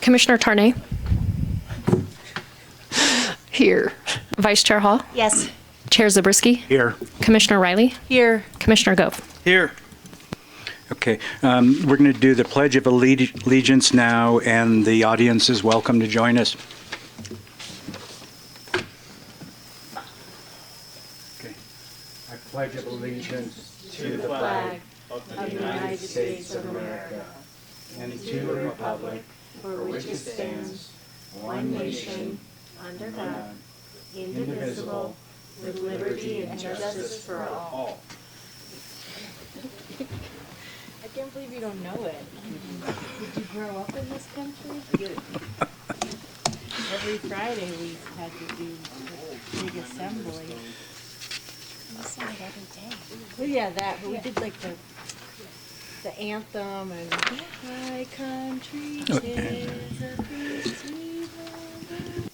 Commissioner Tarnay? Here. Vice Chair Hall? Yes. Chair Zabriskie? Here. Commissioner Riley? Here. Commissioner Gove? Here. Okay, we're going to do the Pledge of Allegiance now, and the audience is welcome to join us. Okay. I pledge of allegiance to the flag of the United States of America and to the republic for which it stands, one nation, under God, indivisible, with liberty and justice for all. I can't believe you don't know it. Did you grow up in this country? Every Friday we had to do a big assembly. We sang it every day. Well, yeah, that, but we did like the anthem and my country is a free sweet land.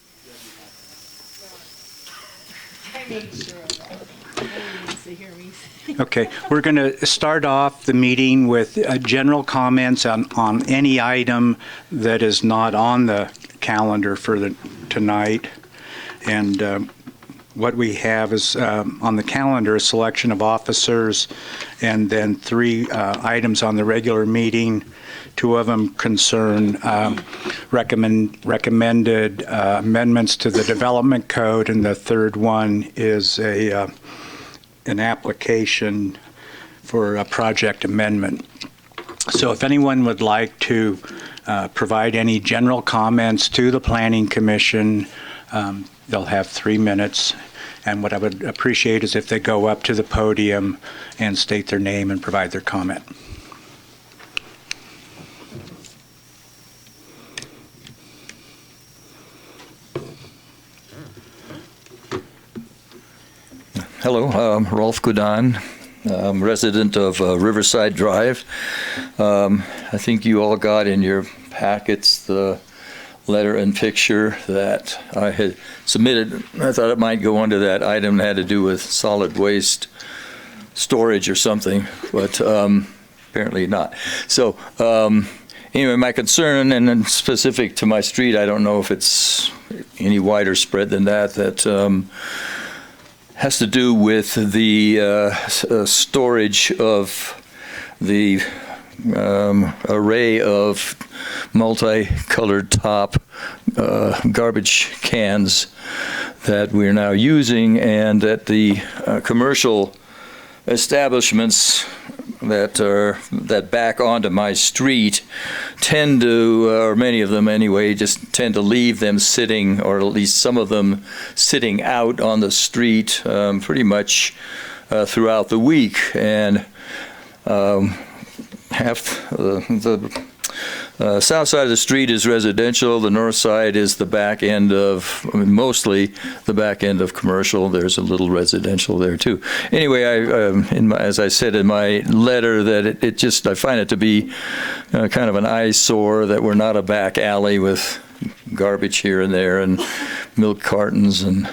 I made sure of that. Nobody needs to hear me sing. Okay, we're going to start off the meeting with general comments on any item that is not on the calendar for tonight. And what we have is on the calendar a selection of officers and then 3 items on the regular meeting. 2 of them concern recommended amendments to the development code, and the third one is an application for a project amendment. So if anyone would like to provide any general comments to the Planning Commission, they'll have 3 minutes. And what I would appreciate is if they go up to the podium and state their name and provide their comment. Hello, Rolf Gudan, resident of Riverside Drive. I think you all got in your packets the letter and picture that I had submitted. I thought it might go under that item that had to do with solid waste storage or something, but apparently not. So anyway, my concern, and then specific to my street, I don't know if it's any wider spread than that, has to do with the storage of the array of multicolored top garbage cans that we're now using, and that the commercial establishments that back onto my street tend to, or many of them anyway, just tend to leave them sitting, or at least some of them sitting out on the street pretty much throughout the week. And half the south side of the street is residential. The north side is the back end of, mostly the back end of commercial. There's a little residential there too. Anyway, as I said in my letter, that it just, I find it to be kind of an eyesore that we're not a back alley with garbage here and there and milk cartons and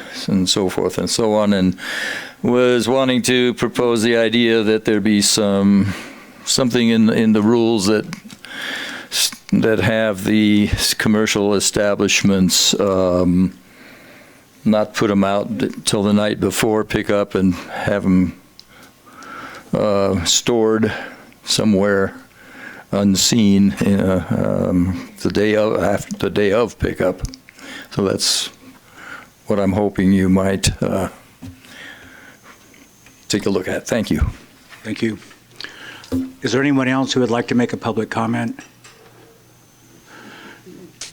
so forth and so on, and was wanting to propose the idea that there be something in the rules that have the commercial establishments not put them out till the night before pickup and have them stored somewhere unseen the day of pickup. So that's what I'm hoping you might take a look at. Thank you. Thank you. Is there anyone else who would like to make a public comment?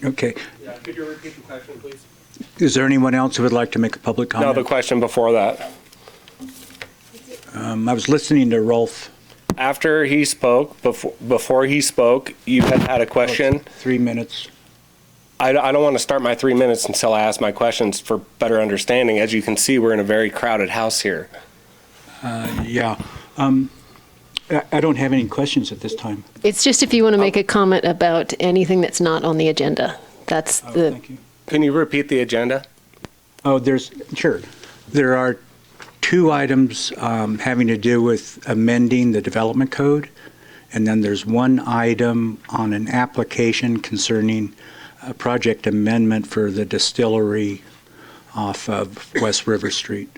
Okay. Yeah, could you repeat the question, please? Is there anyone else who would like to make a public comment? No, the question before that. I was listening to Rolf. After he spoke, before he spoke, you had a question. 3 minutes. I don't want to start my 3 minutes until I ask my questions for better understanding. As you can see, we're in a very crowded house here. Yeah. I don't have any questions at this time. It's just if you want to make a comment about anything that's not on the agenda. That's Thank you. Can you repeat the agenda? Oh, sure. There are 2 items having to do with amending the development code, and then there's 1 item on an application concerning a project amendment for the distillery off of West River Street.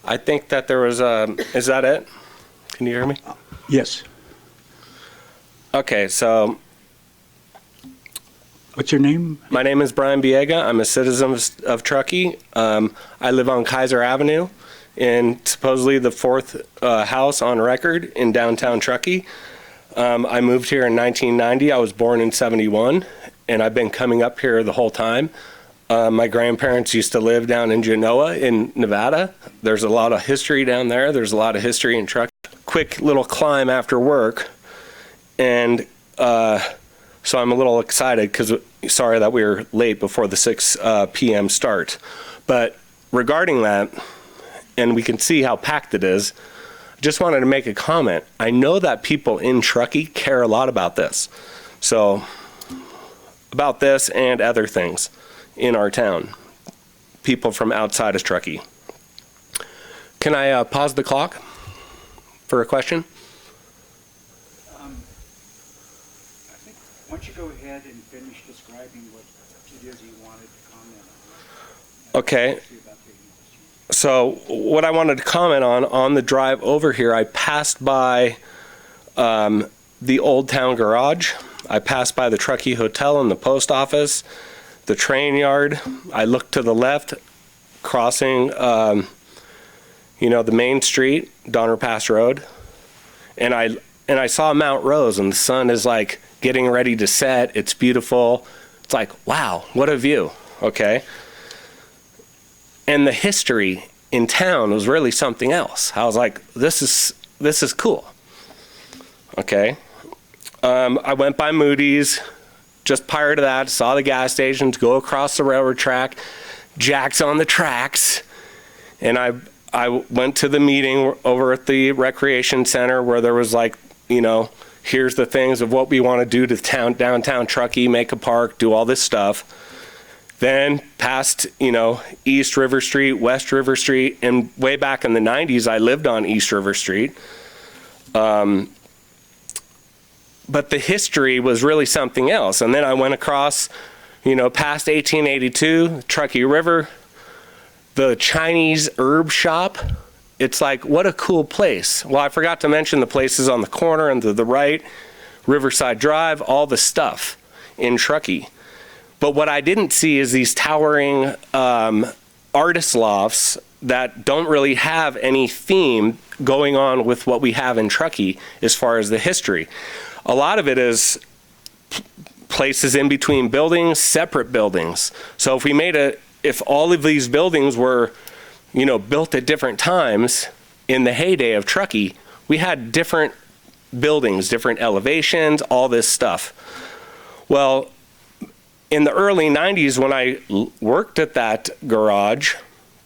I think that there was a, is that it? Can you hear me? Yes. Okay, so What's your name? my name is Brian Biega. I'm a citizen of Truckee. I live on Kaiser Avenue in supposedly the fourth house on record in downtown Truckee. I moved here in 1990. I was born in 71, and I've been coming up here the whole time. My grandparents used to live down in Genoa in Nevada. There's a lot of history down there. There's a lot of history in Truckee. Quick little climb after work, and so I'm a little excited because sorry that we were late before the 6 p.m. start. But regarding that, and we can see how packed it is, just wanted to make a comment. I know that people in Truckee care a lot about this. So about this and other things in our town. People from outside of Truckee. Can I pause the clock for a question? I think, why don't you go ahead and finish describing what it is you wanted to comment on? Okay. So what I wanted to comment on the drive over here, I passed by the Old Town Garage. I passed by the Truckee Hotel and the post office, the train yard. I looked to the left, crossing, the main street, Donner Pass Road, and I saw Mount Rose, and the sun is like getting ready to set. It's beautiful. It's like, wow, what a view. Okay. And the history in town was really something else. I was like, this is cool. Okay. I went by Moody's just prior to that, saw the gas stations, go across the railroad track, Jack's on the tracks, and I went to the meeting over at the recreation center where there was like, here's the things of what we want to do to downtown Truckee, make a park, do all this stuff. Then past, East River Street, West River Street, and way back in the 90s, I lived on East River Street. But the history was really something else. And then I went across, past 1882, Truckee River, the Chinese herb shop. It's like, what a cool place. Well, I forgot to mention the places on the corner and to the right, Riverside Drive, all the stuff in Truckee. But what I didn't see is these towering artist lofts that don't really have any theme going on with what we have in Truckee as far as the history. A lot of it is places in between buildings, separate buildings. So if all of these buildings were, built at different times in the heyday of Truckee, we had different buildings, different elevations, all this stuff. Well, in the early 90s, when I worked at that garage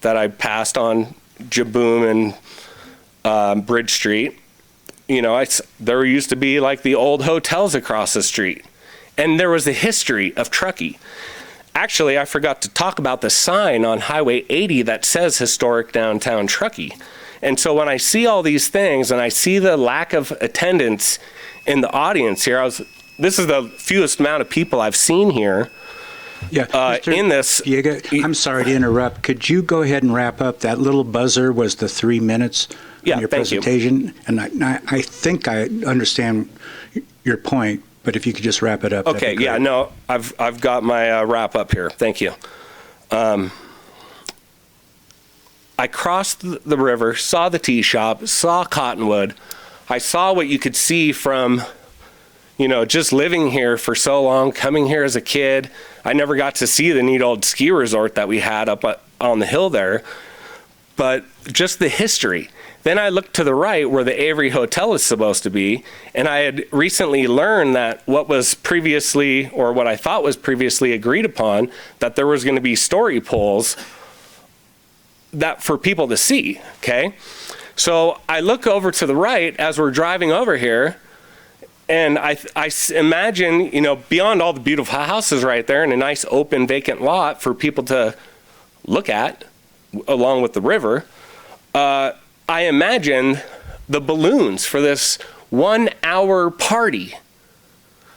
that I passed on Jaboom and Bridge Street, there used to be like the old hotels across the street. And there was the history of Truckee. Actually, I forgot to talk about the sign on Highway 80 that says Historic Downtown Truckee. And so when I see all these things and I see the lack of attendance in the audience here, this is the fewest amount of people I've seen here. Yeah, in this. Biega, I'm sorry to interrupt. Could you go ahead and wrap up? That little buzzer was the 3 minutes Yeah, in your thank you. presentation. And I think I understand your point, but if you could just wrap it up. Okay, yeah, no, I've got my wrap up here. Thank you. I crossed the river, saw the tea shop, saw Cottonwood. I saw what you could see from, just living here for so long, coming here as a kid. I never got to see the neat old ski resort that we had up on the hill there, but just the history. Then I looked to the right where the Avery Hotel is supposed to be, and I had recently learned that what was previously, or what I thought was previously agreed upon, that there was going to be story poles that for people to see, okay? So I look over to the right as we're driving over here, and I imagine, beyond all the beautiful houses right there and a nice open vacant lot for people to look at along with the river, I imagine the balloons for this 1 hour party.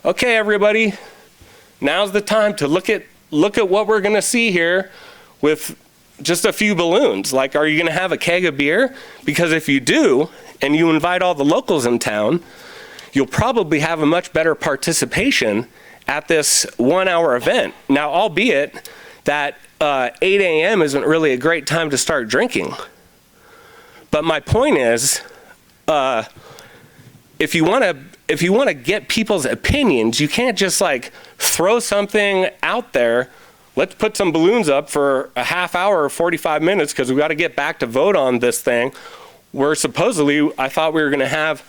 Okay, everybody, Now's the time to look at what we're going to see here with just a few balloons. Like, are you going to have a keg of beer? Because if you do, and you invite all the locals in town, you'll probably have a much better participation at this 1 hour event. Now, albeit that 8 a.m. isn't really a great time to start drinking. But my point is, if you want to get people's opinions, you can't just like throw something out there. Let's put some balloons up for a half hour or 45 minutes because we got to get back to vote on this thing. Where supposedly I thought we were going to have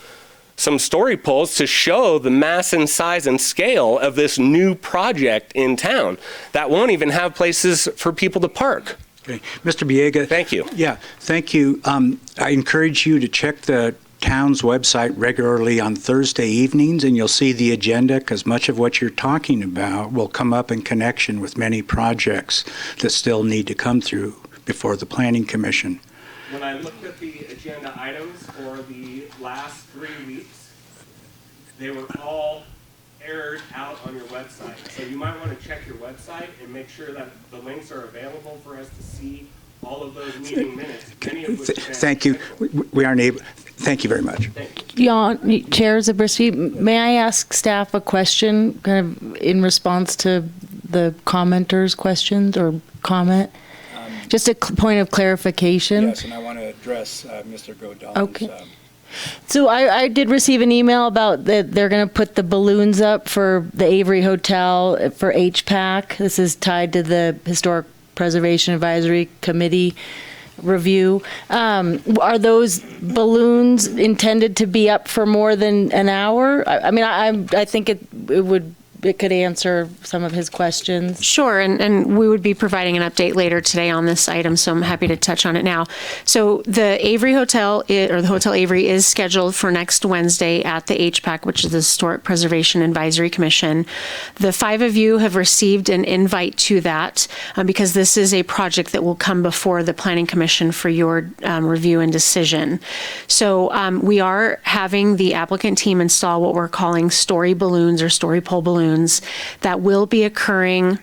some story polls to show the mass and size and scale of this new project in town that won't even have places for people to park. Okay. Mr. Biega. Thank you. Yeah, thank you. I encourage you to check the town's website regularly on Thursday evenings, and you'll see the agenda, because much of what you're talking about will come up in connection with many projects that still need to come through before the Planning Commission. When I looked at the agenda items for the last 3 weeks, they were all aired out on your website. So you might want to check your website and make sure that the links are available for us to see all of those meeting minutes. Many of which Thank you. We aren't able. Thank you very much. Chair Zabriskie, may I ask staff a question kind of in response to the commenters' questions or comment? Just a point of clarification. Yes, and I want to address Mr. Godin's. Okay. So I did receive an email about that they're going to put the balloons up for the Avery Hotel for HPAC. This is tied to the Historic Preservation Advisory Committee review. Are those balloons intended to be up for more than an hour? I mean, I think it could answer some of his questions. Sure, and we would be providing an update later today on this item, so I'm happy to touch on it now. So the Avery Hotel, or the Hotel Avery, is scheduled for next Wednesday at the HPAC, which is the Historic Preservation Advisory Commission. The 5 of you have received an invite to that because this is a project that will come before the Planning Commission for your review and decision. So we are having the applicant team install what we're calling story balloons or story pole balloons that will be occurring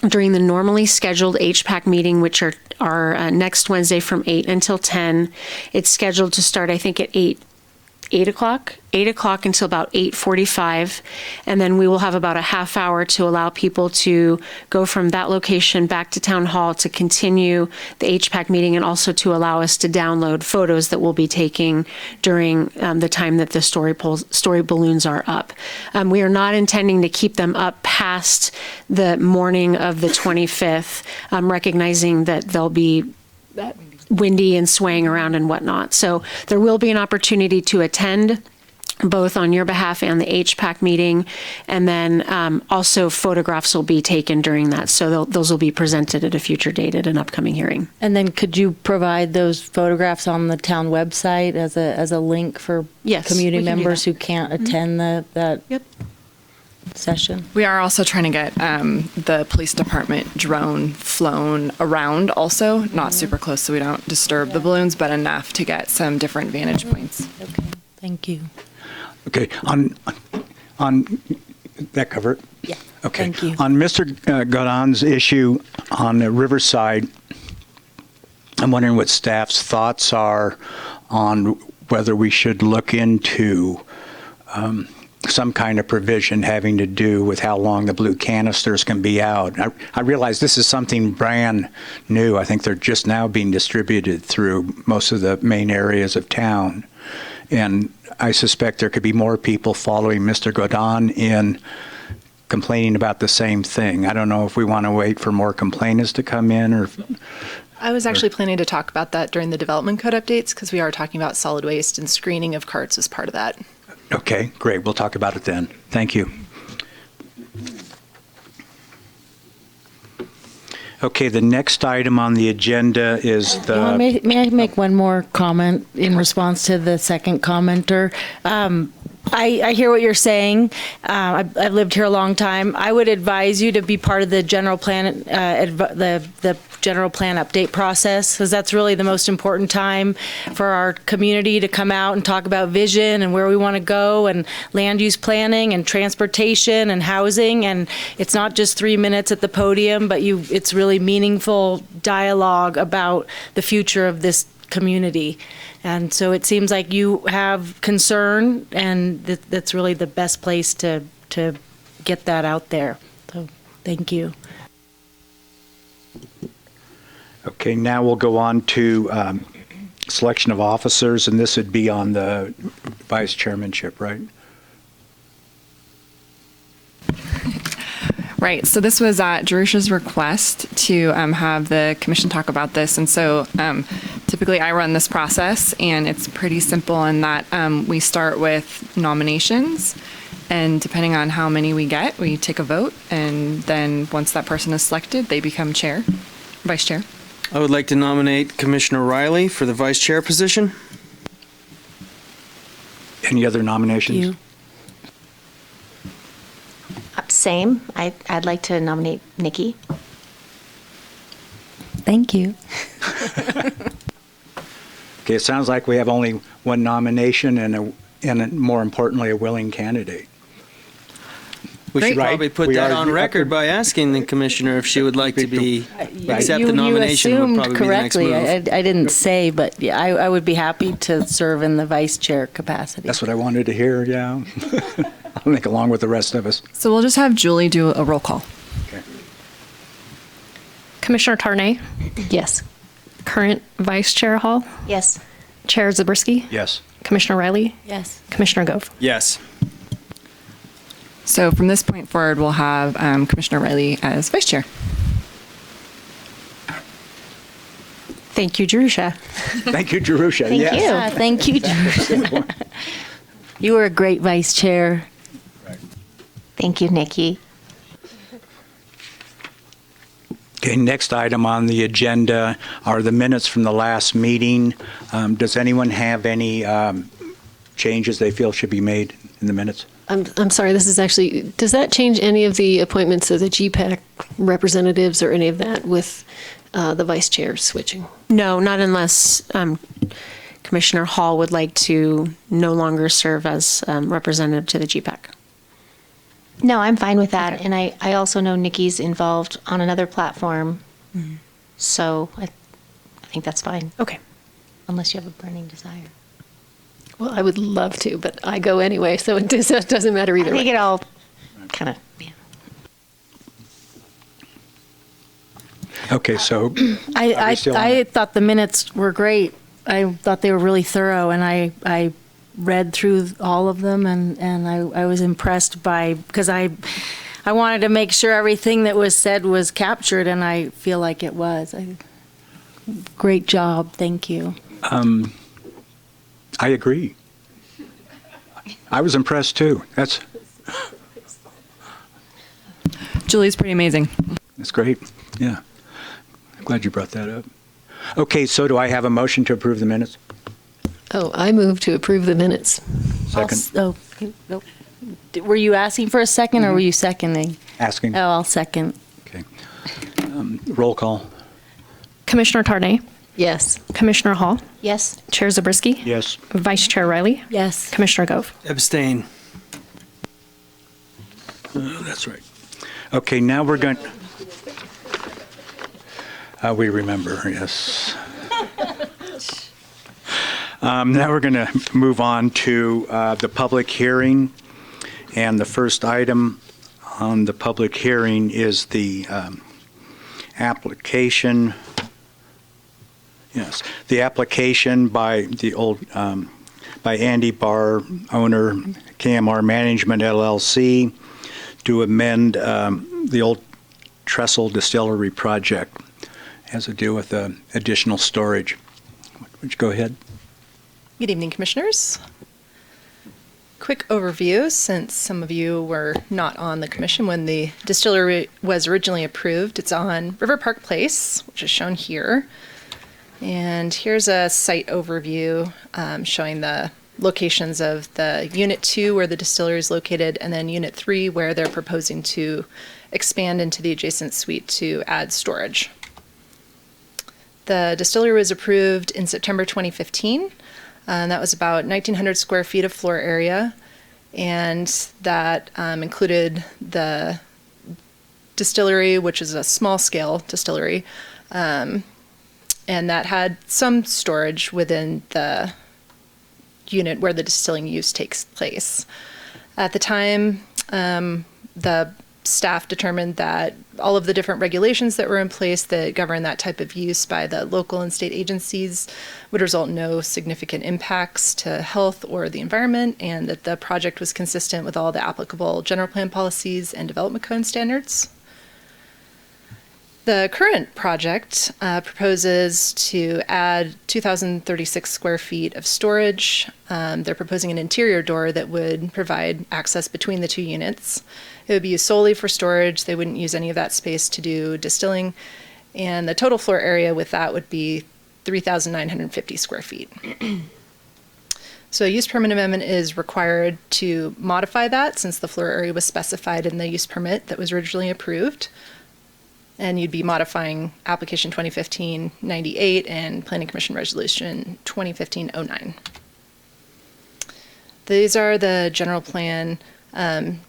during the normally scheduled HPAC meeting, which are next Wednesday from 8 until 10. It's scheduled to start, I think, at 8 o'clock until about 8:45, and then we will have about a half hour to allow people to go from that location back to Town Hall to continue the HPAC meeting, and also to allow us to download photos that we'll be taking during the time that the story balloons are up. We are not intending to keep them up past the morning of the 25th, recognizing that they'll be windy and swaying around and whatnot. So there will be an opportunity to attend both on your behalf and the HPAC meeting, and then also photographs will be taken during that. So those will be presented at a future date at an upcoming hearing. And then could you provide those photographs on the town website as a link for community members who can't attend that session? We are also trying to get the police department drone flown around also, not super close so we don't disturb the balloons, but enough to get some different vantage points. Okay, thank you. Okay, on that cover it? Yeah, Okay. thank you. On Mr. Godin's issue on the Riverside, I'm wondering what staff's thoughts are on whether we should look into some kind of provision having to do with how long the blue canisters can be out. I realize this is something brand new. I think they're just now being distributed through most of the main areas of town. And I suspect there could be more people following Mr. Godin in complaining about the same thing. I don't know if we want to wait for more complainants to come in or... I was actually planning to talk about that during the development code updates because we are talking about solid waste and screening of carts as part of that. Okay, great. We'll talk about it then. Thank you. Okay, the next item on the agenda is the... May I make one more comment in response to the second commenter? I hear what you're saying. I've lived here a long time. I would advise you to be part of the general plan, the general plan update process, because that's really the most important time for our community to come out and talk about vision and where we want to go, and land use planning and transportation and housing. And it's not just 3 minutes at the podium, but it's really meaningful dialogue about the future of this community. And so it seems like you have concern, and that's really the best place to get that out there. So thank you. Okay, now we'll go on to selection of officers, and this would be on the vice chairmanship, right? Right. So this was at Jerusha's request to have the commission talk about this. And so typically I run this process, and it's pretty simple in that we start with nominations. And depending on how many we get, we take a vote. And then once that person is selected, they become vice chair. I would like to nominate Commissioner Riley for the vice chair position. Any other nominations? You. Same. I'd like to nominate Nikki. Thank you. Okay, it sounds like we have only one nomination and more importantly, a willing candidate. We should Right. probably put We that are on the record by asking the commissioner if she would like to accept the nomination. You would assumed probably be the next correctly. move. I didn't say, but yeah, I would be happy to serve in the vice chair capacity. That's what I wanted to hear, yeah. I think along with the rest of us. So we'll just have Julie do a roll call. Okay. Commissioner Tarnay, Yes. current Vice Chair Hall, Yes. Chair Zabriskie, Yes. Commissioner Riley, Yes. Commissioner Gove. Yes. So from this point forward, we'll have Commissioner Riley as vice chair. Thank you, Jerusha. Thank you, Jerusha. Thank Yes. you. Yeah, thank you, George. You were a great vice chair. Thank you, Nikki. Okay, next item on the agenda are the minutes from the last meeting. Does anyone have any changes they feel should be made in the minutes? I'm sorry, this is actually, does that change any of the appointments of the GPAC representatives or any of that with the vice chair switching? No, not unless Commissioner Hall would like to no longer serve as representative to the GPAC. No, I'm fine with that. And I also know Nikki's involved on another platform. So I think that's fine, Okay. unless you have a burning desire. Well, I would love to, but I go anyway, so it doesn't matter I either think way. it all kind of, yeah. Okay, so Are I we still on I thought the minutes were great. I thought they were really thorough, and I read through all of them, and I was impressed because I wanted to make sure everything that was said was captured, and I feel like it was. Great job. Thank you. I agree. I was impressed too. That's Julie's pretty amazing. great. Yeah. I'm glad you brought that up. Okay, so do I have a motion to approve the minutes? Oh, I move to approve the minutes. Second. No. Were you asking for a second, or were you seconding? Asking. Oh, I'll second. Okay. Roll call. Commissioner Tarnay, Yes. Commissioner Hall, Yes. Chair Zabriskie, Yes. Vice Chair Riley, Yes. Commissioner Gove. Abstain. That's right. Okay, now we're going. We remember, yes. Now we're going to move on to the public hearing. And the first item on the public hearing is the application. Yes, the application by the old, by Andy Barr, owner, KMR Management LLC, to amend the old Trestle Distillery project. Has to do with additional storage. Would you go ahead? Good evening, Commissioners. Quick overview, since some of you were not on the commission when the distillery was originally approved. It's on River Park Place, which is shown here. And here's a site overview showing the locations of the Unit 2 where the distillery is located, and then Unit 3 where they're proposing to expand into the adjacent suite to add storage. The distillery was approved in September 2015, and that was about 1,900 square feet of floor area, and that included the distillery, which is a small-scale distillery, and that had some storage within the unit where the distilling use takes place. At the time, the staff determined that all of the different regulations that were in place that govern that type of use by the local and state agencies would result in no significant impacts to health or the environment, and that the project was consistent with all the applicable general plan policies and development code standards. The current project proposes to add 2,036 square feet of storage. They're proposing an interior door that would provide access between the two units. It would be used solely for storage. They wouldn't use any of that space to do distilling. And the total floor area with that would be 3,950 square feet. So a use permit amendment is required to modify that, since the floor area was specified in the use permit that was originally approved. And you'd be modifying application 2015-98 and Planning Commission Resolution 2015-09. These are the general plan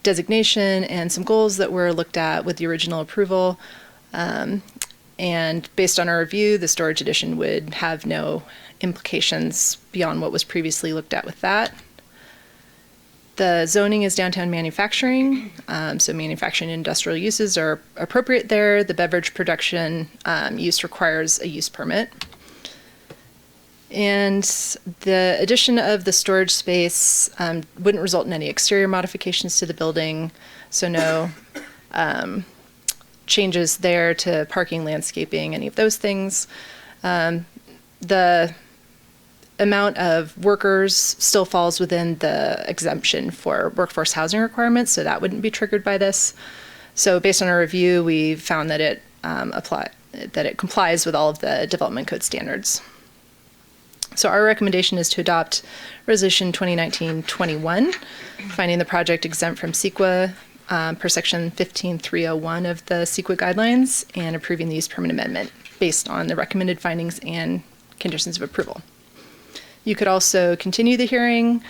designation and some goals that were looked at with the original approval. And based on our review, the storage addition would have no implications beyond what was previously looked at with that. The zoning is downtown manufacturing, so manufacturing and industrial uses are appropriate there. The beverage production use requires a use permit. And the addition of the storage space wouldn't result in any exterior modifications to the building, so no changes there to parking, landscaping, any of those things. The amount of workers still falls within the exemption for workforce housing requirements, so that wouldn't be triggered by this. So based on our review, we found that it complies with all of the development code standards. So our recommendation is to adopt Resolution 2019-21, finding the project exempt from CEQA per section 15301 of the CEQA guidelines, and approving the use permit amendment based on the recommended findings and conditions of approval. You could also continue the hearing.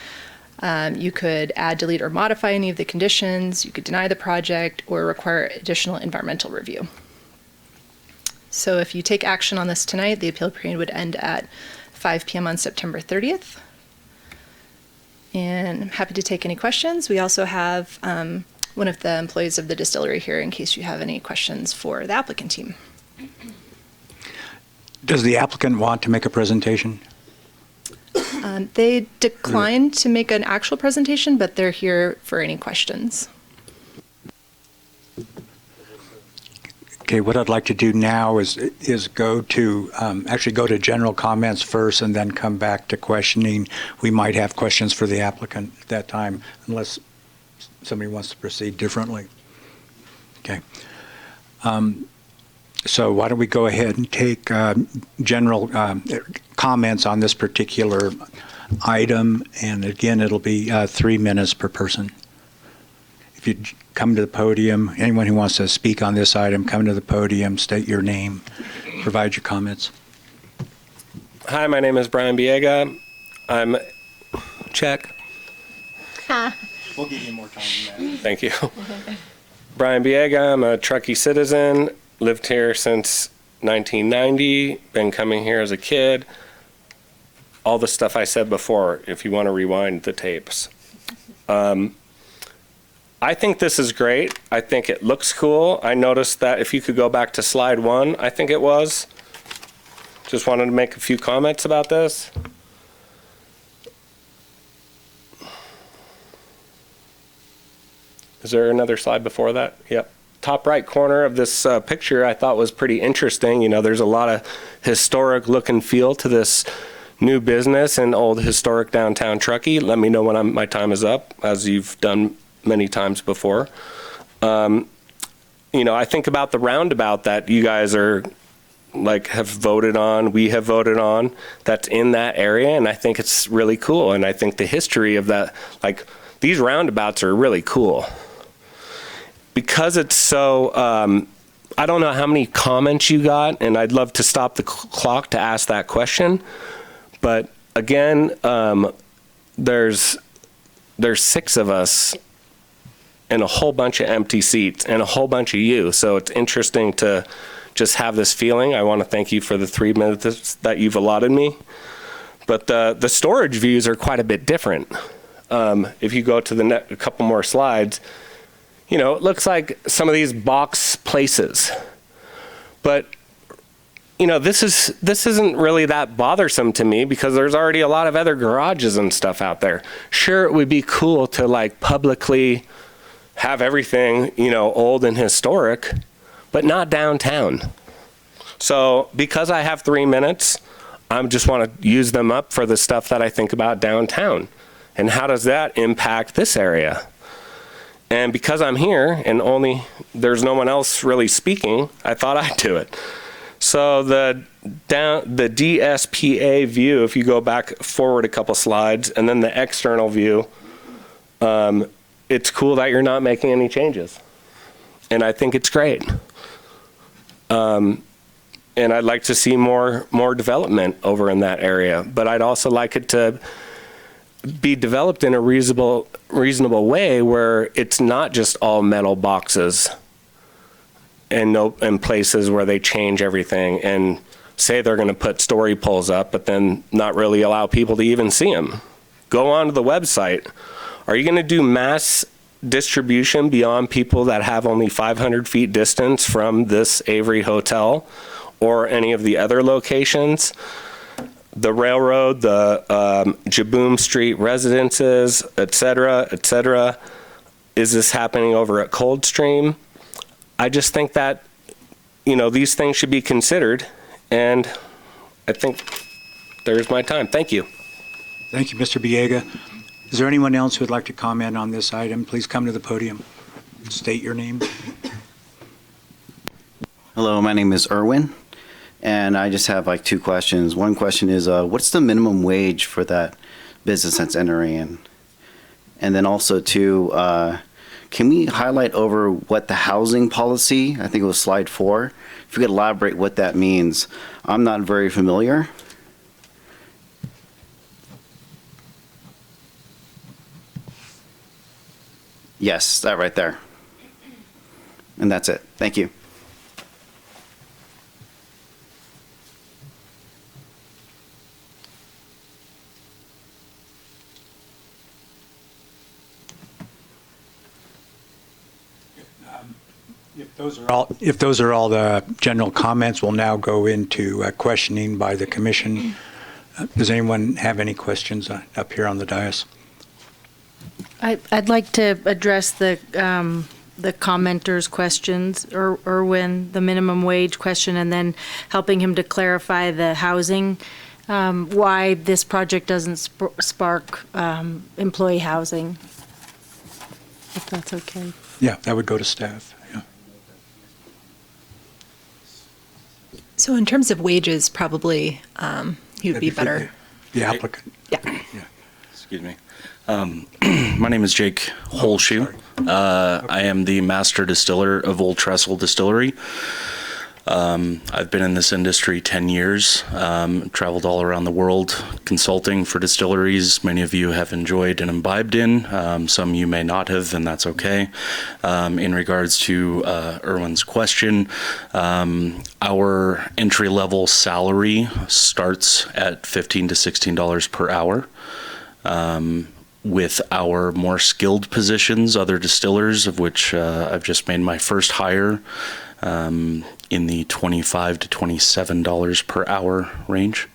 You could add, delete, or modify any of the conditions. You could deny the project or require additional environmental review. So if you take action on this tonight, the appeal period would end at 5 p.m. on September 30th. And I'm happy to take any questions. We also have one of the employees of the distillery here in case you have any questions for the applicant team. Does the applicant want to make a presentation? They declined to make an actual presentation, but they're here for any questions. Okay, what I'd like to do now is go to general comments first and then come back to questioning. We might have questions for the applicant at that time, unless somebody wants to proceed differently. Okay. So why don't we go ahead and take general comments on this particular item, and again, it'll be 3 minutes per person. If you come to the podium, anyone who wants to speak on this item, come to the podium, state your name, provide your comments. Hi, my name is Brian Biega. I'm check. We'll give you more time than that. Thank you. Brian Biega, I'm a Truckee citizen, lived here since 1990, been coming here as a kid. All the stuff I said before, if you want to rewind the tapes. I think this is great. I think it looks cool. I noticed that if you could go back to slide 1, I think it was. Just wanted to make a few comments about this. Is there another slide before that? Yep. Top right corner of this picture I thought was pretty interesting. You know, there's a lot of historic look and feel to this new business in old historic downtown Truckee. Let me know when my time is up, as you've done many times before. You know, I think about the roundabout that you guys are like have voted on, we have voted on, that's in that area, and I think it's really cool. And I think the history of that, like these roundabouts are really cool. Because it's so, I don't know how many comments you got, and I'd love to stop the clock to ask that question. But again, there's 6 of us and a whole bunch of empty seats and a whole bunch of you. So it's interesting to just have this feeling. I want to thank you for the 3 minutes that you've allotted me. But the storage views are quite a bit different. If you go to a couple more slides, you know, it looks like some of these box places. But you know, this isn't really that bothersome to me because there's already a lot of other garages and stuff out there. Sure, it would be cool to like publicly have everything, you know, old and historic, but not downtown. So because I have 3 minutes, I just want to use them up for the stuff that I think about downtown. And how does that impact this area? And because I'm here and there's no one else really speaking, I thought I'd do it. So the DSPA view, if you go back forward a couple slides, and then the external view, it's cool that you're not making any changes. And I think it's great. And I'd like to see more development over in that area. But I'd also like it to be developed in a reasonable way where it's not just all metal boxes and places where they change everything and say they're going to put story poles up, but then not really allow people to even see them. Go onto the website. Are you going to do mass distribution beyond people that have only 500 feet distance from this Avery Hotel or any of the other locations? The railroad, the Jaboom Street residences, et cetera, et cetera. Is this happening over at Coldstream? I just think that, you know, these things should be considered, and I think there's my time. Thank you. Thank you, Mr. Biega. Is there anyone else who would like to comment on this item? Please come to the podium. State your name. Hello, my name is Erwin, and I just have like 2 questions. One question is, what's the minimum wage for that business that's entering in? And then also 2, can we highlight over what the housing policy, I think it was slide 4, if you could elaborate what that means. I'm not very familiar. Yes, that right there. And that's it. Thank you. If those are all the general comments, we'll now go into questioning by the commission. Does anyone have any questions up here on the dais? I'd like to address the commenter's questions, Erwin, the minimum wage question, and then helping him to clarify the housing, why this project doesn't spark employee housing, if that's okay. Yeah, that would go to staff. Yeah. So in terms of wages, probably he would be better. The applicant. Yeah. Excuse me. My name is Jake Holshoe. I am the master distiller of Old Trestle Distillery. I've been in this industry 10 years, traveled all around the world consulting for distilleries. Many of you have enjoyed and imbibed in. Some you may not have, and that's okay. In regards to Erwin's question, our entry-level salary starts at $15 to $16 per hour. With our more skilled positions, other distillers, of which I've just made my first hire, in the $25 to $27 per hour range.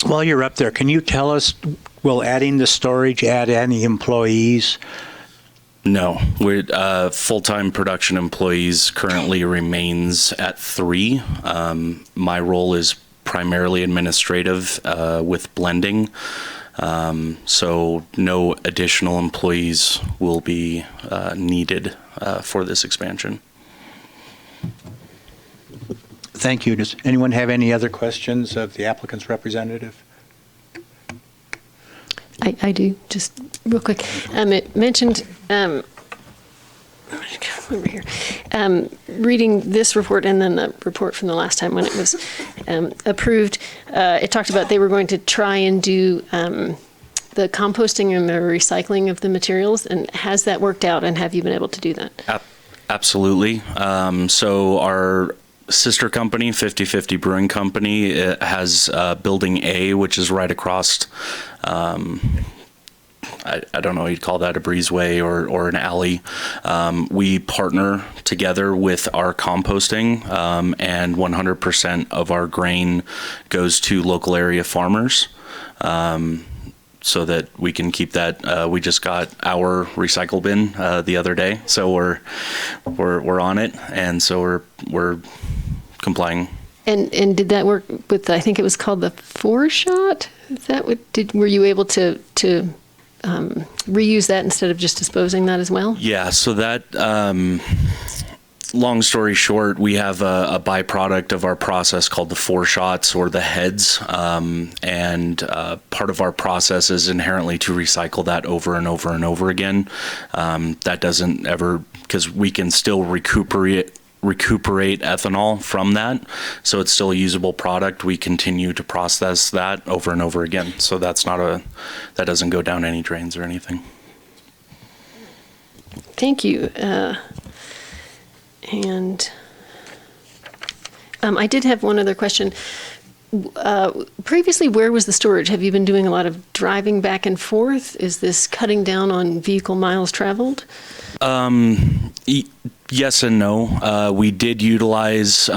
While you're up there, can you tell us, will adding the storage add any employees? No, we're full-time production employees currently remains at 3. My role is primarily administrative with blending. So no additional employees will be needed for this expansion. Thank you. Does anyone have any other questions of the applicant's representative? I do, just real quick. It mentioned, over here, reading this report and then the report from the last time when it was approved, it talked about they were going to try and do the composting and the recycling of the materials. And has that worked out, and have you been able to do that? Absolutely. So our sister company, 50/50 Brewing Company, it has Building A, which is right across, I don't know, you'd call that a breezeway or an alley. We partner together with our composting, and 100% of our grain goes to local area farmers. So that we can keep that. We just got our recycle bin the other day, so we're on it, and so we're complying. And did that work with? I think it was called the 4-shot. Is that what? Were you able to reuse that instead of just disposing that as well? Yeah. So that. Long story short, we have a byproduct of our process called the 4-shots or the heads, and part of our process is inherently to recycle that over and over and over again. That doesn't ever, because we can still recuperate ethanol from that, so it's still a usable product. We continue to process that over and over again, so that doesn't go down any drains or anything. Thank you. And I did have one other question. Previously, where was the storage? Have you been doing a lot of driving back and forth? Is this cutting down on vehicle miles traveled? Yes and no. We did utilize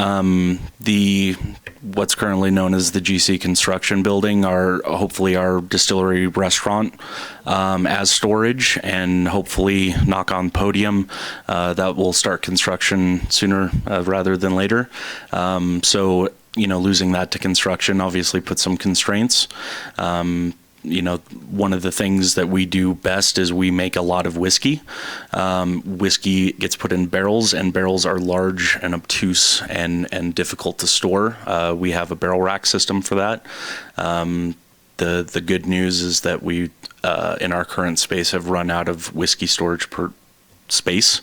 what's currently known as the GC Construction Building, hopefully our distillery restaurant, as storage, and hopefully, knock on podium, that will start construction sooner rather than later. So, losing that to construction obviously puts some constraints. One of the things that we do best is we make a lot of whiskey. Whiskey gets put in barrels, and barrels are large and obtuse and difficult to store. We have a barrel rack system for that. The good news is that we, in our current space, have run out of whiskey storage per space.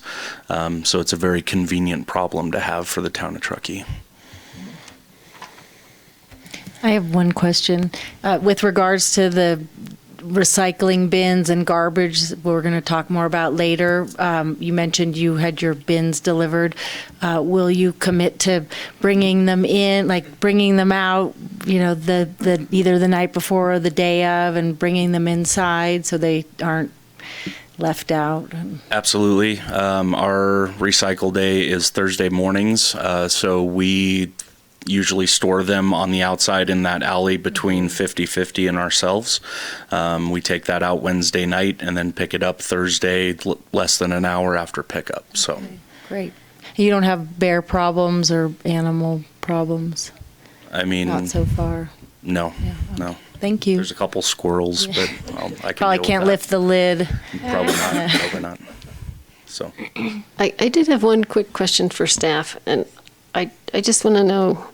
So it's a very convenient problem to have for the town of Truckee. I have one question. With regards to the recycling bins and garbage, we're going to talk more about later. You mentioned you had your bins delivered. Will you commit to bringing them in, like bringing them out, the either the night before or the day of, and bringing them inside so they aren't left out? Absolutely. Our recycle day is Thursday mornings, so we usually store them on the outside in that alley between 50/50 and ourselves. We take that out Wednesday night and then pick it up Thursday, less than an hour after pickup. So, okay, great. You don't have bear problems or animal problems? I mean, not so far. No, yeah, okay. No. Thank you. There's a couple squirrels, yeah. but I can probably can't lift the lid. Probably not. Probably not. So, I did have one quick question for staff, and I just want to know,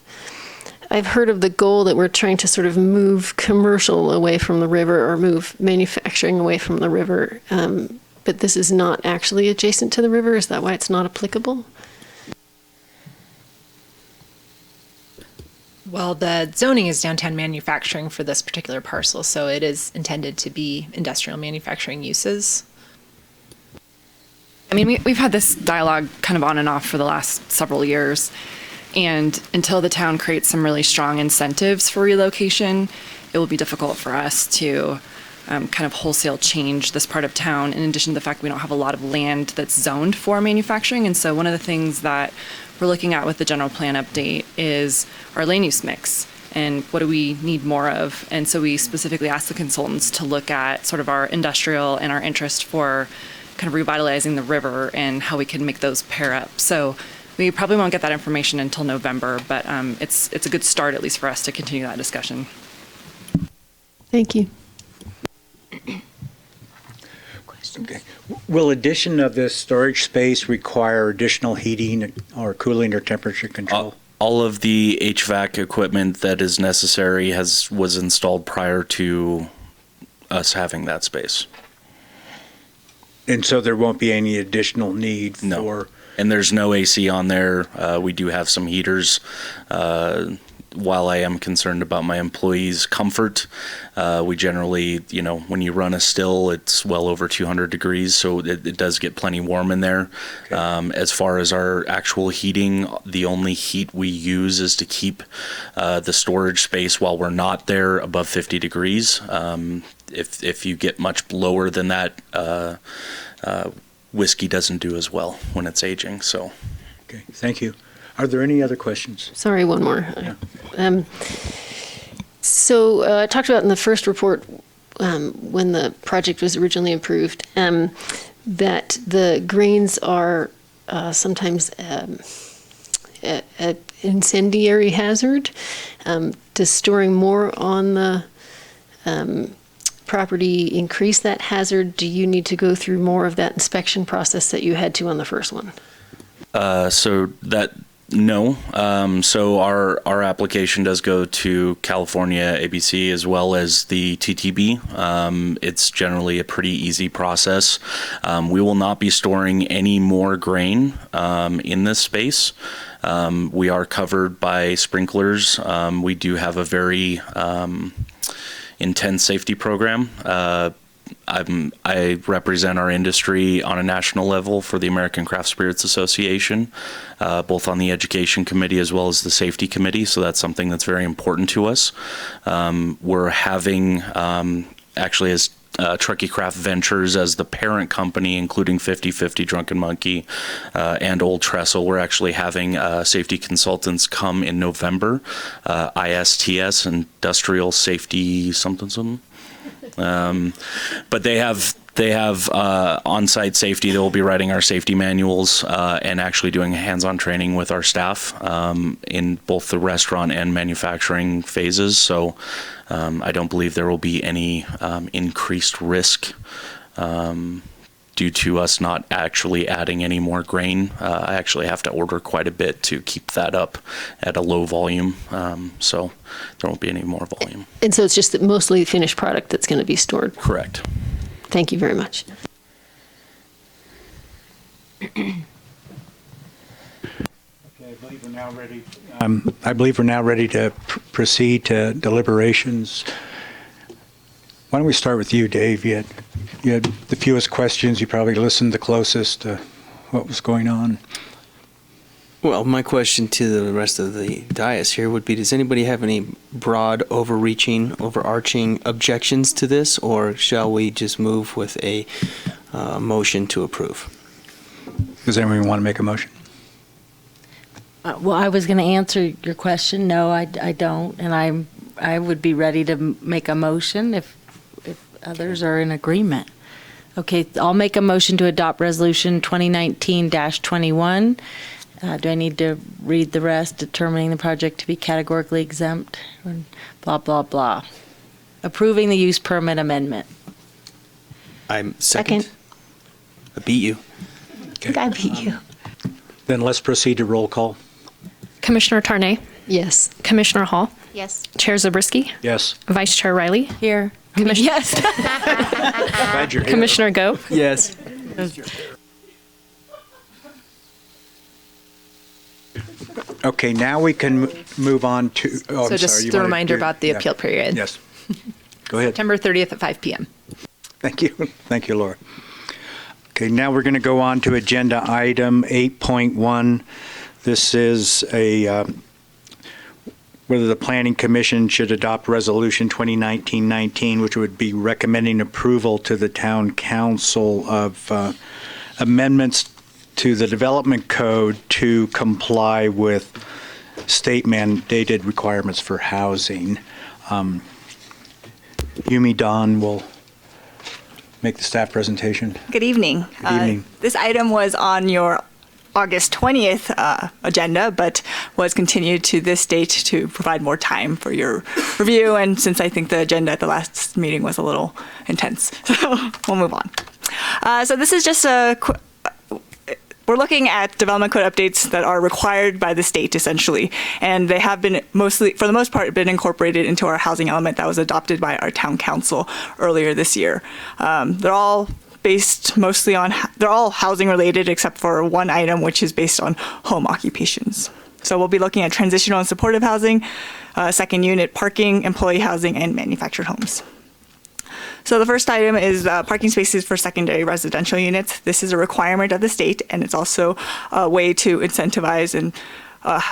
I've heard of the goal that we're trying to sort of move commercial away from the river or move manufacturing away from the river, but this is not actually adjacent to the river. Is that why it's not applicable? Well, the zoning is downtown manufacturing for this particular parcel, so it is intended to be industrial manufacturing uses. I mean, we've had this dialogue kind of on and off for the last several years. And until the town creates some really strong incentives for relocation, it will be difficult for us to kind of wholesale change this part of town, in addition to the fact we don't have a lot of land that's zoned for manufacturing. And so one of the things that we're looking at with the general plan update is our land use mix and what do we need more of. And so we specifically asked the consultants to look at sort of our industrial and our interest for kind of revitalizing the river and how we can make those pair up. So we probably won't get that information until November, but it's a good start, at least for us, to continue that discussion. Thank you. Okay. Will addition of this storage space require additional heating or cooling or temperature control? All of the HVAC equipment that is necessary was installed prior to us having that space. And so there won't be any additional need No. for... And there's no AC on there. We do have some heaters. While I am concerned about my employees' comfort, we generally, when you run a still, it's well over 200 degrees, so it does get plenty warm in there. Okay. As far as our actual heating, the only heat we use is to keep the storage space while we're not there above 50 degrees. If you get much lower than that, whiskey doesn't do as well when it's aging. So, Okay, thank you. Are there any other questions? Sorry, one more. Yeah. So I talked about in the first report when the project was originally approved that the grains are sometimes an incendiary hazard. Does storing more on the property increase that hazard? Do you need to go through more of that inspection process that you had to on the first one? No. So our application does go to California ABC as well as the TTB. It's generally a pretty easy process. We will not be storing any more grain in this space. We are covered by sprinklers. We do have a very intense safety program. I represent our industry on a national level for the American Craft Spirits Association, both on the education committee as well as the safety committee. So that's something that's very important to us. We're having, actually as Truckee Craft Ventures as the parent company, including 50/50 Drunken Monkey and Old Trestle, we're actually having safety consultants come in November, ISTS, Industrial Safety something. But they have on-site safety. They will be writing our safety manuals and actually doing hands-on training with our staff in both the restaurant and manufacturing phases. So I don't believe there will be any increased risk due to us not actually adding any more grain. I actually have to order quite a bit to keep that up at a low volume. So there won't be any more volume. And so it's just that mostly finished product that's going to be stored. Correct. Thank you very much. Okay, I believe we're now ready. I believe we're now ready to proceed to deliberations. Why don't we start with you, Dave? You had the fewest questions. You probably listened the closest to what was going on. Well, my question to the rest of the dais here would be, does anybody have any broad, overarching objections to this, or shall we just move with a motion to approve? Does anyone want to make a motion? Well, I was going to answer your question. No, I don't. And I would be ready to make a motion if others are in agreement. Okay, I'll make a motion to adopt Resolution 2019-21. Do I need to read the rest? Determining the project to be categorically exempt, blah, blah, blah. Approving the use permit amendment. I'm second. I beat you. Okay. I beat you. Then let's proceed to roll call. Commissioner Tarnay, Yes. Commissioner Hall, Yes. Chair Zabriskie, Yes. Vice Chair Riley, Here. Yes. Glad you're here. Commissioner Go, Yes. Okay, now we can move on to. Oh, I'm So just sorry, you a wanted- reminder you- about the yeah. appeal period. Yes. Go ahead. September 30th at 5 p.m. Thank you. Thank you, Laura. Okay, now we're going to go on to agenda item 8.1. This is whether the Planning Commission should adopt Resolution 2019-19, which would be recommending approval to the Town Council of amendments to the Development Code to comply with state mandated requirements for housing. Yumi Don will make the staff presentation. Good evening. Good evening. This item was on your August 20th agenda, but was continued to this date to provide more time for your review. And since I think the agenda at the last meeting was a little intense, so we'll move on. So this is just we're looking at development code updates that are required by the state, essentially, and they have been mostly, for the most part, been incorporated into our housing element that was adopted by our town council earlier this year. They're all based mostly on, they're all housing related except for one item, which is based on home occupations. So we'll be looking at transitional and supportive housing, second unit parking, employee housing, and manufactured homes. So the first item is parking spaces for secondary residential units. This is a requirement of the state, and it's also a way to incentivize and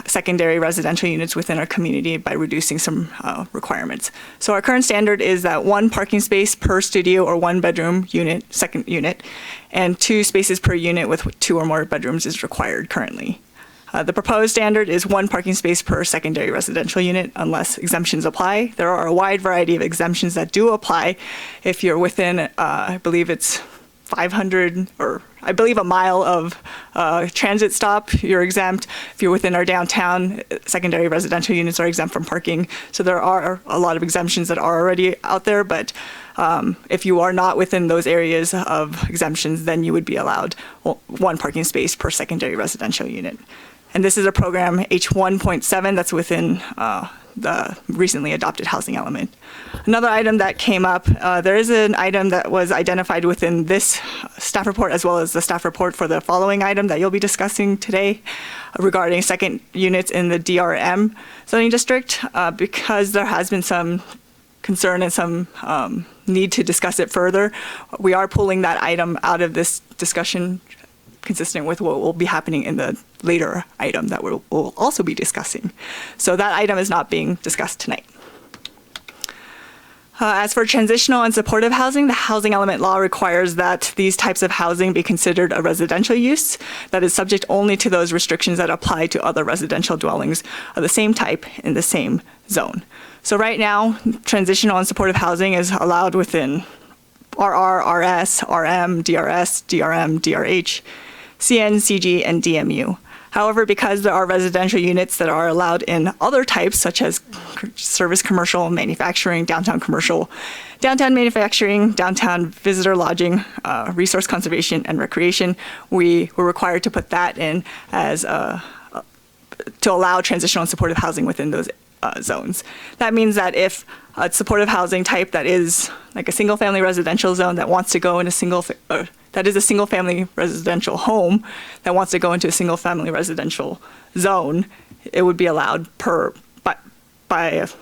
secondary residential units within our community by reducing some requirements. So our current standard is that 1 parking space per studio or 1 bedroom unit, second unit, and 2 spaces per unit with 2 or more bedrooms is required currently. The proposed standard is 1 parking space per secondary residential unit unless exemptions apply. There are a wide variety of exemptions that do apply. If you're within, I believe it's 500 or I believe a mile of transit stop, you're exempt. If you're within our downtown, secondary residential units are exempt from parking. So there are a lot of exemptions that are already out there, but if you are not within those areas of exemptions, then you would be allowed 1 parking space per secondary residential unit. And this is a program H1.7 that's within the recently adopted housing element. Another item that came up, there is an item that was identified within this staff report as well as the staff report for the following item that you'll be discussing today regarding second units in the DRM zoning district, because there has been some concern and some need to discuss it further. We are pulling that item out of this discussion consistent with what will be happening in the later item that we'll also be discussing. So that item is not being discussed tonight. As for transitional and supportive housing, the housing element law requires that these types of housing be considered a residential use that is subject only to those restrictions that apply to other residential dwellings of the same type in the same zone. So right now, transitional and supportive housing is allowed within RR, RS, RM, DRS, DRM, DRH, CN, CG, and DMU. However, because there are residential units that are allowed in other types, such as service commercial, manufacturing, downtown commercial, downtown manufacturing, downtown visitor lodging, resource conservation, and recreation, we were required to put that in as to allow transitional and supportive housing within those zones. That means that if a supportive housing type that is like a single-family residential zone that wants to go in that is a single-family residential home that wants to go into a single-family residential zone, it would be allowed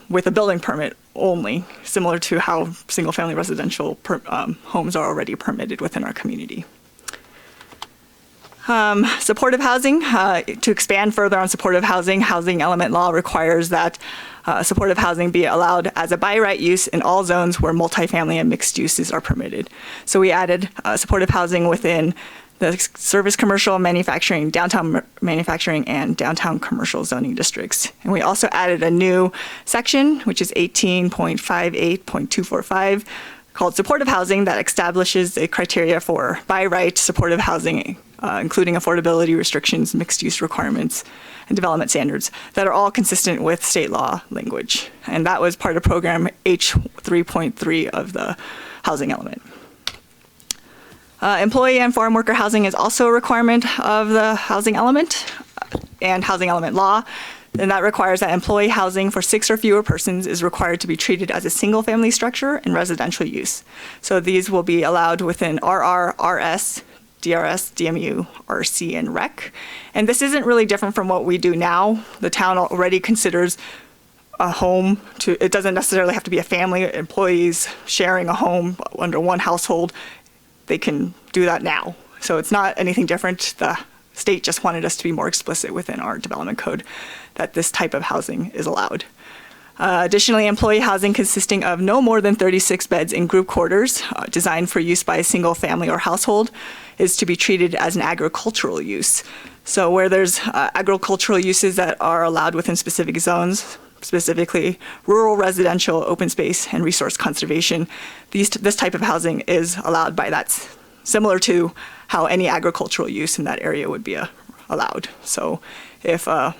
with a building permit only, similar to how single-family residential homes are already permitted within our community. Supportive housing, to expand further on supportive housing, housing element law requires that supportive housing be allowed as a by right use in all zones where multifamily and mixed uses are permitted. So we added supportive housing within the service commercial, manufacturing, downtown manufacturing, and downtown commercial zoning districts. And we also added a new section, which is 18.58.245, called supportive housing, that establishes the criteria for by right supportive housing, including affordability restrictions, mixed use requirements, and development standards that are all consistent with state law language. And that was part of program H3.3 of the housing element. Employee and farm worker housing is also a requirement of the housing element and housing element law. And that requires that employee housing for 6 or fewer persons is required to be treated as a single family structure in residential use. So these will be allowed within RR, RS, DRS, DMU, RC, and REC. And this isn't really different from what we do now. The town already considers a home it doesn't necessarily have to be a family, employees sharing a home under one household. They can do that now. So it's not anything different. The state just wanted us to be more explicit within our development code that this type of housing is allowed. Additionally, employee housing consisting of no more than 36 beds in group quarters designed for use by a single family or household is to be treated as an agricultural use. So where there's agricultural uses that are allowed within specific zones, specifically rural, residential, open space, and resource conservation, this type of housing is allowed by that, similar to how any agricultural use in that area would be allowed. So if I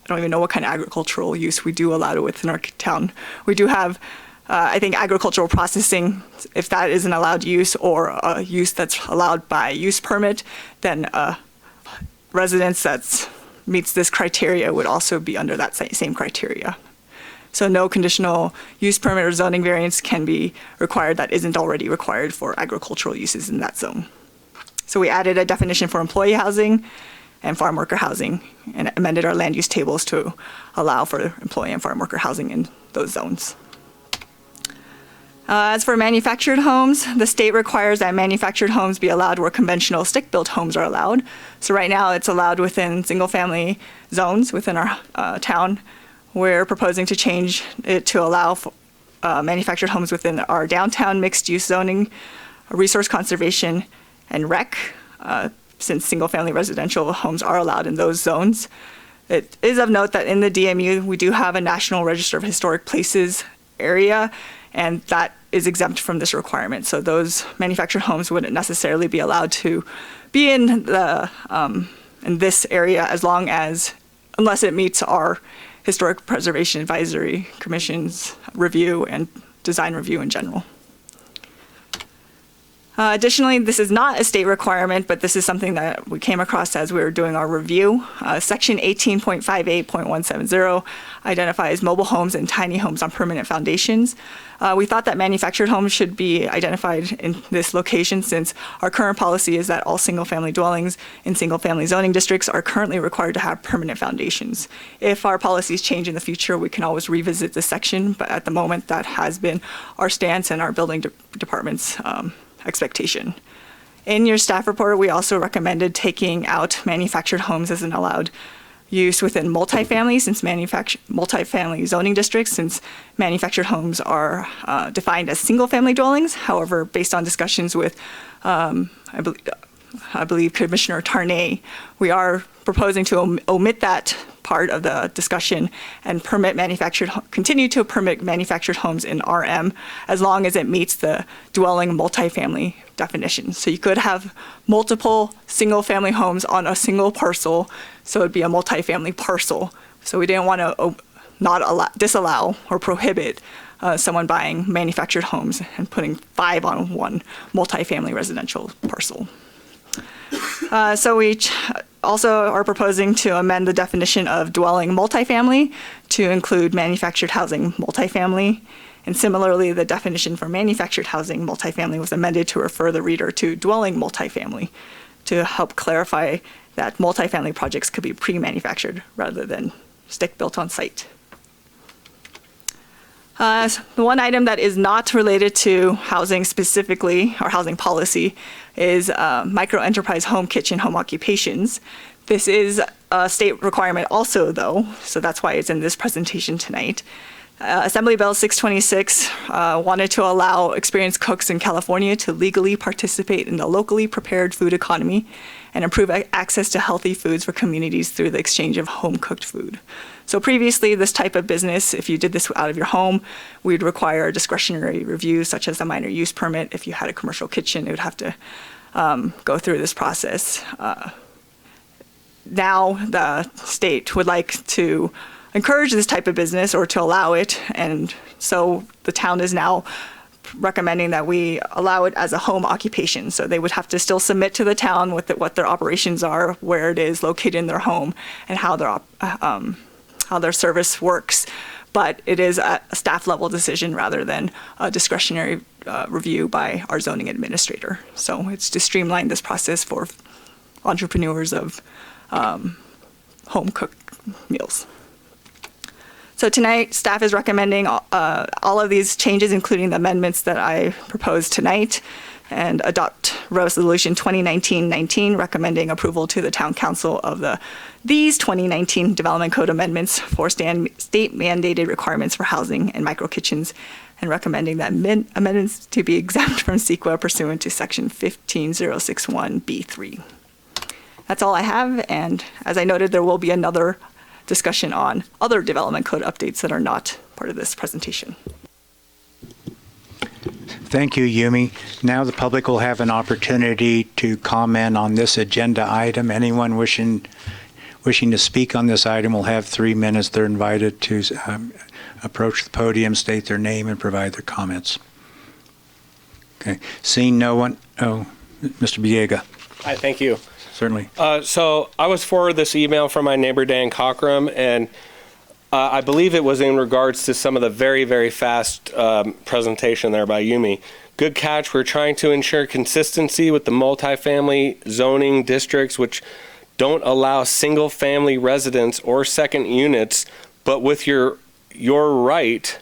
don't even know what kind of agricultural use we do allow within our town. We do have I think agricultural processing, if that is an allowed use or a use that's allowed by use permit, then residence that meets this criteria would also be under that same criteria. So no conditional use permit or zoning variance can be required that isn't already required for agricultural uses in that zone. So we added a definition for employee housing and farm worker housing and amended our land use tables to allow for employee and farm worker housing in those zones. As for manufactured homes, the state requires that manufactured homes be allowed where conventional stick-built homes are allowed. So right now it's allowed within single-family zones within our town. We're proposing to change it to allow manufactured homes within our downtown mixed-use zoning, resource conservation, and rec, since single-family residential homes are allowed in those zones. It is of note that in the DMU, we do have a National Register of Historic Places area, and that is exempt from this requirement. So those manufactured homes wouldn't necessarily be allowed to be in this area unless it meets our Historic Preservation Advisory Commission's review and design review in general. Additionally, this is not a state requirement, but this is something that we came across as we were doing our review. Section 18.58.170 identifies mobile homes and tiny homes on permanent foundations. We thought that manufactured homes should be identified in this location since our current policy is that all single-family dwellings in single-family zoning districts are currently required to have permanent foundations. If our policies change in the future, we can always revisit this section, but at the moment that has been our stance and our building department's expectation. In your staff report, we also recommended taking out manufactured homes as an allowed use within multifamily zoning districts, since manufactured homes are defined as single-family dwellings. However, based on discussions with, I believe Commissioner Tarnay, we are proposing to omit that part of the discussion and continue to permit manufactured homes in RM as long as it meets the dwelling multifamily definition. So you could have multiple single-family homes on a single parcel, so it'd be a multifamily parcel. So we didn't want to disallow or prohibit someone buying manufactured homes and putting 5 on one multifamily residential parcel. So we also are proposing to amend the definition of dwelling multifamily to include manufactured housing multifamily. And similarly, the definition for manufactured housing multifamily was amended to refer the reader to dwelling multifamily to help clarify that multifamily projects could be pre-manufactured rather than stick-built on site. The one item that is not related to housing specifically, or housing policy, is micro-enterprise home kitchen home occupations. This is a state requirement also, though, so that's why it's in this presentation tonight. Assembly Bill 626 wanted to allow experienced cooks in California to legally participate in the locally prepared food economy and improve access to healthy foods for communities through the exchange of home-cooked food. So previously, this type of business, if you did this out of your home, we'd require a discretionary review, such as a minor use permit. If you had a commercial kitchen, it would have to go through this process. Now, the state would like to encourage this type of business or to allow it, and so the town is now recommending that we allow it as a home occupation. So they would have to still submit to the town with what their operations are, where it is located in their home, and how their service works. But it is a staff level decision rather than a discretionary review by our zoning administrator. So it's to streamline this process for entrepreneurs of home cooked meals. So tonight, staff is recommending all of these changes, including the amendments that I proposed tonight, and adopt Resolution 2019-19, recommending approval to the Town Council of these 2019 Development Code amendments for state-mandated requirements for housing and micro kitchens, and recommending that amendments to be exempt from CEQA pursuant to Section 15061B3. That's all I have, and as I noted, there will be another discussion on other development code updates that are not part of this presentation. Thank you, Yumi. Now the public will have an opportunity to comment on this agenda item. Anyone wishing to speak on this item will have 3 minutes. They're invited to approach the podium, state their name, and provide their comments. Okay. Seeing no one, Mr. Biega. Hi, thank you. Certainly. So I was forwarded this email from my neighbor Dan Cockrum, and I believe it was in regards to some of the very, very fast presentation there by Yumi. Good catch. We're trying to ensure consistency with the multifamily zoning districts, which don't allow single-family residents or second units, but with your right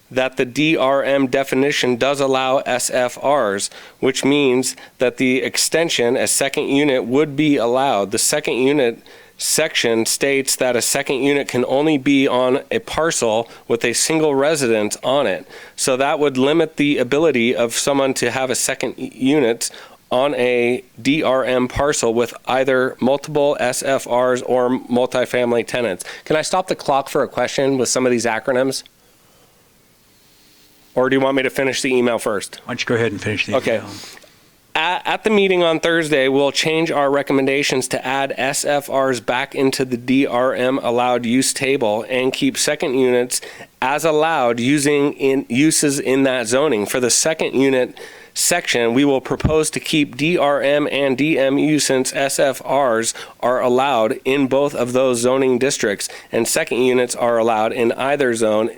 that the DRM definition does allow SFRs, which means that the extension, a second unit, would be allowed. The second unit section states that a second unit can only be on a parcel with a single resident on it. So that would limit the ability of someone to have a second unit on a DRM parcel with either multiple SFRs or multifamily tenants. Can I stop the clock for a question with some of these acronyms? Or do you want me to finish the email first? Why don't you go ahead and finish the email? Okay. At the meeting on Thursday, we'll change our recommendations to add SFRs back into the DRM allowed use table and keep second units as allowed uses in that zoning. For the second unit section, we will propose to keep DRM and DMU since SFRs are allowed in both of those zoning districts, and second units are allowed in either zone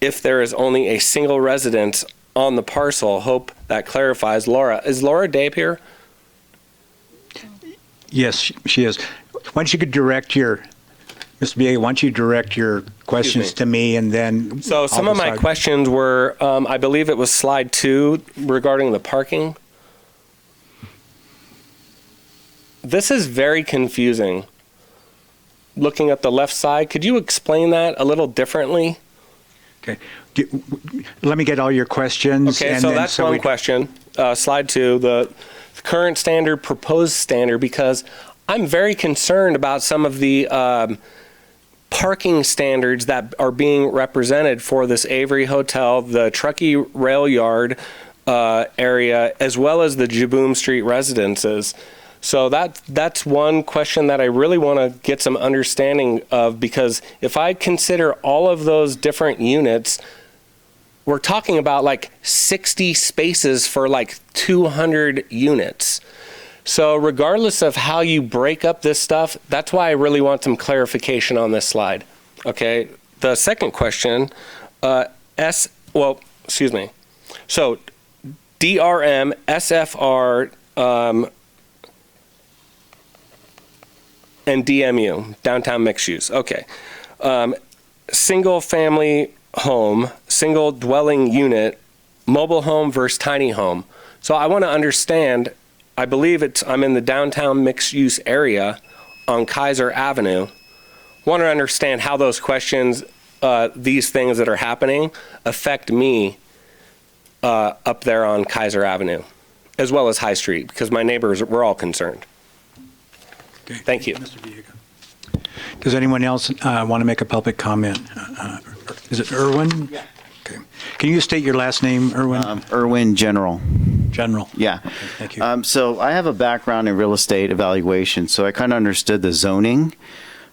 if there is only a single residence on the parcel. Hope that clarifies. Laura, is Laura Dape here? Yes, she is. Why don't you direct your, Mr. B.A., why don't you direct your questions to me, and then So some of my questions were, I believe it was slide 2 regarding the parking. This is very confusing. Looking at the left side, could you explain that a little differently? Okay. Let me get all your questions. Okay, and so then that's one question. Slide 2, the current standard, proposed standard, because I'm very concerned about some of the parking standards that are being represented for this Avery Hotel, the Truckee Rail Yard area, as well as the Jaboom Street residences. So that's one question that I really want to get some understanding of, because if I consider all of those different units, we're talking about like 60 spaces for like 200 units. So regardless of how you break up this stuff, that's why I really want some clarification on this slide. Okay, the second question, So DRM, SFR, and DMU, downtown mixed use. Okay. Single family home, single dwelling unit, mobile home versus tiny home. So I want to understand, I believe I'm in the downtown mixed use area on Kaiser Avenue. Want to understand how those questions, these things that are happening affect me up there on Kaiser Avenue, as well as High Street, because my neighbors, we're all concerned. Okay. Thank you. Mr. Viega. Does anyone else want to make a public comment? Is it Irwin? Yeah. Okay. Can you state your last name, Irwin? Irwin General. General. Yeah. Okay, thank you. So I have a background in real estate evaluation, so I kind of understood the zoning,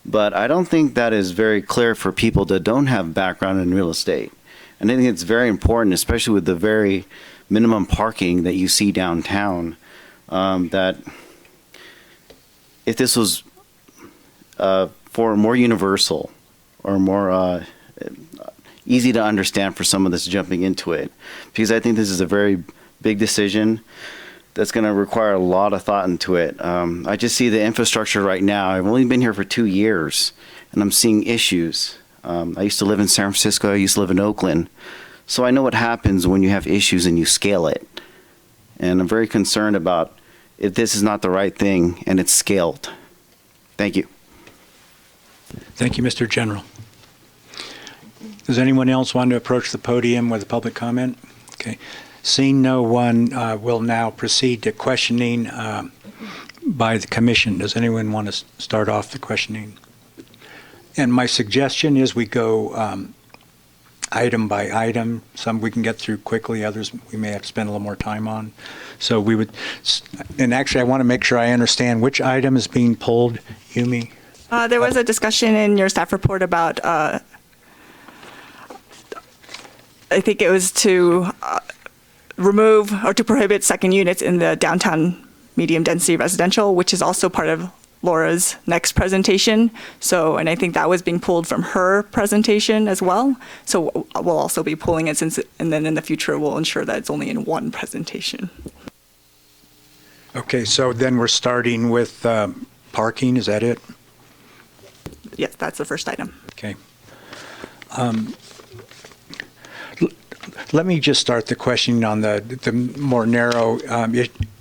but I don't think that is very clear for people that don't have background in real estate. And I think it's very important, especially with the very minimum parking that you see downtown, that if this was for more universal or more easy to understand for someone that's jumping into it, because I think this is a very big decision that's going to require a lot of thought into it. I just see the infrastructure right now. I've only been here for 2 years, and I'm seeing issues. I used to live in San Francisco. I used to live in Oakland. So I know what happens when you have issues and you scale it. And I'm very concerned about if this is not the right thing and it's scaled. Thank you. Thank you, Mr. General. Does anyone else want to approach the podium with a public comment? Okay. Seeing no one, will now proceed to questioning by the commission. Does anyone want to start off the questioning? And my suggestion is we go item by item. Some we can get through quickly, others we may have to spend a little more time on. So we would, and actually I want to make sure I understand which item is being pulled, Yumi? There was a discussion in your staff report about I think it was to remove or to prohibit second units in the downtown medium density residential, which is also part of Laura's next presentation. So, and I think that was being pulled from her presentation as well. So we'll also be pulling it and then in the future we'll ensure that it's only in one presentation. Okay, so then we're starting with parking, is that it? Yes, that's the first item. Okay. Let me just start the questioning on the more narrow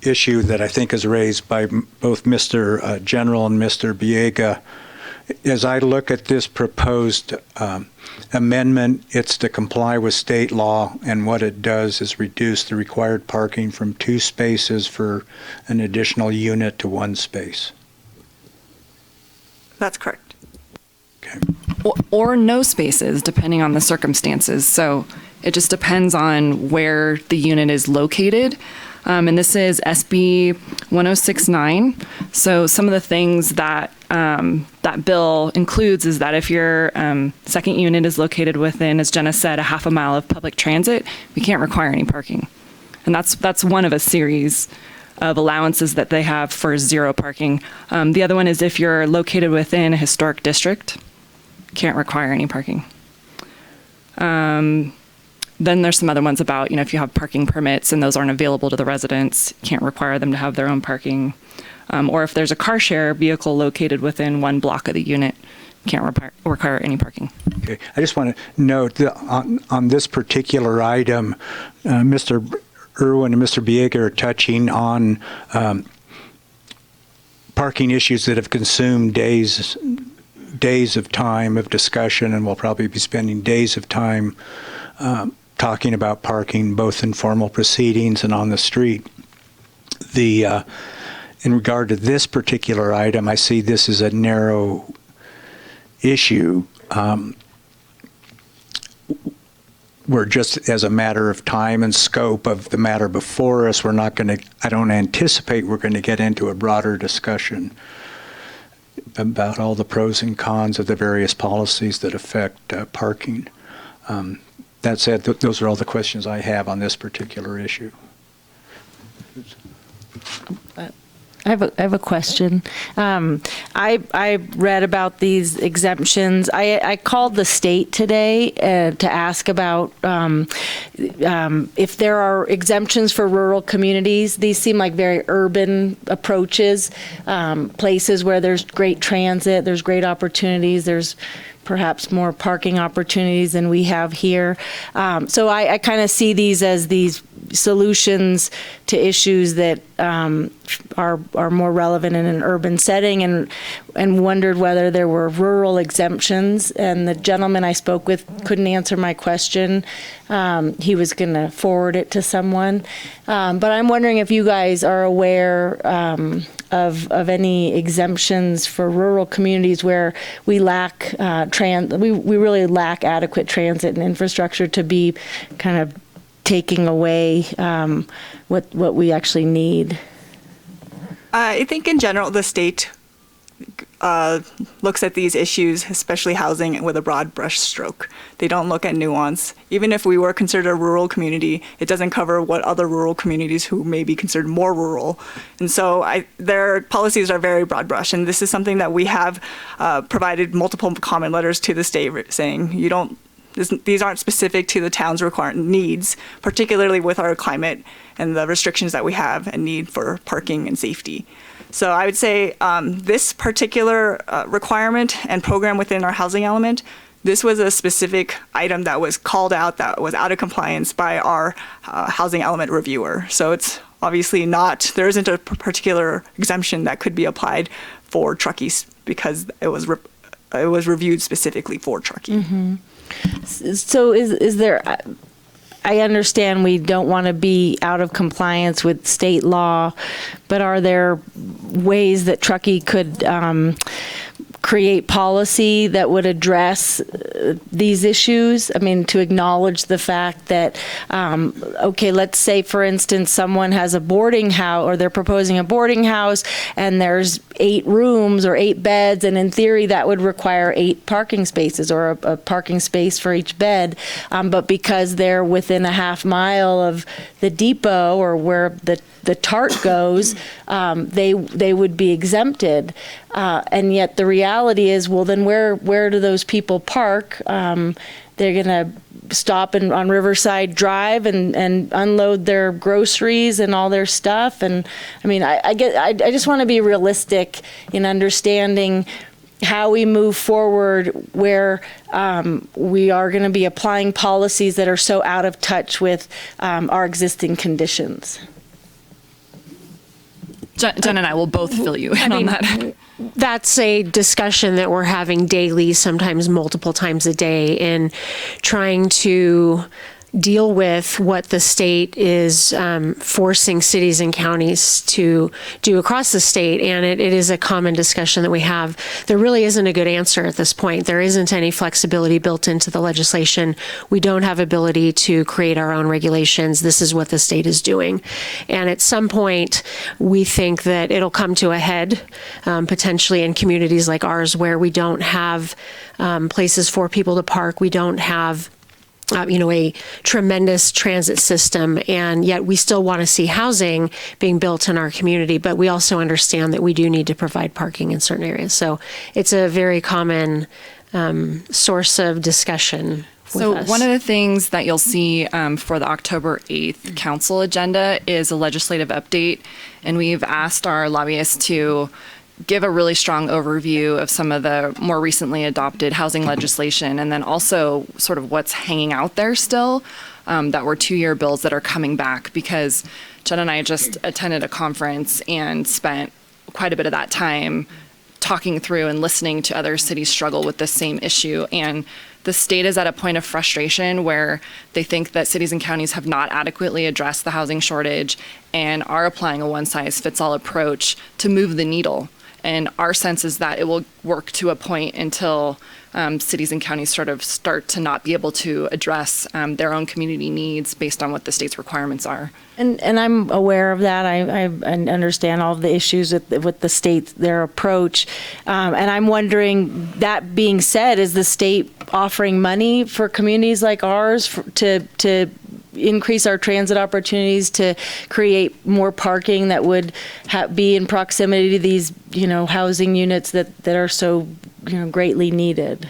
issue that I think is raised by both Mr. General and Mr. Biega. As I look at this proposed amendment, it's to comply with state law, and what it does is reduce the required parking from 2 spaces for an additional unit to 1 space. That's correct. Okay. Or no spaces, depending on the circumstances. So it just depends on where the unit is located. And this is SB 1069. So some of the things that that bill includes is that if your second unit is located within, as Jenna said, a half a mile of public transit, we can't require any parking. And that's one of a series of allowances that they have for 0 parking. The other one is if you're located within a historic district, can't require any parking. Then there's some other ones about, if you have parking permits and those aren't available to the residents, can't require them to have their own parking. Or if there's a car share vehicle located within 1 block of the unit, can't require any parking. Okay. I just want to note that on this particular item, Mr. Irwin and Mr. Biega are touching on parking issues that have consumed days of time of discussion, and we'll probably be spending days of time talking about parking, both in formal proceedings and on the street. In regard to this particular item, I see this as a narrow issue. We're just, as a matter of time and scope of the matter before us, I don't anticipate we're going to get into a broader discussion about all the pros and cons of the various policies that affect parking. That said, those are all the questions I have on this particular issue. I have a question. I read about these exemptions. I called the state today to ask about if there are exemptions for rural communities. These seem like very urban approaches, places where there's great transit, there's great opportunities, there's perhaps more parking opportunities than we have here. So I kind of see these as these solutions to issues that are more relevant in an urban setting, and wondered whether there were rural exemptions. And the gentleman I spoke with couldn't answer my question. He was going to forward it to someone. But I'm wondering if you guys are aware of any exemptions for rural communities where we lack we really lack adequate transit and infrastructure to be kind of taking away what we actually need. I think in general the state looks at these issues, especially housing, with a broad brush stroke. They don't look at nuance. Even if we were considered a rural community, it doesn't cover what other rural communities who may be considered more rural. And so their policies are very broad brush. And this is something that we have provided multiple comment letters to the state saying, these aren't specific to the town's required needs, particularly with our climate and the restrictions that we have and need for parking and safety. So I would say this particular requirement and program within our housing element, this was a specific item that was called out that was out of compliance by our housing element reviewer. So it's obviously there isn't a particular exemption that could be applied for Truckee because it was reviewed specifically for Truckee. Mm-hmm. So is there, I understand we don't want to be out of compliance with state law, but are there ways that Truckee could create policy that would address these issues? I mean, to acknowledge the fact that, okay, let's say, for instance, someone has a boarding house, or they're proposing a boarding house, and there's 8 rooms or 8 beds, and in theory, that would require 8 parking spaces, or a parking space for each bed. But because they're within a half mile of the depot or where the TART goes, they would be exempted. And yet the reality is, well, then where do those people park? They're going to stop on Riverside Drive and unload their groceries and all their stuff. And I mean, I just want to be realistic in understanding how we move forward, where we are going to be applying policies that are so out of touch with our existing conditions. Jen and I will both fill you in on that. That's a discussion that we're having daily, sometimes multiple times a day, in trying to deal with what the state is forcing cities and counties to do across the state. And it is a common discussion that we have. There really isn't a good answer at this point. There isn't any flexibility built into the legislation. We don't have ability to create our own regulations. This is what the state is doing. And at some point, we think that it'll come to a head, potentially in communities like ours, where we don't have places for people to park. We don't have a tremendous transit system, and yet we still want to see housing being built in our community, but we also understand that we do need to provide parking in certain areas. So it's a very common source of discussion. So one of the things that you'll see for the October 8th council agenda is a legislative update, and we've asked our lobbyists to give a really strong overview of some of the more recently adopted housing legislation, and then also sort of what's hanging out there still that were 2-year bills that are coming back, because Jen and I just attended a conference and spent quite a bit of that time talking through and listening to other cities struggle with the same issue. And the state is at a point of frustration where they think that cities and counties have not adequately addressed the housing shortage and are applying a one-size-fits-all approach to move the needle. And our sense is that it will work to a point until cities and counties sort of start to not be able to address their own community needs based on what the state's requirements are. And I'm aware of that. I understand all of the issues with the state, their approach. And I'm wondering, that being said, is the state offering money for communities like ours to increase our transit opportunities, to create more parking that would be in proximity to these, housing units that are so, greatly needed?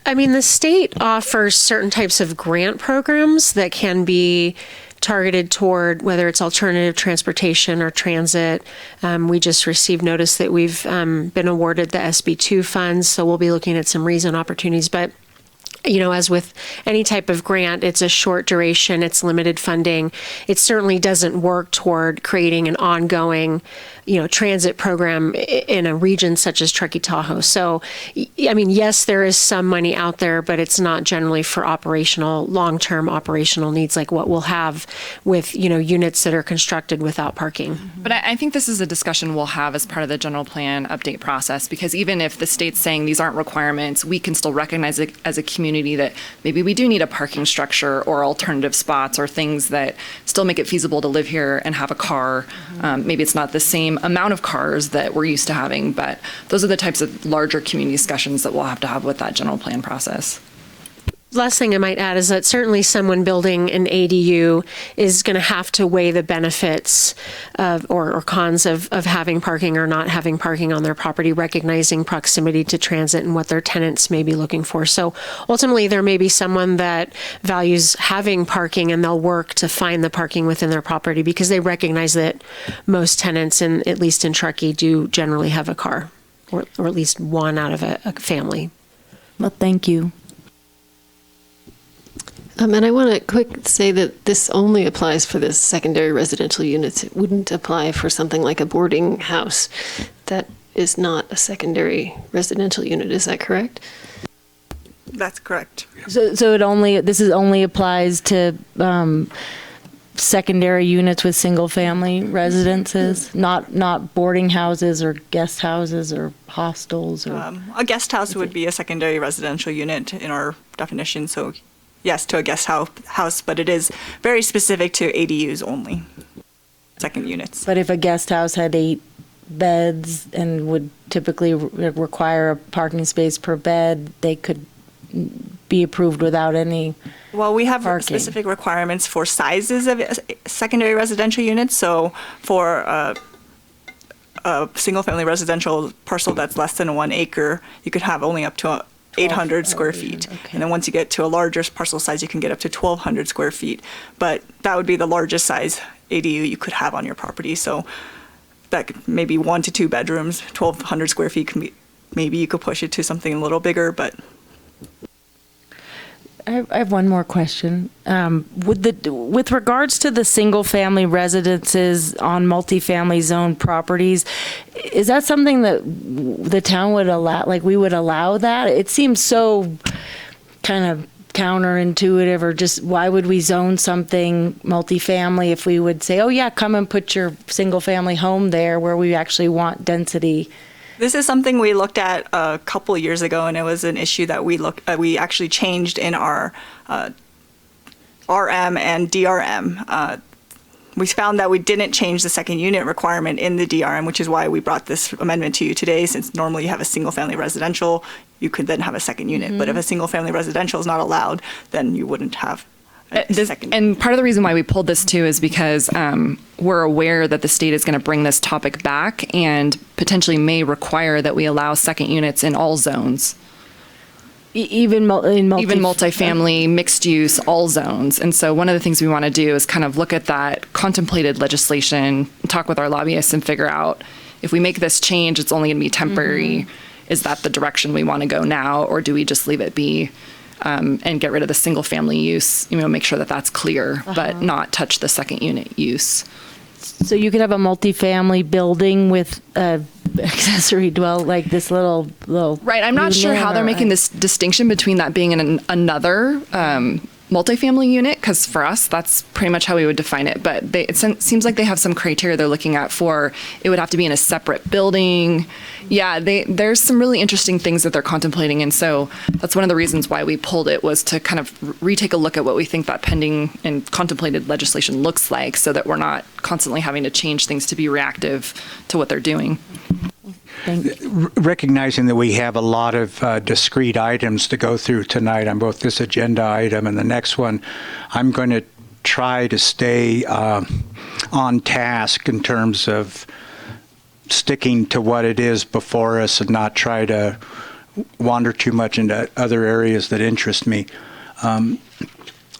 I mean, the state offers certain types of grant programs that can be targeted toward whether it's alternative transportation or transit. We just received notice that we've been awarded the SB2 funds, so we'll be looking at some rezone opportunities. But as with any type of grant, it's a short duration, it's limited funding. It certainly doesn't work toward creating an ongoing, transit program in a region such as Truckee Tahoe. So, I mean, yes, there is some money out there, but it's not generally for long-term operational needs like what we'll have with, units that are constructed without parking. But I think this is a discussion we'll have as part of the general plan update process, because even if the state's saying these aren't requirements, we can still recognize it as a community that maybe we do need a parking structure or alternative spots or things that still make it feasible to live here and have a car. Maybe it's not the same amount of cars that we're used to having, but those are the types of larger community discussions that we'll have with that general plan process. Last thing I might add is that certainly someone building an ADU is going to have to weigh the benefits of, or cons of having parking or not having parking on their property, recognizing proximity to transit and what their tenants may be looking for. So ultimately, there may be someone that values having parking and they'll work to find the parking within their property because they recognize that most tenants, at least in Truckee, do generally have a car, or at least one out of a family. Well, thank you. And I want to say that this only applies for the secondary residential units. It wouldn't apply for something like a boarding house that is not a secondary residential unit. Is that correct? That's correct. So this only applies to secondary units with single-family residences, not boarding houses or guest houses or hostels or? A guest house would be a secondary residential unit in our definition, so yes, to a guest house, but it is very specific to ADUs only, second units. But if a guest house had 8 beds and would typically require a parking space per bed, they could be approved without any Well, we have parking. specific requirements for sizes of secondary residential units. So for a single-family residential parcel that's less than 1 acre, you could have only up to 800 square feet. Okay. And then once you get to a larger parcel size, you can get up to 1,200 square feet. But that would be the largest size ADU you could have on your property. So that could maybe 1 to 2 bedrooms, 1,200 square feet can be, maybe you could push it to something a little bigger, but I have one more question. With regards to the single-family residences on multifamily zone properties, is that something that the town would allow, like we would allow that? It seems so kind of counterintuitive, or just why would we zone something multifamily if we would say, oh yeah, come and put your single-family home there where we actually want density? this is something we looked at a couple years ago, and it was an issue that we actually changed in our RM and DRM. We found that we didn't change the second unit requirement in the DRM, which is why we brought this amendment to you today, since normally you have a single-family residential, you could then have a second unit. Mm-hmm. But if a single-family residential is not allowed, then you wouldn't have a second. And part of the reason why we pulled this too is because we're aware that the state is going to bring this topic back and potentially may require that we allow second units in all zones. Even multifamily, mixed use, all zones. And so one of the things we want to do is kind of look at that contemplated legislation, talk with our lobbyists and figure out if we make this change, it's only going to be temporary. Mm-hmm. Is that the direction we want to go now? Or do we just leave it be and get rid of the single family use, make sure that that's clear, but not touch the second unit use? So you could have a multifamily building with accessory like this little. Right. I'm not sure how they're making this distinction between that being in another multifamily unit, because for us, that's pretty much how we would define it. But it seems like they have some criteria they're looking at for it would have to be in a separate building. Yeah, there's some really interesting things that they're contemplating. And so that's one of the reasons why we pulled it, was to kind of retake a look at what we think that pending and contemplated legislation looks like, so that we're not constantly having to change things to be reactive to what they're doing. Recognizing that we have a lot of discrete items to go through tonight on both this agenda item and the next one, I'm going to try to stay on task in terms of sticking to what it is before us and not try to wander too much into other areas that interest me.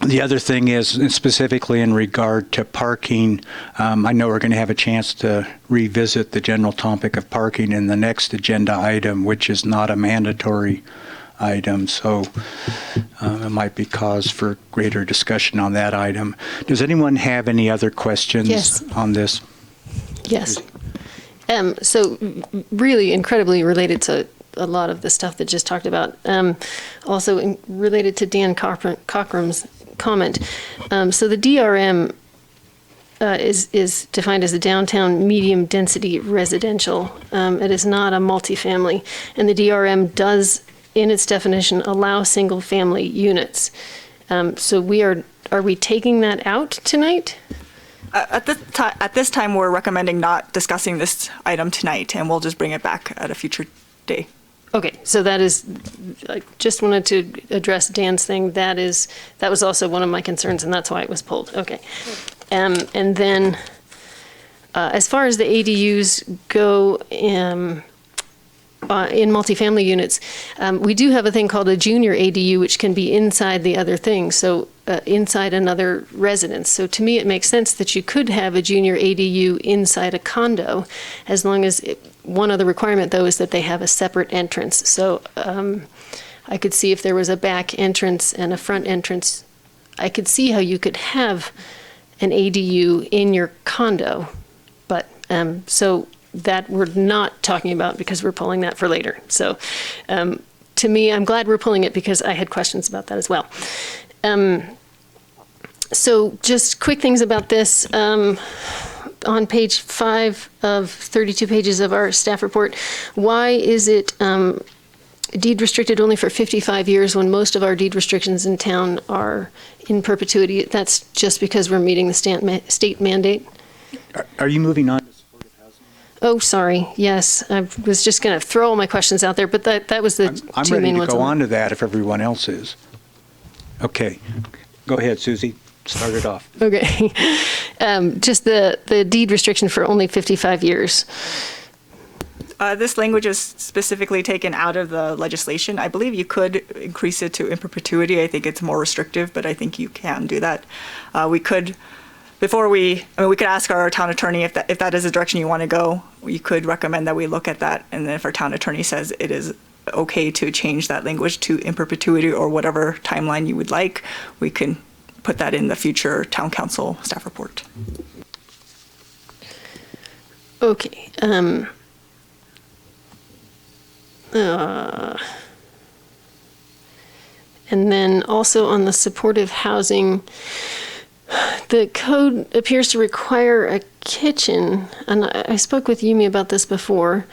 The other thing is, specifically in regard to parking, I know we're going to have a chance to revisit the general topic of parking in the next agenda item, which is not a mandatory item, so it might be cause for greater discussion on that item. Does anyone have any other questions on this? Yes. So really incredibly related to a lot of the stuff that just talked about. Also related to Dan Cochran's comment. So the DRM is defined as a downtown medium density residential. It is not a multifamily, and the DRM does, in its definition, allow single family units. So are we taking that out tonight? At this time, we're recommending not discussing this item tonight, and we'll just bring it back at a future day. Okay, so I just wanted to address Dan's thing. That was also one of my concerns, and that's why it was pulled. Okay. And then as far as the ADUs go in multifamily units, we do have a thing called a junior ADU, which can be inside the other thing, so inside another residence. So to me, it makes sense that you could have a junior ADU inside a condo, as long as one other requirement, though, is that they have a separate entrance. So I could see if there was a back entrance and a front entrance, I could see how you could have an ADU in your condo. But so that we're not talking about, because we're pulling that for later. So to me, I'm glad we're pulling it, because I had questions about that as well. So just quick things about this. On page 5 of 32 pages of our staff report, why is it deed restricted only for 55 years when most of our deed restrictions in town are in perpetuity? That's just because we're meeting the state mandate? Are you moving on? Oh, sorry. Yes, I was just going to throw all my questions out there, but that was the I'm two ready main to ones. go on to that if everyone else is. Okay. Go ahead, Susie. Start it off. Okay. Just the deed restriction for only 55 years. This language is specifically taken out of the legislation. I believe you could increase it to in perpetuity. I think it's more restrictive, but I think you can do that. We could, we could ask our town attorney if that is the direction you want to go. We could recommend that we look at that, and then if our town attorney says it is okay to change that language to in perpetuity or whatever timeline you would like, we can put that in the future town council staff report. Okay. And then also on the supportive housing, the code appears to require a kitchen, and I spoke with Yumi about this before,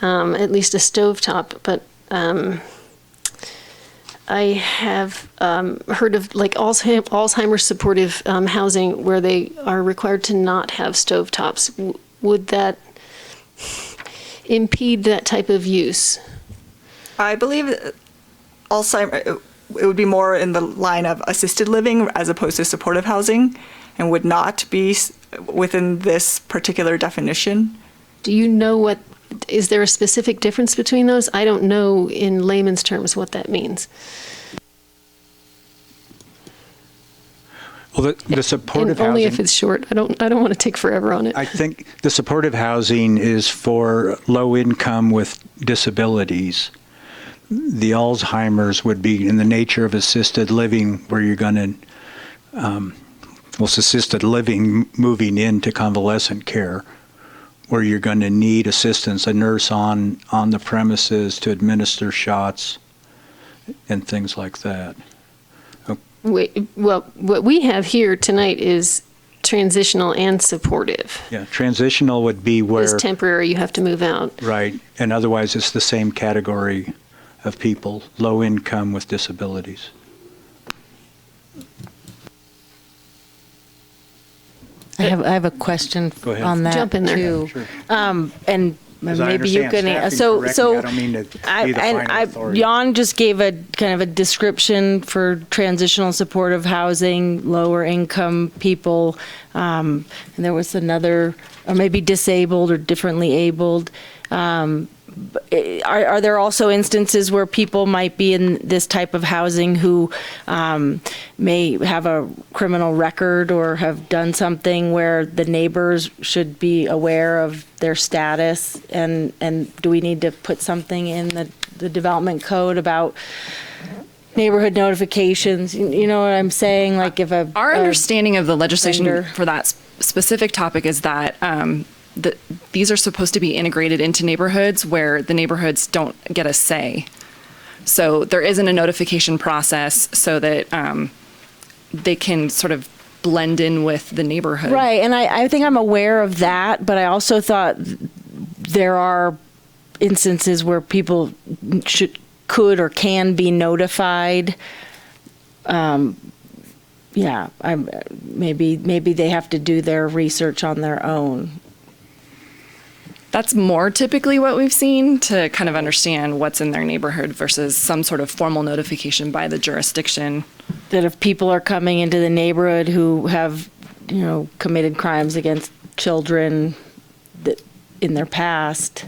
at least a stovetop, but I have heard of like Alzheimer's supportive housing where they are required to not have stovetops. Would that impede that type of use? I believe Alzheimer's, it would be more in the line of assisted living as opposed to supportive housing, and would not be within this particular definition. Do you know is there a specific difference between those? I don't know in layman's terms what that means. Well, the supportive and only housing, if it's short. I don't want to take forever on it. I think the supportive housing is for low income with disabilities. The Alzheimer's would be in the nature of assisted living, where you're going to, it's assisted living moving into convalescent care, where you're going to need assistance, a nurse on the premises to administer shots and things like that. Well, what we have here tonight is transitional and supportive. Yeah, transitional would be where... It's temporary, you have to move out. Right, and otherwise it's the same category of people, low income with disabilities. I have a question Go ahead. on that Jump in there. too. Sure. And As I maybe you understand can. staffing correctly, I don't mean to be the final authority. Jan just gave a kind of a description for transitional supportive housing, lower income people, and there was another, or maybe disabled or differently abled. Are there also instances where people might be in this type of housing who may have a criminal record or have done something where the neighbors should be aware of their status? And do we need to put something in the development code about neighborhood notifications? You know what I'm saying? Like if Our understanding of the legislation vendor- for that specific topic is that these are supposed to be integrated into neighborhoods where the neighborhoods don't get a say. So there isn't a notification process so that they can sort of blend in with the neighborhood. Right, and I think I'm aware of that, but I also thought there are instances where people could or can be notified. Maybe they have to do their research on their own. That's more typically what we've seen to kind of understand what's in their neighborhood versus some sort of formal notification by the jurisdiction. That if people are coming into the neighborhood who have, committed crimes against children that in their past,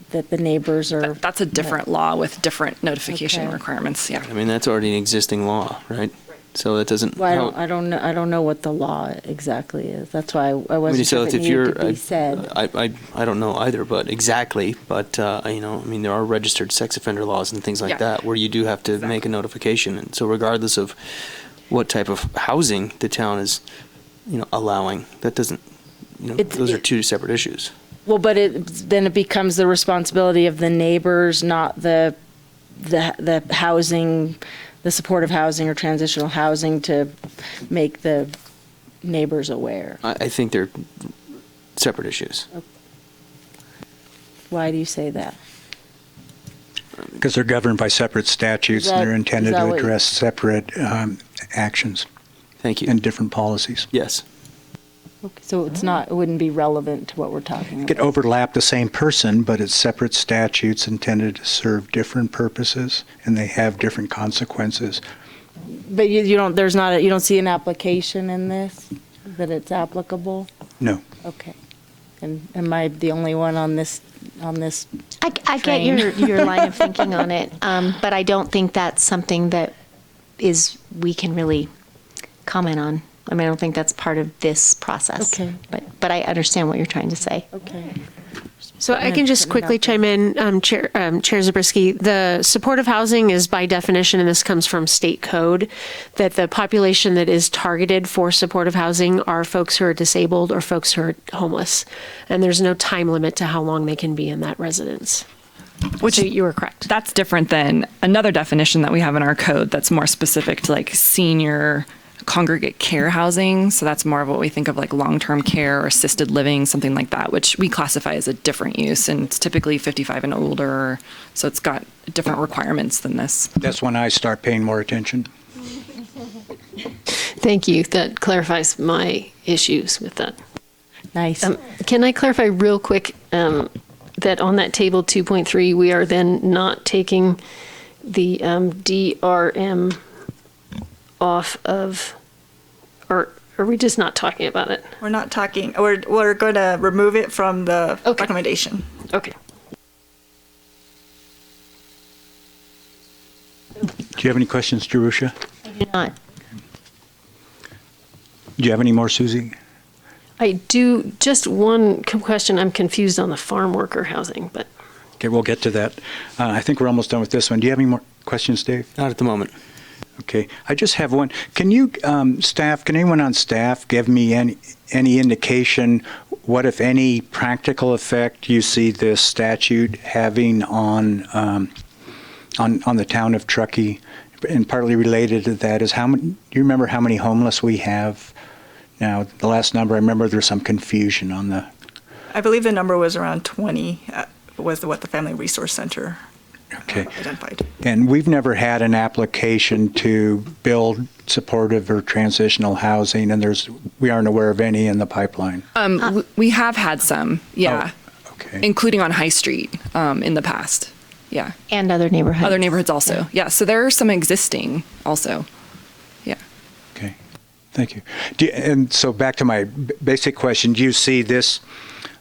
that the neighbors are... That's a different law with different notification requirements, yeah. I mean, that's already an existing law, right? So that doesn't... Well, I don't know what the law exactly is. That's why I wasn't sure if it needed to be said. I don't know either, but exactly. But, there are registered sex offender laws and things like that where you do have to make a notification. And so regardless of what type of housing the town is, allowing, that doesn't, those are two separate issues. Well, but then it becomes the responsibility of the neighbors, not the housing the supportive housing or transitional housing to make the neighbors aware? I think they're separate issues. Why do you say that? Because they're governed by separate statutes, Is that- and they're intended is that to what- address separate actions Thank you. and different policies. Yes. Okay, so it's not, it wouldn't be relevant to what we're talking It could about? overlap the same person, but it's separate statutes intended to serve different purposes, and they have different consequences. But you don't, there's not, you don't see an application in this, that it's applicable? No. Okay. And am I the only one on this I get train? your line of thinking on it, but I don't think that's something that we can really comment on. I mean, I don't think that's part of this process. Okay. But I understand what you're trying to say. Okay. So I can just quickly chime in, Chair Zabriskie. The supportive housing is by definition, and this comes from state code, that the population that is targeted for supportive housing are folks who are disabled or folks who are homeless. And there's no time limit to how long they can be in that residence. Which So you were correct. That's different than another definition that we have in our code that's more specific to like senior congregate care housing. So that's more of what we think of like long-term care or assisted living, something like that, which we classify as a different use. And it's typically 55 and older. So it's got different requirements than this. That's when I start paying more attention. Thank you. That clarifies my issues with that. Nice. Can I clarify real quick that on that table 2.3, we are then not taking the DRM off of, or are we just not talking about it? We're not talking, we're going to remove it from the recommendation. Okay. Do you have any questions, Jerusha? I do not. Do you have any more, Susie? I do, just one question. I'm confused on the farm worker housing, but. Okay, we'll get to that. I think we're almost done with this one. Do you have any more questions, Dave? Not at the moment. Okay, I just have one. Can you, can anyone on staff give me any indication what, if any, practical effect you see this statute having on the town of Truckee? And partly related to that is do you remember how many homeless we have now? The last number, I remember there's some confusion on the. I believe the number was around 20, was what the Family Resource Center identified. And we've never had an application to build supportive or transitional housing, and we aren't aware of any in the pipeline. We have had some, yeah. Oh, okay. Including on High Street in the past. Yeah. And other neighborhoods. Other neighborhoods also. Yeah. So there are some existing also. Yeah. Okay. Thank you. And so back to my basic question, do you see this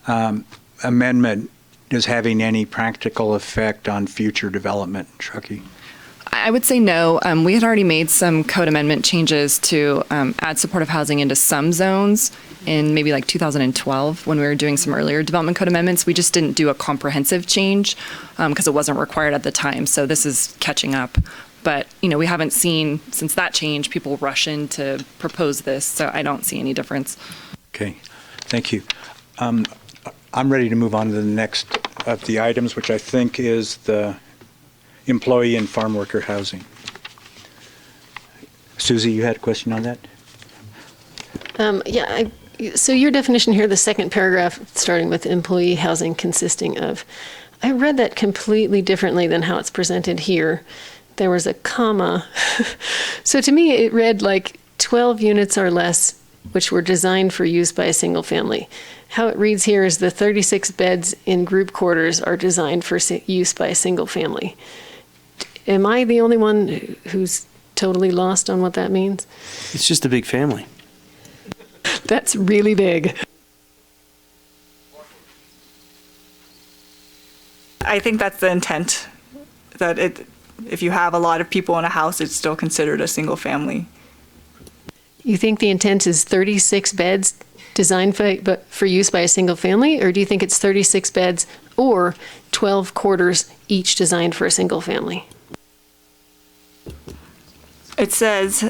amendment as having any practical effect on future development in Truckee? I would say no. We had already made some code amendment changes to add supportive housing into some zones in maybe like 2012 when we were doing some earlier development code amendments. We just didn't do a comprehensive change because it wasn't required at the time. So this is catching up. But, we haven't seen, since that change, people rush in to propose this. So I don't see any difference. Okay. Thank you. I'm ready to move on to the next of the items, which I think is the employee and farm worker housing. Susie, you had a question on that? So your definition here, the second paragraph, starting with employee housing consisting of, I read that completely differently than how it's presented here. There was a comma. So to me, it read like 12 units or less, which were designed for use by a single family. How it reads here is the 36 beds in group quarters are designed for use by a single family. Am I the only one who's totally lost on what that means? It's just a big family. That's really big. I think that's the intent, that if you have a lot of people in a house, it's still considered a single family. You think the intent is 36 beds designed for use by a single family, or do you think it's 36 beds or 12 quarters each designed for a single family? It says so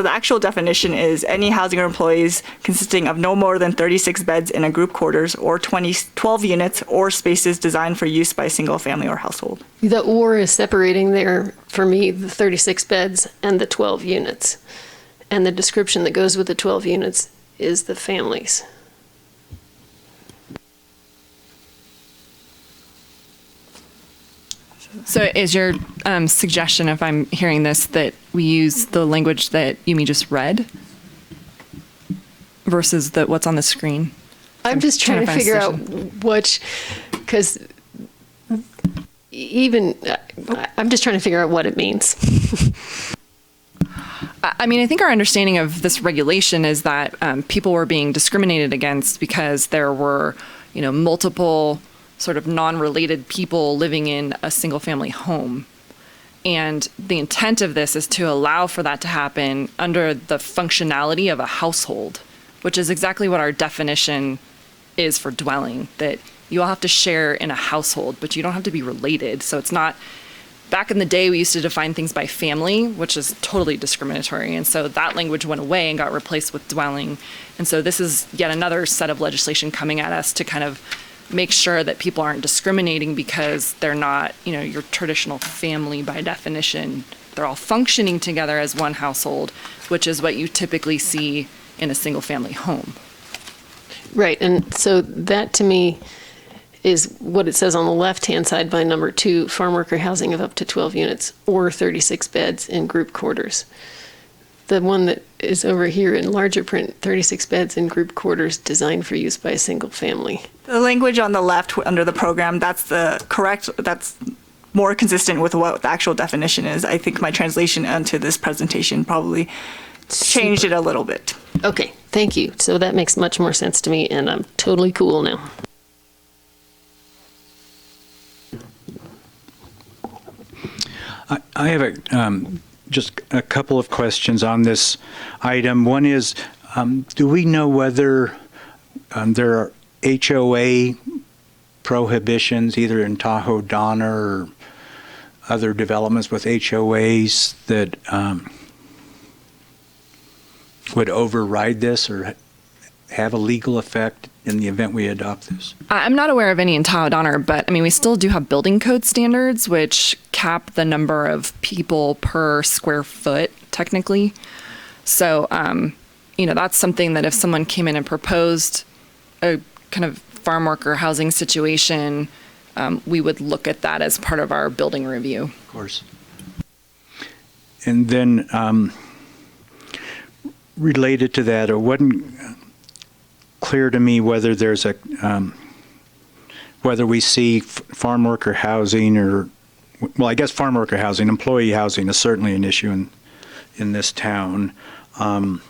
the actual definition is any housing or employees consisting of no more than 36 beds in a group quarters or 12 units or spaces designed for use by a single family or household. The or is separating there for me, the 36 beds and the 12 units. And the description that goes with the 12 units is the families. So is your suggestion, if I'm hearing this, that we use the language that Yumi just read versus what's on the screen? I'm just trying to find a figure out solution. because even, I'm just trying to figure out what it means. I mean, I think our understanding of this regulation is that people were being discriminated against because there were, multiple sort of non-related people living in a single-family home. And the intent of this is to allow for that to happen under the functionality of a household, which is exactly what our definition is for dwelling, that you all have to share in a household, but you don't have to be related. So it's not, back in the day, we used to define things by family, which is totally discriminatory. And so that language went away and got replaced with dwelling. And so this is yet another set of legislation coming at us to kind of make sure that people aren't discriminating because they're not, your traditional family by definition. They're all functioning together as one household, which is what you typically see in a single family home. Right, and so that to me is what it says on the left-hand side by number 2, farm worker housing of up to 12 units or 36 beds in group quarters. The one that is over here in larger print, 36 beds in group quarters designed for use by a single family. The language on the left under the program, that's more consistent with what the actual definition is. I think my translation onto this presentation probably changed it a little bit. Okay, thank you. So that makes much more sense to me, and I'm totally cool now. I have just a couple of questions on this item. One is, do we know whether there are HOA prohibitions either in Tahoe Donna or other developments with HOAs that would override this or have a legal effect in the event we adopt this? I'm not aware of any in Tahoe Donna, but I mean, we still do have building code standards, which cap the number of people per square foot, technically. So, that's something that if someone came in and proposed a kind of farm worker housing situation, we would look at that as part of our building review. Of course. And then related to that, it wasn't clear to me whether there's whether we see farm worker housing I guess farm worker housing, employee housing is certainly an issue in this town. In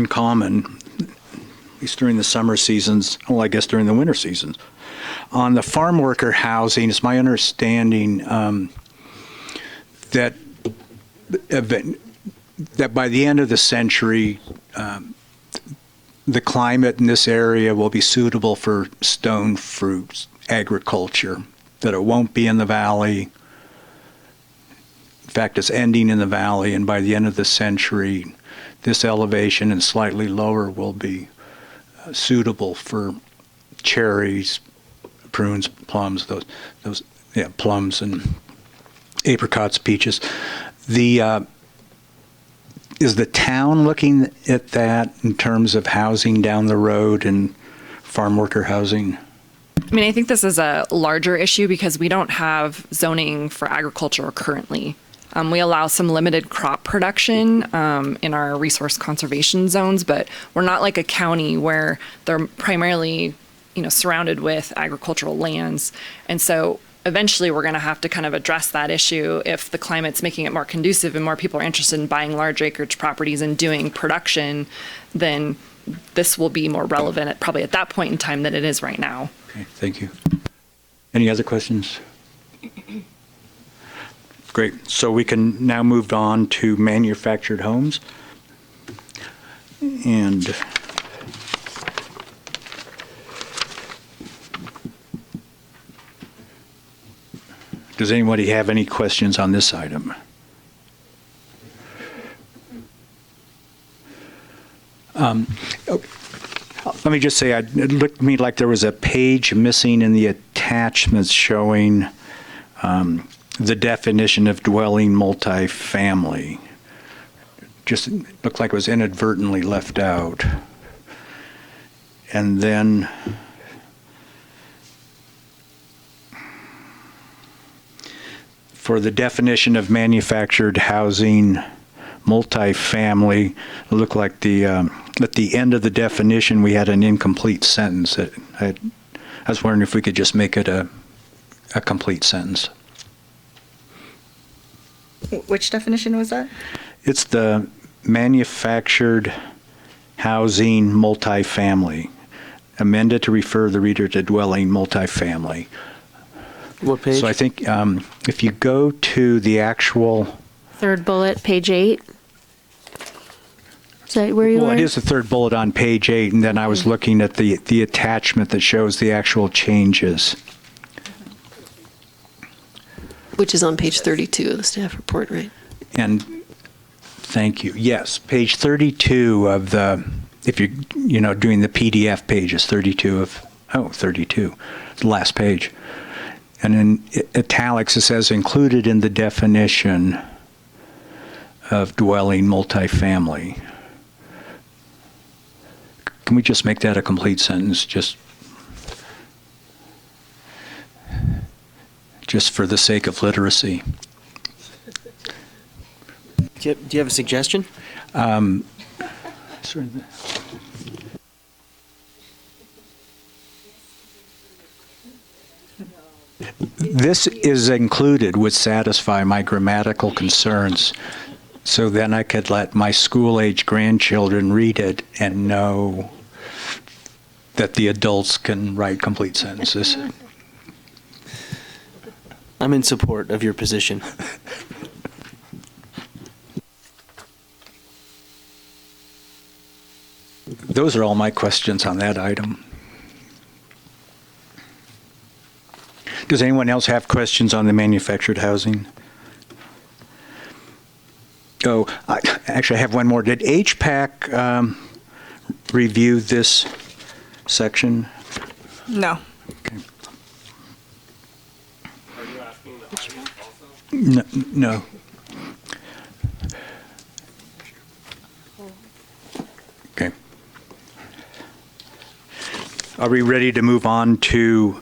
common, at least during the summer seasons, I guess during the winter seasons. On the farm worker housing, it's my understanding that by the end of the century, the climate in this area will be suitable for stone fruit agriculture, that it won't be in the valley. In fact, it's ending in the valley, and by the end of the century, this elevation and slightly lower will be suitable for cherries, prunes, plums, plums and apricots, peaches. Is the town looking at that in terms of housing down the road and farm worker housing? I mean, I think this is a larger issue because we don't have zoning for agriculture currently. We allow some limited crop production in our resource conservation zones, but we're not like a county where they're primarily, surrounded with agricultural lands. And so eventually we're going to have to kind of address that issue if the climate's making it more conducive and more people are interested in buying large acreage properties and doing production, then this will be more relevant probably at that point in time than it is right now. Okay, thank you. Any other questions? Great. So we can now move on to manufactured homes. And does anybody have any questions on this item? Let me just say, it looked to me like there was a page missing in the attachments showing the definition of dwelling multifamily. Just looked like it was inadvertently left out. And then for the definition of manufactured housing multifamily, it looked like at the end of the definition we had an incomplete sentence. I was wondering if we could just make it a complete sentence. Which definition was that? It's the manufactured housing multifamily, amended to refer the reader to dwelling multifamily. What page? So I think if you go to the actual... Third bullet, page 8. Is that where you Well, are? it is the third bullet on page 8, and then I was looking at the attachment that shows the actual changes. Which is on page 32 of the staff report, right? And thank you. Yes, page 32 of the, if you're doing the PDF pages, 32 of, 32, the last page. And in italics, it says included in the definition of dwelling multifamily. Can we just make that a complete sentence, just for the sake of literacy? Do you have a suggestion? This is included would satisfy my grammatical concerns, so then I could let my school-age grandchildren read it and know that the adults can write complete sentences. I'm in support of your position. Those are all my questions on that item. Does anyone else have questions on the manufactured housing? Oh, actually, I have one more. Did HPAC review this section? No. Okay. Are you asking the audience also? No. Okay. Are we ready to move on to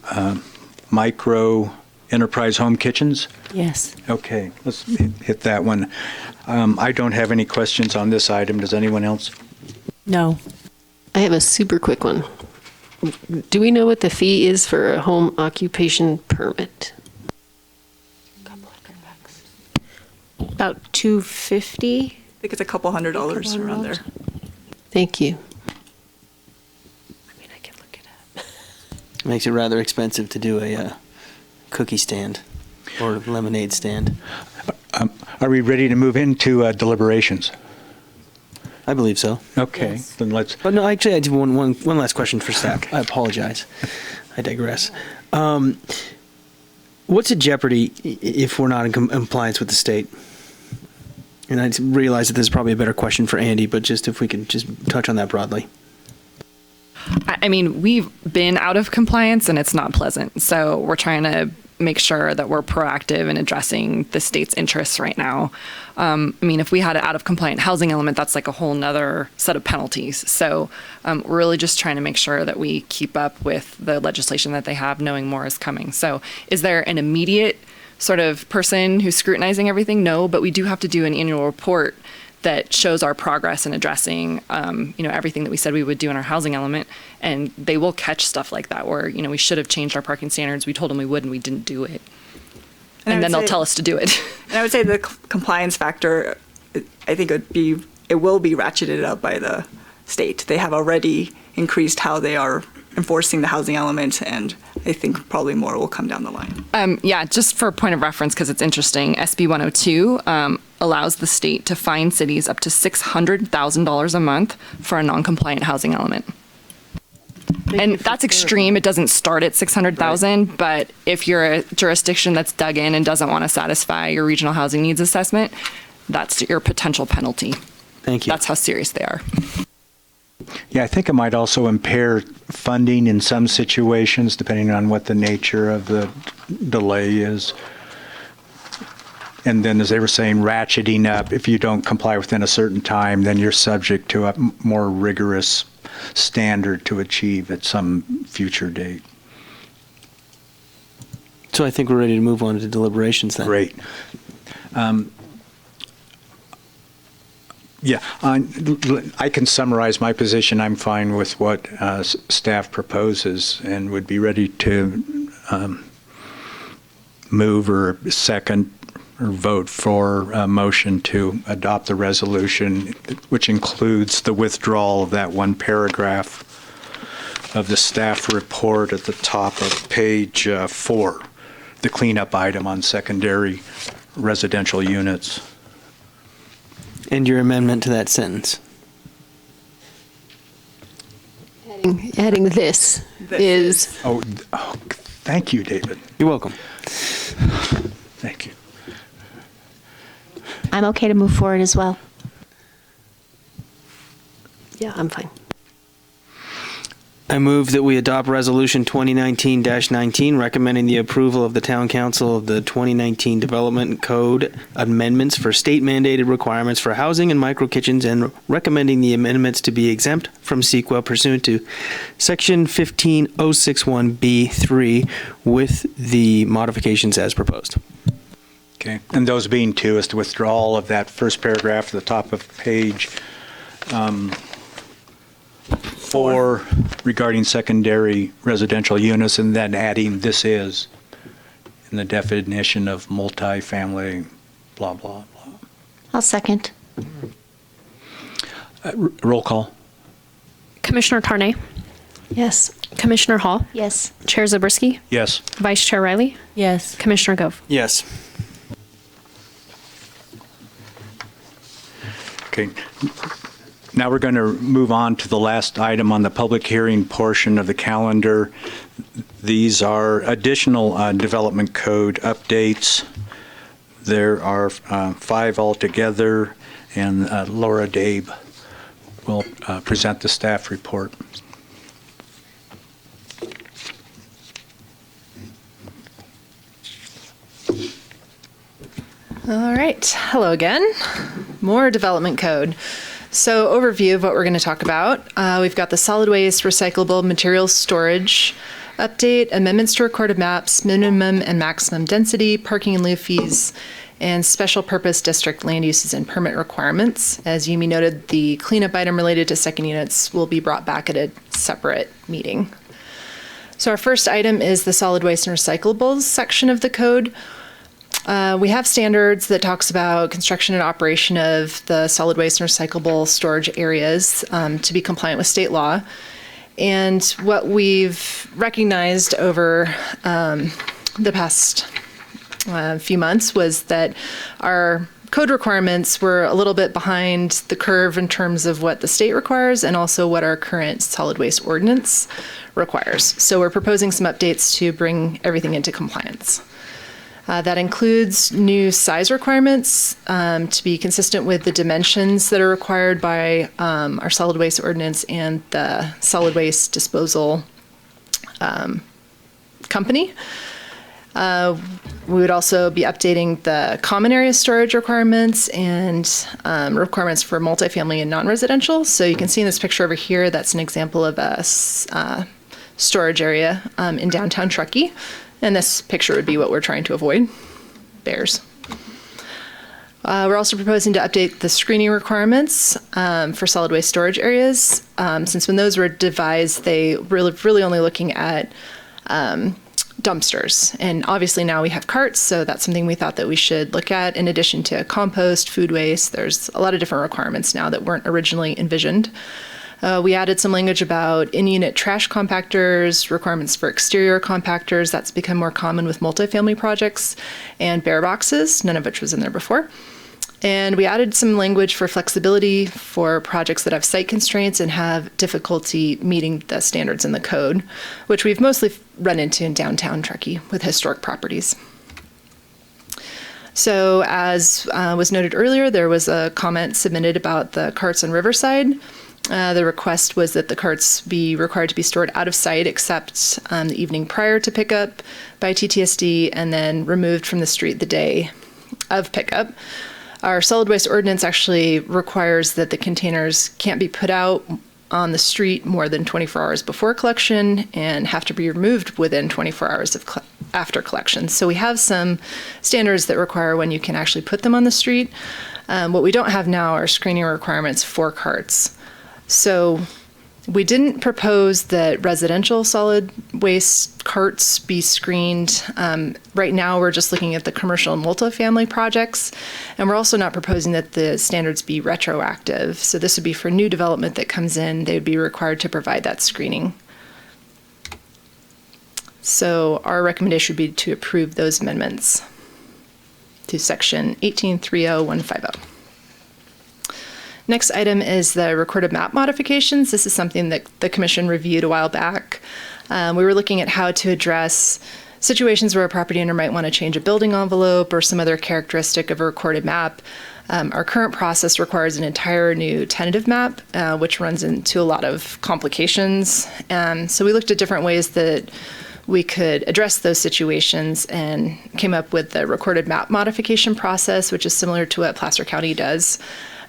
micro enterprise home kitchens? Yes. Okay, let's hit that one. I don't have any questions on this item. Does anyone else? No. I have a super quick one. Do we know what the fee is for a home occupation permit? About $250. I think it's a couple $100 around there. Thank you. I mean, I can look it up. It makes it rather expensive to do a cookie stand or lemonade stand. Are we ready to move into deliberations? I believe so. Okay, Yes. then let's. But no, actually, I do one last question for staff. I apologize. I digress. What's at jeopardy if we're not in compliance with the state? And I realize that this is probably a better question for Andy, but just if we could just touch on that broadly. I mean, we've been out of compliance and it's not pleasant. So we're trying to make sure that we're proactive in addressing the state's interests right now. I mean, if we had an out of compliant housing element, that's like a whole nother set of penalties. So we're really just trying to make sure that we keep up with the legislation that they have, knowing more is coming. So is there an immediate sort of person who's scrutinizing everything? No, but we do have to do an annual report that shows our progress in addressing, everything that we said we would do in our housing element. And they will catch stuff like that where, we should have changed our parking standards. We told them we would and we didn't do it. And then they'll tell us to do it. And I would say the compliance factor, I think it will be ratcheted up by the state. They have already increased how they are enforcing the housing element, and I think probably more will come down the line. Just for a point of reference, because it's interesting, SB 102 allows the state to fine cities up to $600,000 a month for a non-compliant housing element. And that's extreme. It doesn't start at 600,000, but if you're a jurisdiction that's dug in and doesn't want to satisfy your regional housing needs assessment, that's your potential penalty. Thank you. That's how serious they are. Yeah, I think it might also impair funding in some situations, depending on what the nature of the delay is. And then, as they were saying, ratcheting up. If you don't comply within a certain time, then you're subject to a more rigorous standard to achieve at some future date. So I think we're ready to move on to deliberations then. Great. Yeah, I can summarize my position. I'm fine with what staff proposes and would be ready to move or second or vote for a motion to adopt the resolution, which includes the withdrawal of that one paragraph of the staff report at the top of page 4, the cleanup item on secondary residential units. And your amendment to that sentence. Adding this is. Oh, thank you, David. You're welcome. Thank you. I'm okay to move forward as well. Yeah, I'm fine. I move that we adopt Resolution 2019-19, recommending the approval of the Town Council of the 2019 Development Code amendments for state-mandated requirements for housing and micro-kitchens, and recommending the amendments to be exempt from CEQA pursuant to Section 15061B3 with the modifications as proposed. Okay, and those being two is the withdrawal of that first paragraph at the top of page 4 regarding secondary residential units, and then adding "this is" in the definition of multifamily, blah, blah, blah. I'll second. Roll call. Commissioner Carney, Yes. Commissioner Hall, Yes. Chair Zabriskie, Yes. Vice Chair Riley, Yes. Commissioner Gove. Yes. Okay. Now we're going to move on to the last item on the public hearing portion of the calendar. These are additional development code updates. There are 5 altogether, and Laura Dabe will present the staff report. All right. Hello again. More development code. So overview of what we're going to talk about. We've got the solid waste recyclable materials storage update, amendments to recorded maps, minimum and maximum density, parking and lieu fees, and special purpose district land uses and permit requirements. As Yumi noted, the cleanup item related to second units will be brought back at a separate meeting. So our first item is the solid waste and recyclables section of the code. We have standards that talks about construction and operation of the solid waste and recyclable storage areas to be compliant with state law. And what we've recognized over the past few months was that our code requirements were a little bit behind the curve in terms of what the state requires and also what our current solid waste ordinance requires. So we're proposing some updates to bring everything into compliance. That includes new size requirements to be consistent with the dimensions that are required by our solid waste ordinance and the solid waste disposal company. We would also be updating the common area storage requirements and requirements for multifamily and non-residential. So you can see in this picture over here, that's an example of a storage area in downtown Truckee. And this picture would be what we're trying to avoid, bears. We're also proposing to update the screening requirements for solid waste storage areas. Since when those were devised, they really only looking at dumpsters. And obviously now we have carts, so that's something we thought that we should look at in addition to compost, food waste. There's a lot of different requirements now that weren't originally envisioned. We added some language about in-unit trash compactors, requirements for exterior compactors. That's become more common with multifamily projects, and bear boxes, none of which was in there before. And we added some language for flexibility for projects that have site constraints and have difficulty meeting the standards in the code, which we've mostly run into in downtown Truckee with historic properties. So as was noted earlier, there was a comment submitted about the carts on Riverside. The request was that the carts be required to be stored out of sight except the evening prior to pickup by TTSD and then removed from the street the day of pickup. Our solid waste ordinance actually requires that the containers can't be put out on the street more than 24 hours before collection and have to be removed within 24 hours of after collection. So we have some standards that require when you can actually put them on the street. What we don't have now are screening requirements for carts. So we didn't propose that residential solid waste carts be screened. Right now, we're just looking at the commercial and multifamily projects, and we're also not proposing that the standards be retroactive. So this would be for new development that comes in, they would be required to provide that screening. So our recommendation would be to approve those amendments to section 1830150. Next item is the recorded map modifications. This is something that the commission reviewed a while back. We were looking at how to address situations where a property owner might want to change a building envelope or some other characteristic of a recorded map. Our current process requires an entire new tentative map, which runs into a lot of complications. So we looked at different ways that we could address those situations and came up with the recorded map modification process, which is similar to what Placer County does.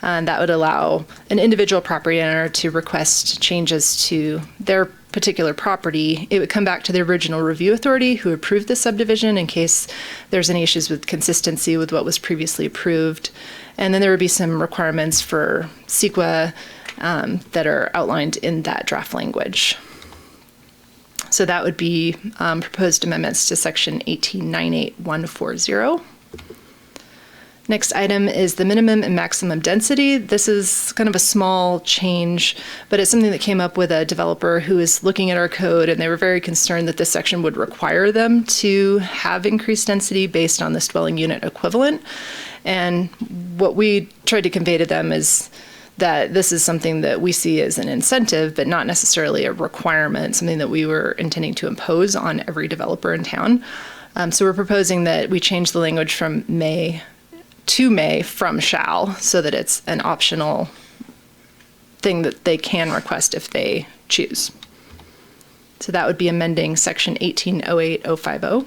That would allow an individual property owner to request changes to their particular property. It would come back to the original review authority who approved the subdivision in case there's any issues with consistency with what was previously approved. And then there would be some requirements for CEQA that are outlined in that draft language. So that would be proposed amendments to section 1898140. Next item is the minimum and maximum density. This is kind of a small change, but it's something that came up with a developer who is looking at our code, and they were very concerned that this section would require them to have increased density based on this dwelling unit equivalent. And what we tried to convey to them is that this is something that we see as an incentive, but not necessarily a requirement, something that we were intending to impose on every developer in town. So we're proposing that we change the language from may from shall, so that it's an optional thing that they can request if they choose. So that would be amending section 1808050.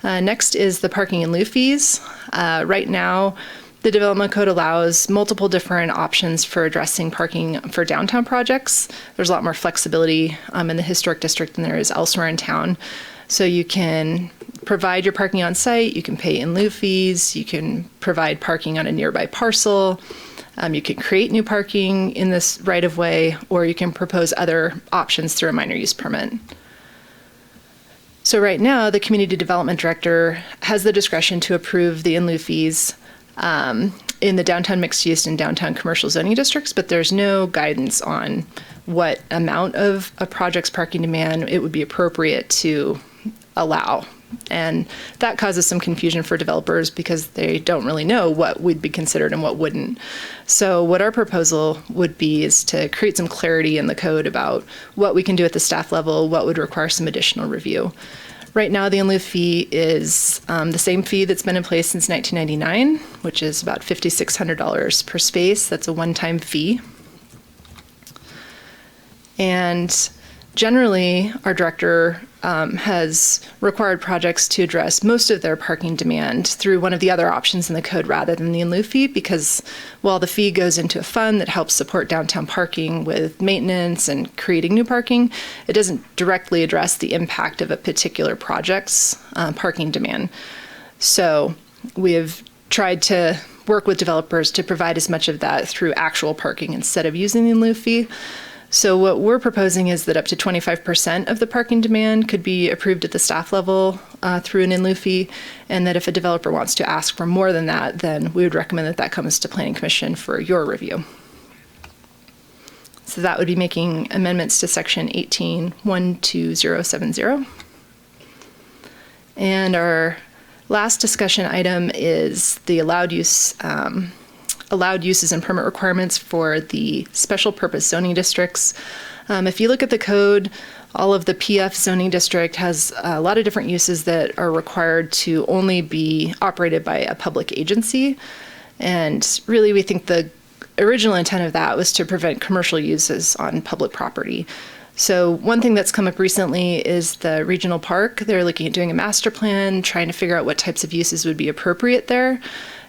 Next is the parking in lieu fees. Right now, the development code allows multiple different options for addressing parking for downtown projects. There's a lot more flexibility in the historic district than there is elsewhere in town. So you can provide your parking on site, you can pay in lieu fees, you can provide parking on a nearby parcel, you can create new parking in this right of way, or you can propose other options through a minor use permit. So right now, the community development director has the discretion to approve the in lieu fees in the downtown mixed use and downtown commercial zoning districts, but there's no guidance on what amount of a project's parking demand it would be appropriate to allow. And that causes some confusion for developers because they don't really know what would be considered and what wouldn't. So what our proposal would be is to create some clarity in the code about what we can do at the staff level, what would require some additional review. Right now, the in lieu fee is the same fee that's been in place since 1999, which is about $5,600 per space. That's a one-time fee. And generally, our director has required projects to address most of their parking demand through one of the other options in the code rather than the in lieu fee, because while the fee goes into a fund that helps support downtown parking with maintenance and creating new parking, it doesn't directly address the impact of a particular project's parking demand. So we have tried to work with developers to provide as much of that through actual parking instead of using the in lieu fee. So what we're proposing is that up to 25% of the parking demand could be approved at the staff level through an in lieu fee, and that if a developer wants to ask for more than that, then we would recommend that that comes to Planning Commission for your review. So that would be making amendments to section 1812070. And our last discussion item is the allowed uses and permit requirements for the special purpose zoning districts. If you look at the code, all of the PF zoning district has a lot of different uses that are required to only be operated by a public agency. And really, we think the original intent of that was to prevent commercial uses on public property. So one thing that's come up recently is the regional park. They're looking at doing a master plan, trying to figure out what types of uses would be appropriate there.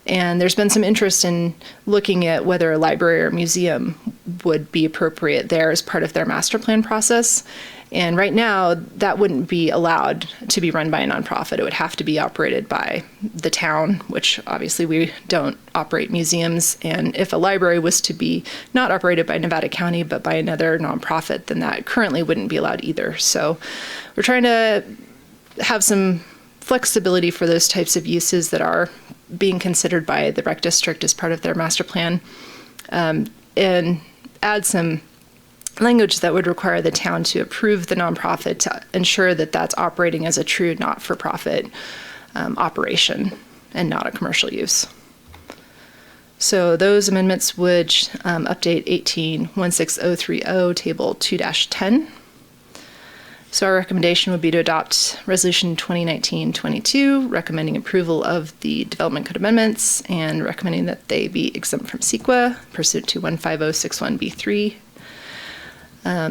And there's been some interest in looking at whether a library or museum would be appropriate there as part of their master plan process. And right now, that wouldn't be allowed to be run by a nonprofit. It would have to be operated by the town, which obviously we don't operate museums. And if a library was to be not operated by Nevada County, but by another nonprofit, then that currently wouldn't be allowed either. So we're trying to have some flexibility for those types of uses that are being considered by the rec district as part of their master plan, and add some language that would require the town to approve the nonprofit to ensure that that's operating as a true not-for-profit operation and not a commercial use. So those amendments would update 18-16030, Table 2-10. So our recommendation would be to adopt Resolution 2019-22, recommending approval of the Development Code amendments and recommending that they be exempt from CEQA pursuant to 15061B3.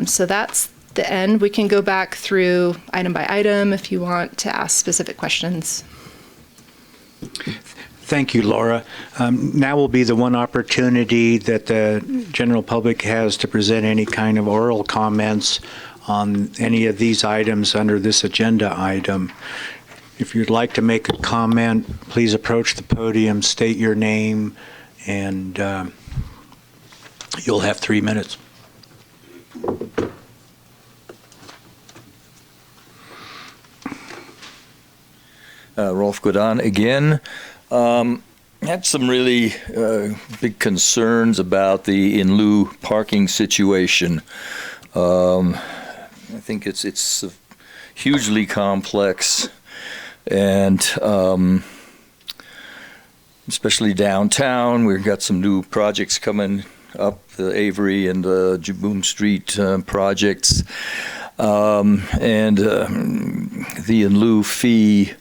So that's the end. We can go back through item by item if you want to ask specific questions. Thank you, Laura. Now will be the one opportunity that the general public has to present any kind of oral comments on any of these items under this agenda item. If you'd like to make a comment, please approach the podium, state your name, and you'll have 3 minutes. Rolf Godon again. Had some really big concerns about the in lieu parking situation. I think it's hugely complex, and especially downtown, we've got some new projects coming up, the Avery and the Jaboom Street projects, and the in lieu fee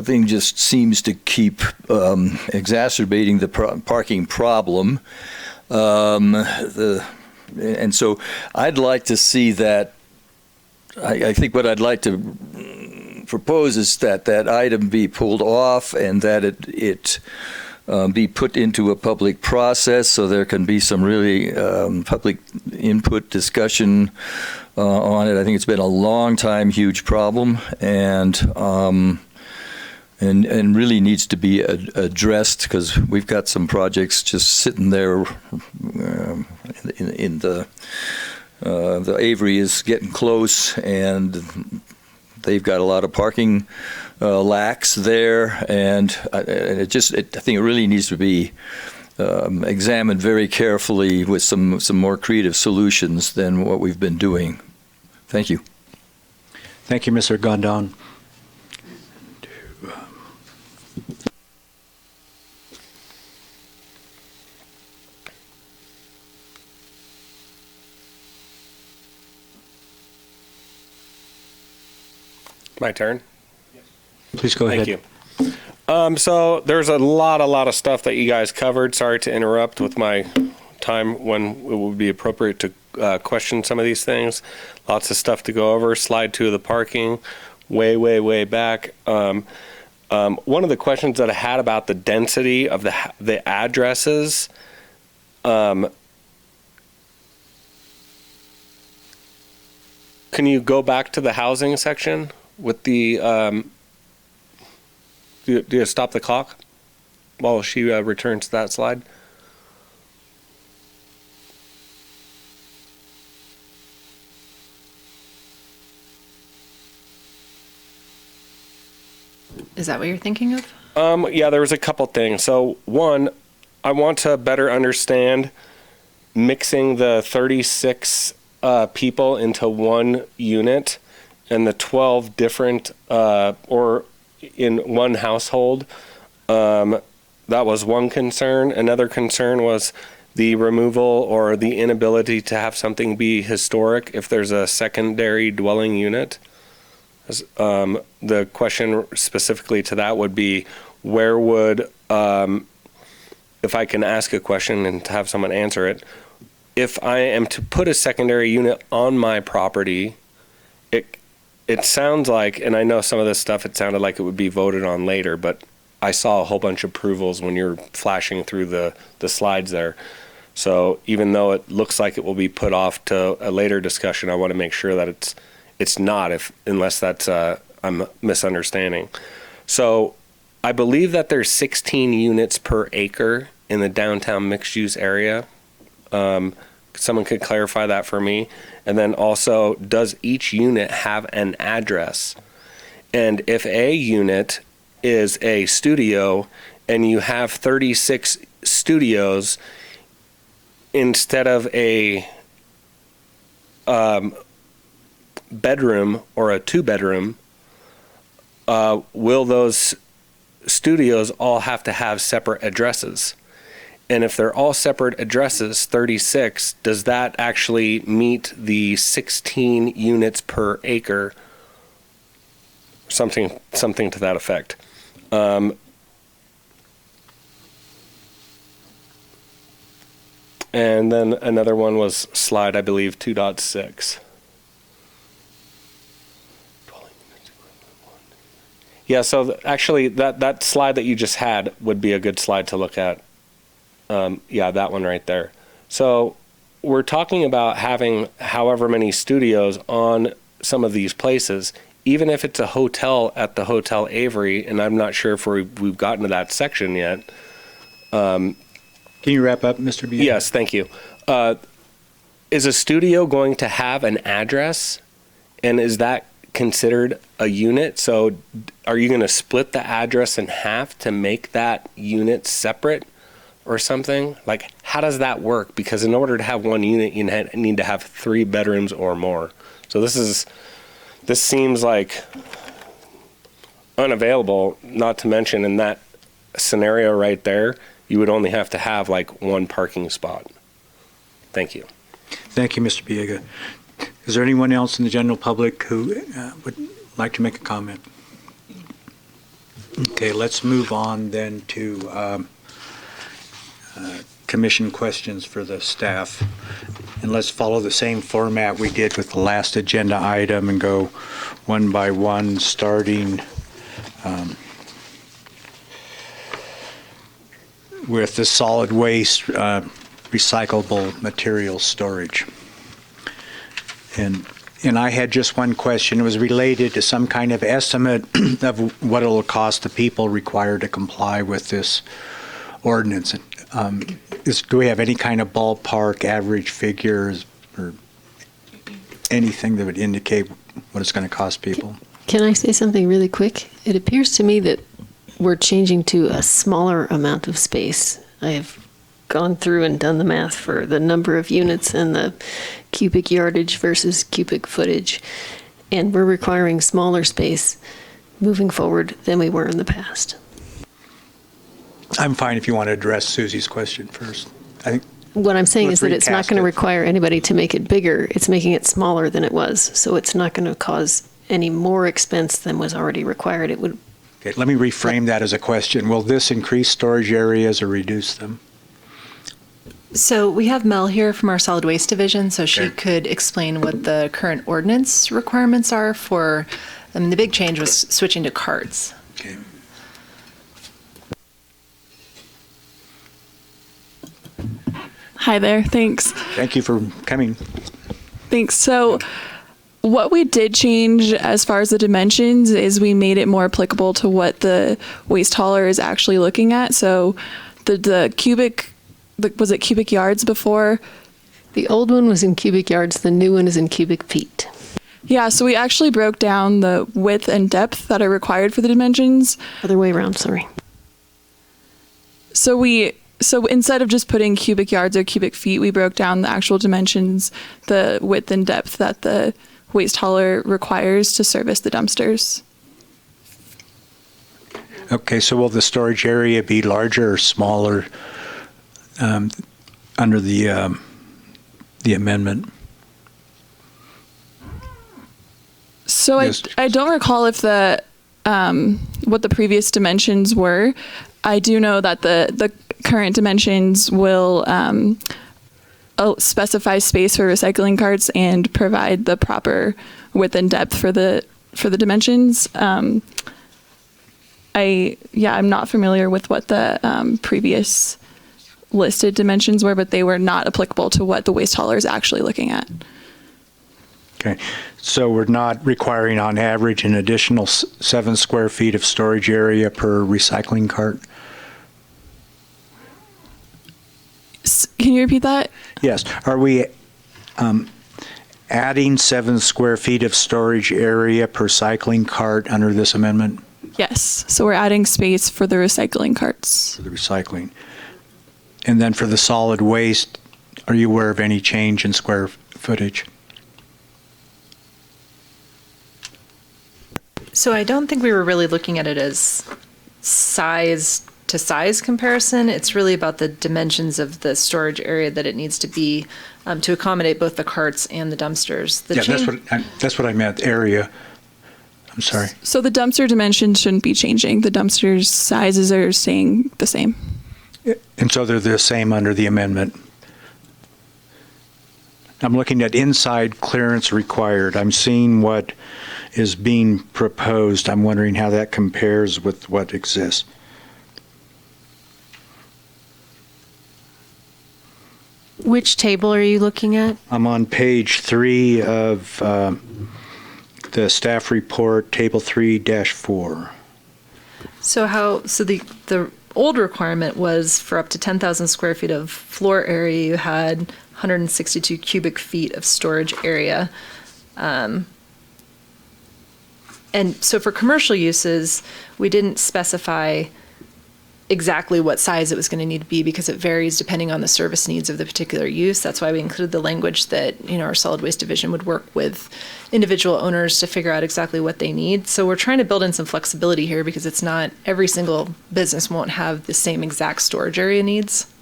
thing just seems to keep exacerbating the parking problem. And so I'd like to see that. I think what I'd like to propose is that item be pulled off and that it be put into a public process so there can be some really public input discussion on it. I think it's been a long time huge problem, and really needs to be addressed, because we've got some projects just sitting there. In the Avery is getting close, and they've got a lot of parking lacks there, and I think it really needs to be examined very carefully with some more creative solutions than what we've been doing. Thank you. Thank you, Mr. Gondon. My turn? Please go ahead. Thank you. So there's a lot of stuff that you guys covered. Sorry to interrupt with my time when it would be appropriate to question some of these things. Lots of stuff to go over. Slide 2 of the parking, way back. One of the questions that I had about the density of the addresses, can you go back to the housing section with the, do you stop the clock while she returns to that slide? Is that what you're thinking of? Yeah, there was a couple things. So one, I want to better understand mixing the 36 people into one unit and the 12 different, or in one household. That was one concern. Another concern was the removal or the inability to have something be historic if there's a secondary dwelling unit. The question specifically to that would be, where would, if I can ask a question and to have someone answer it, if I am to put a secondary unit on my property, it sounds like, and I know some of this stuff, it sounded like it would be voted on later, but I saw a whole bunch of approvals when you're flashing through the slides there. So even though it looks like it will be put off to a later discussion, I want to make sure that it's not, unless that's I'm misunderstanding. So I believe that there's 16 units per acre in the downtown mixed-use area. Someone could clarify that for me. And then also, does each unit have an address? And if a unit is a studio and you have 36 studios instead of a bedroom or a 2-bedroom, will those studios all have to have separate addresses? And if they're all separate addresses, 36, does that actually meet the 16 units per acre? Something to that effect. And then another one was slide, I believe, 2.6. Yeah, so actually that slide that you just had would be a good slide to look at. Yeah, that one right there. So we're talking about having however many studios on some of these places, even if it's a hotel at the Hotel Avery, and I'm not sure if we've gotten to that section yet. Can you wrap up, Mr. B? Yes, thank you. Is a studio going to have an address, and is that considered a unit? So are you going to split the address in half to make that unit separate or something? Like, how does that work? Because in order to have one unit, you need to have 3 bedrooms or more. So this seems like unavailable, not to mention in that scenario right there, you would only have to have like 1 parking spot. Thank you. Thank you, Mr. Biega. Is there anyone else in the general public who would like to make a comment? Okay, let's move on then to commission questions for the staff. And let's follow the same format we did with the last agenda item and go one by one, starting with the solid waste recyclable material storage. And I had just one question. It was related to some kind of estimate of what it will cost the people required to comply with this ordinance. Do we have any kind of ballpark average figures or anything that would indicate what it's going to cost people? Can I say something really quick? It appears to me that we're changing to a smaller amount of space. I have gone through and done the math for the number of units and the cubic yardage versus cubic footage, and we're requiring smaller space moving forward than we were in the past. I'm fine if you want to address Susie's question first. I think what I'm saying is that it's not recast going to it. require anybody to make it bigger. It's making it smaller than it was. So it's not going to cause any more expense than was already required. It would. Okay, let me reframe that as a question. Will this increase storage areas or reduce them? So we have Mel here from our solid waste division, so she Okay. could explain what the current ordinance requirements are for, I mean, the big change was switching to carts. Okay. Hi there, thanks. Thank you for coming. Thanks. So what we did change as far as the dimensions is we made it more applicable to what the waste hauler is actually looking at. So the cubic, was it cubic yards before? The old one was in cubic yards. The new one is in cubic feet. Yeah, so we actually broke down the width and depth that are required for the dimensions. Other way around, sorry. So instead of just putting cubic yards or cubic feet, we broke down the actual dimensions, the width and depth that the waste hauler requires to service the dumpsters. Okay, so will the storage area be larger or smaller under the amendment? So Yes. I don't recall if the what the previous dimensions were. I do know that the current dimensions will specify space for recycling carts and provide the proper width and depth for the dimensions. I'm not familiar with what the previous listed dimensions were, but they were not applicable to what the waste hauler is actually looking at. Okay, so we're not requiring on average an additional 7 square feet of storage area per recycling cart? Can you repeat that? Yes. Are we adding 7 square feet of storage area per cycling cart under this amendment? Yes. So we're adding space for the recycling carts. For the recycling. And then for the solid waste, are you aware of any change in square footage? So I don't think we were really looking at it as size to size comparison. It's really about the dimensions of the storage area that it needs to be to accommodate both the carts and the dumpsters. That's what I meant, area. I'm sorry. So the dumpster dimensions shouldn't be changing. The dumpsters' sizes are staying the same. And so they're the same under the amendment. I'm looking at inside clearance required. I'm seeing what is being proposed. I'm wondering how that compares with what exists. Which table are you looking at? I'm on page 3 of the staff report, table 3-4. So the old requirement was for up to 10,000 square feet of floor area, you had 162 cubic feet of storage area. And so for commercial uses, we didn't specify exactly what size it was going to need to be because it varies depending on the service needs of the particular use. That's why we included the language that, our solid waste division would work with individual owners to figure out exactly what they need. So we're trying to build in some flexibility here because it's not every single business won't have the same exact storage area needs.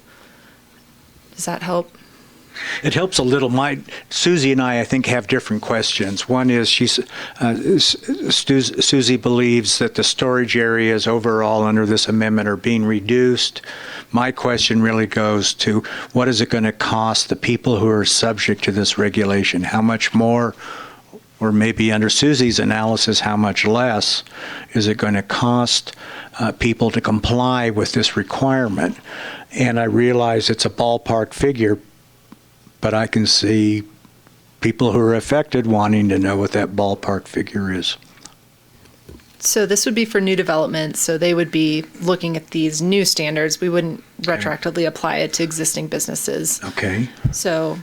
Does that help? It helps a little. Susie and I think, have different questions. One is Susie believes that the storage areas overall under this amendment are being reduced. My question really goes to what is it going to cost the people who are subject to this regulation? How much more, or maybe under Susie's analysis, how much less is it going to cost people to comply with this requirement? And I realize it's a ballpark figure, but I can see people who are affected wanting to know what that ballpark figure is. So this would be for new development. So they would be looking at these new standards. We wouldn't retroactively apply it to existing businesses. Okay. So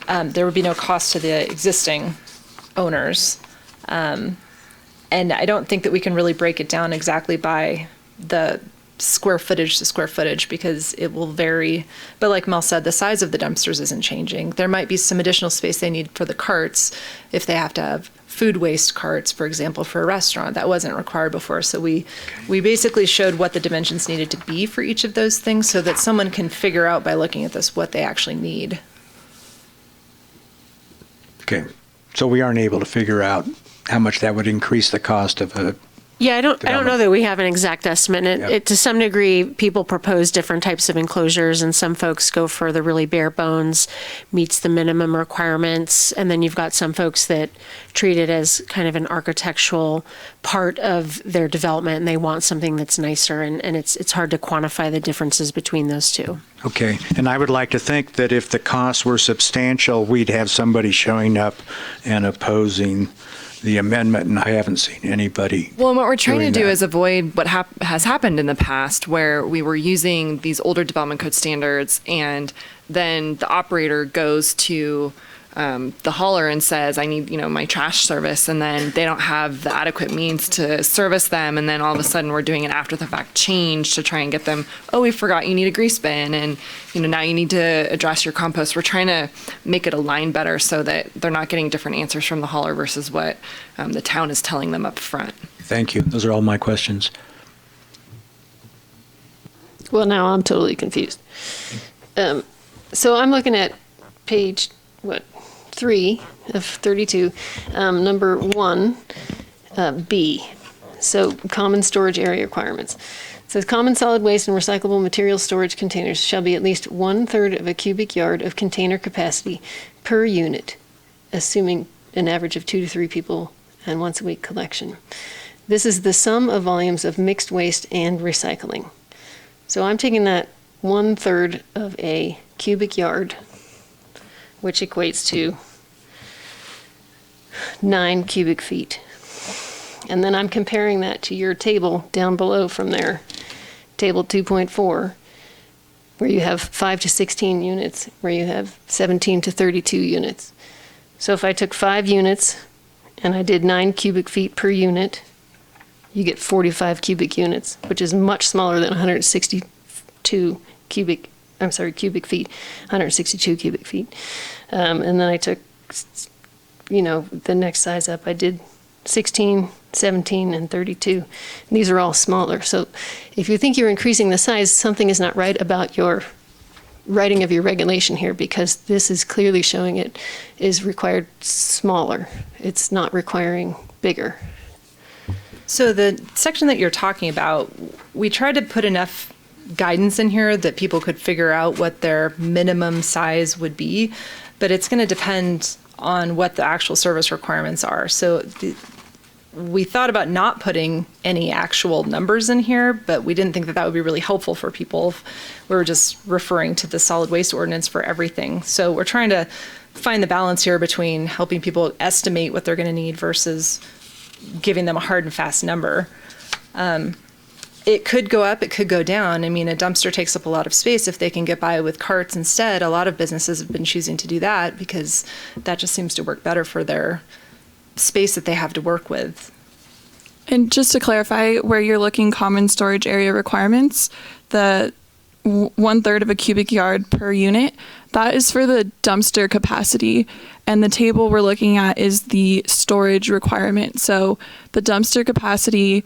there would be no cost to the existing owners. And I don't think that we can really break it down exactly by the square footage to square footage because it will vary. But like Mel said, the size of the dumpsters isn't changing. There might be some additional space they need for the carts if they have to have food waste carts, for example, for a restaurant. That wasn't required before. So we basically showed what the dimensions needed to be for each of those things so that someone can figure out by looking at this what they actually need. Okay. So we aren't able to figure out how much that would increase the cost of a Yeah, I don't know that we have an exact estimate. It to some degree, people propose different types of enclosures, and some folks go for the really bare bones, meets the minimum requirements, and then you've got some folks that treat it as kind of an architectural part of their development, and they want something that's nicer, and it's hard to quantify the differences between those two. Okay, and I would like to think that if the costs were substantial, we'd have somebody showing up and opposing the amendment, and I haven't seen anybody. Well, and what we're trying to do that is avoid what has happened in the past where we were using these older development code standards and then the operator goes to the hauler and says, I need, my trash service, and then they don't have the adequate means to service them, and then all of a sudden we're doing an after the fact change to try and get them, oh, we forgot you need a grease bin, and now you need to address your compost. We're trying to make it align better so that they're not getting different answers from the hauler versus what the town is telling them up front. Thank you. Those are all my questions. Well, now I'm totally confused. So I'm looking at page, 3 of 32, number 1, B. So common storage area requirements. It says common solid waste and recyclable material storage containers shall be at least 1/3 of a cubic yard of container capacity per unit, assuming an average of 2 to 3 people and once a week collection. This is the sum of volumes of mixed waste and recycling. So I'm taking that 1/3 of a cubic yard, which equates to 9 cubic feet. And then I'm comparing that to your table down below from there, table 2.4, where you have 5 to 16 units, where you have 17 to 32 units. So if I took 5 units and I did 9 cubic feet per unit, you get 45 cubic units, which is much smaller than 162 cubic feet, 162 cubic feet. And then I took, the next size up, I did 16, 17, and 32. And these are all smaller. So if you think you're increasing the size, something is not right about your writing of your regulation here, because this is clearly showing it is required smaller. It's not requiring bigger. So the section that you're talking about, we tried to put enough guidance in here that people could figure out what their minimum size would be, but it's going to depend on what the actual service requirements are. So we thought about not putting any actual numbers in here, but we didn't think that that would be really helpful for people. We were just referring to the solid waste ordinance for everything. So we're trying to find the balance here between helping people estimate what they're going to need versus giving them a hard and fast number. It could go up, it could go down. I mean, a dumpster takes up a lot of space. If they can get by with carts instead, a lot of businesses have been choosing to do that because that just seems to work better for their space that they have to work with. And just to clarify, where you're looking common storage area requirements, the 1/3 of a cubic yard per unit, that is for the dumpster capacity. And the table we're looking at is the storage requirement. So the dumpster capacity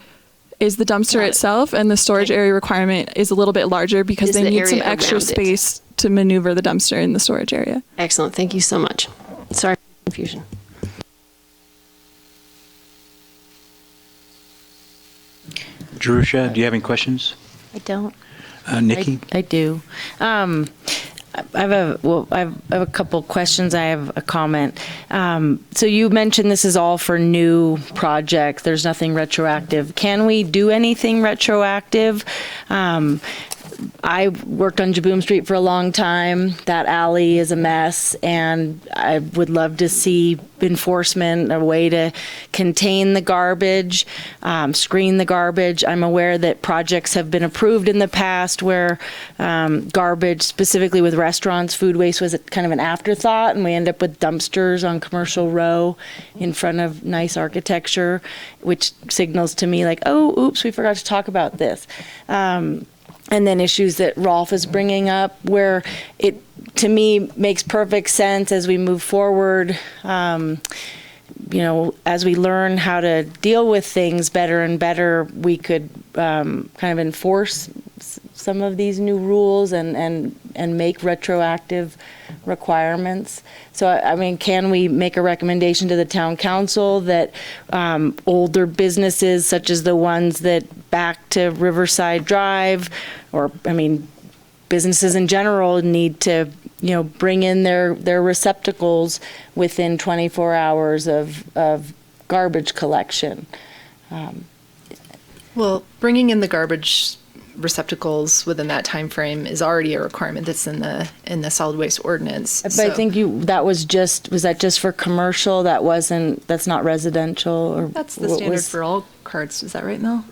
is the dumpster itself, and the storage area requirement is a little bit larger because Is they the need some area extra around it. space to maneuver the dumpster in the storage area. Excellent. Thank you so much. Sorry for the confusion. Jerusha, do you have any questions? I don't. Nikki? I do. I have a couple questions. I have a comment. So you mentioned this is all for new projects. There's nothing retroactive. Can we do anything retroactive? I worked on Jaboom Street for a long time. That alley is a mess, and I would love to see enforcement, a way to contain the garbage, screen the garbage. I'm aware that projects have been approved in the past where garbage, specifically with restaurants, food waste was kind of an afterthought, and we end up with dumpsters on Commercial Row in front of nice architecture, which signals to me like, oh, oops, we forgot to talk about this. And then issues that Rolf is bringing up, where it, to me, makes perfect sense as we move forward. As we learn how to deal with things better and better, we could kind of enforce some of these new rules and make retroactive requirements. So, I mean, can we make a recommendation to the town council that older businesses, such as the ones that back to Riverside Drive, or, I mean, businesses in general need to, bring in their receptacles within 24 hours of garbage collection? Well, bringing in the garbage receptacles within that time frame is already a requirement that's in the solid waste ordinance. But I think was that just for commercial? That's not residential? Or That's the standard for all carts, is that right, Mel?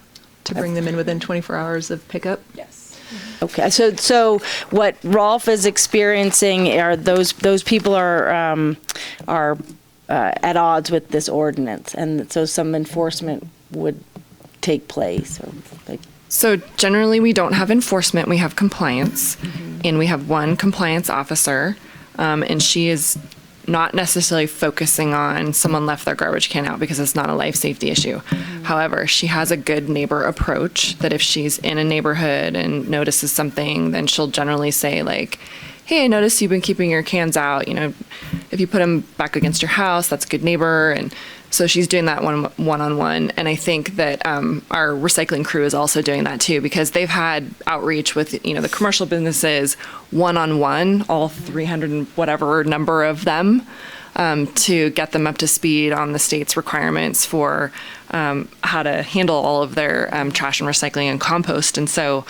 To bring them in within 24 hours of pickup? Yes. Okay, so what Rolf is experiencing are those people are at odds with this ordinance, and so some enforcement would take place. So generally, we don't have enforcement. We have compliance, and we have one compliance officer, and she is not necessarily focusing on someone left their garbage can out because it's not a life safety issue. However, she has a good neighbor approach that if she's in a neighborhood and notices something, then she'll generally say like, hey, I noticed you've been keeping your cans out. If you put them back against your house, that's a good neighbor. And So she's doing that one-on-one, and I think that our recycling crew is also doing that too, because they've had outreach with the commercial businesses one-on-one, all 300 and whatever number of them, to get them up to speed on the state's requirements for how to handle all of their trash and recycling and compost. And so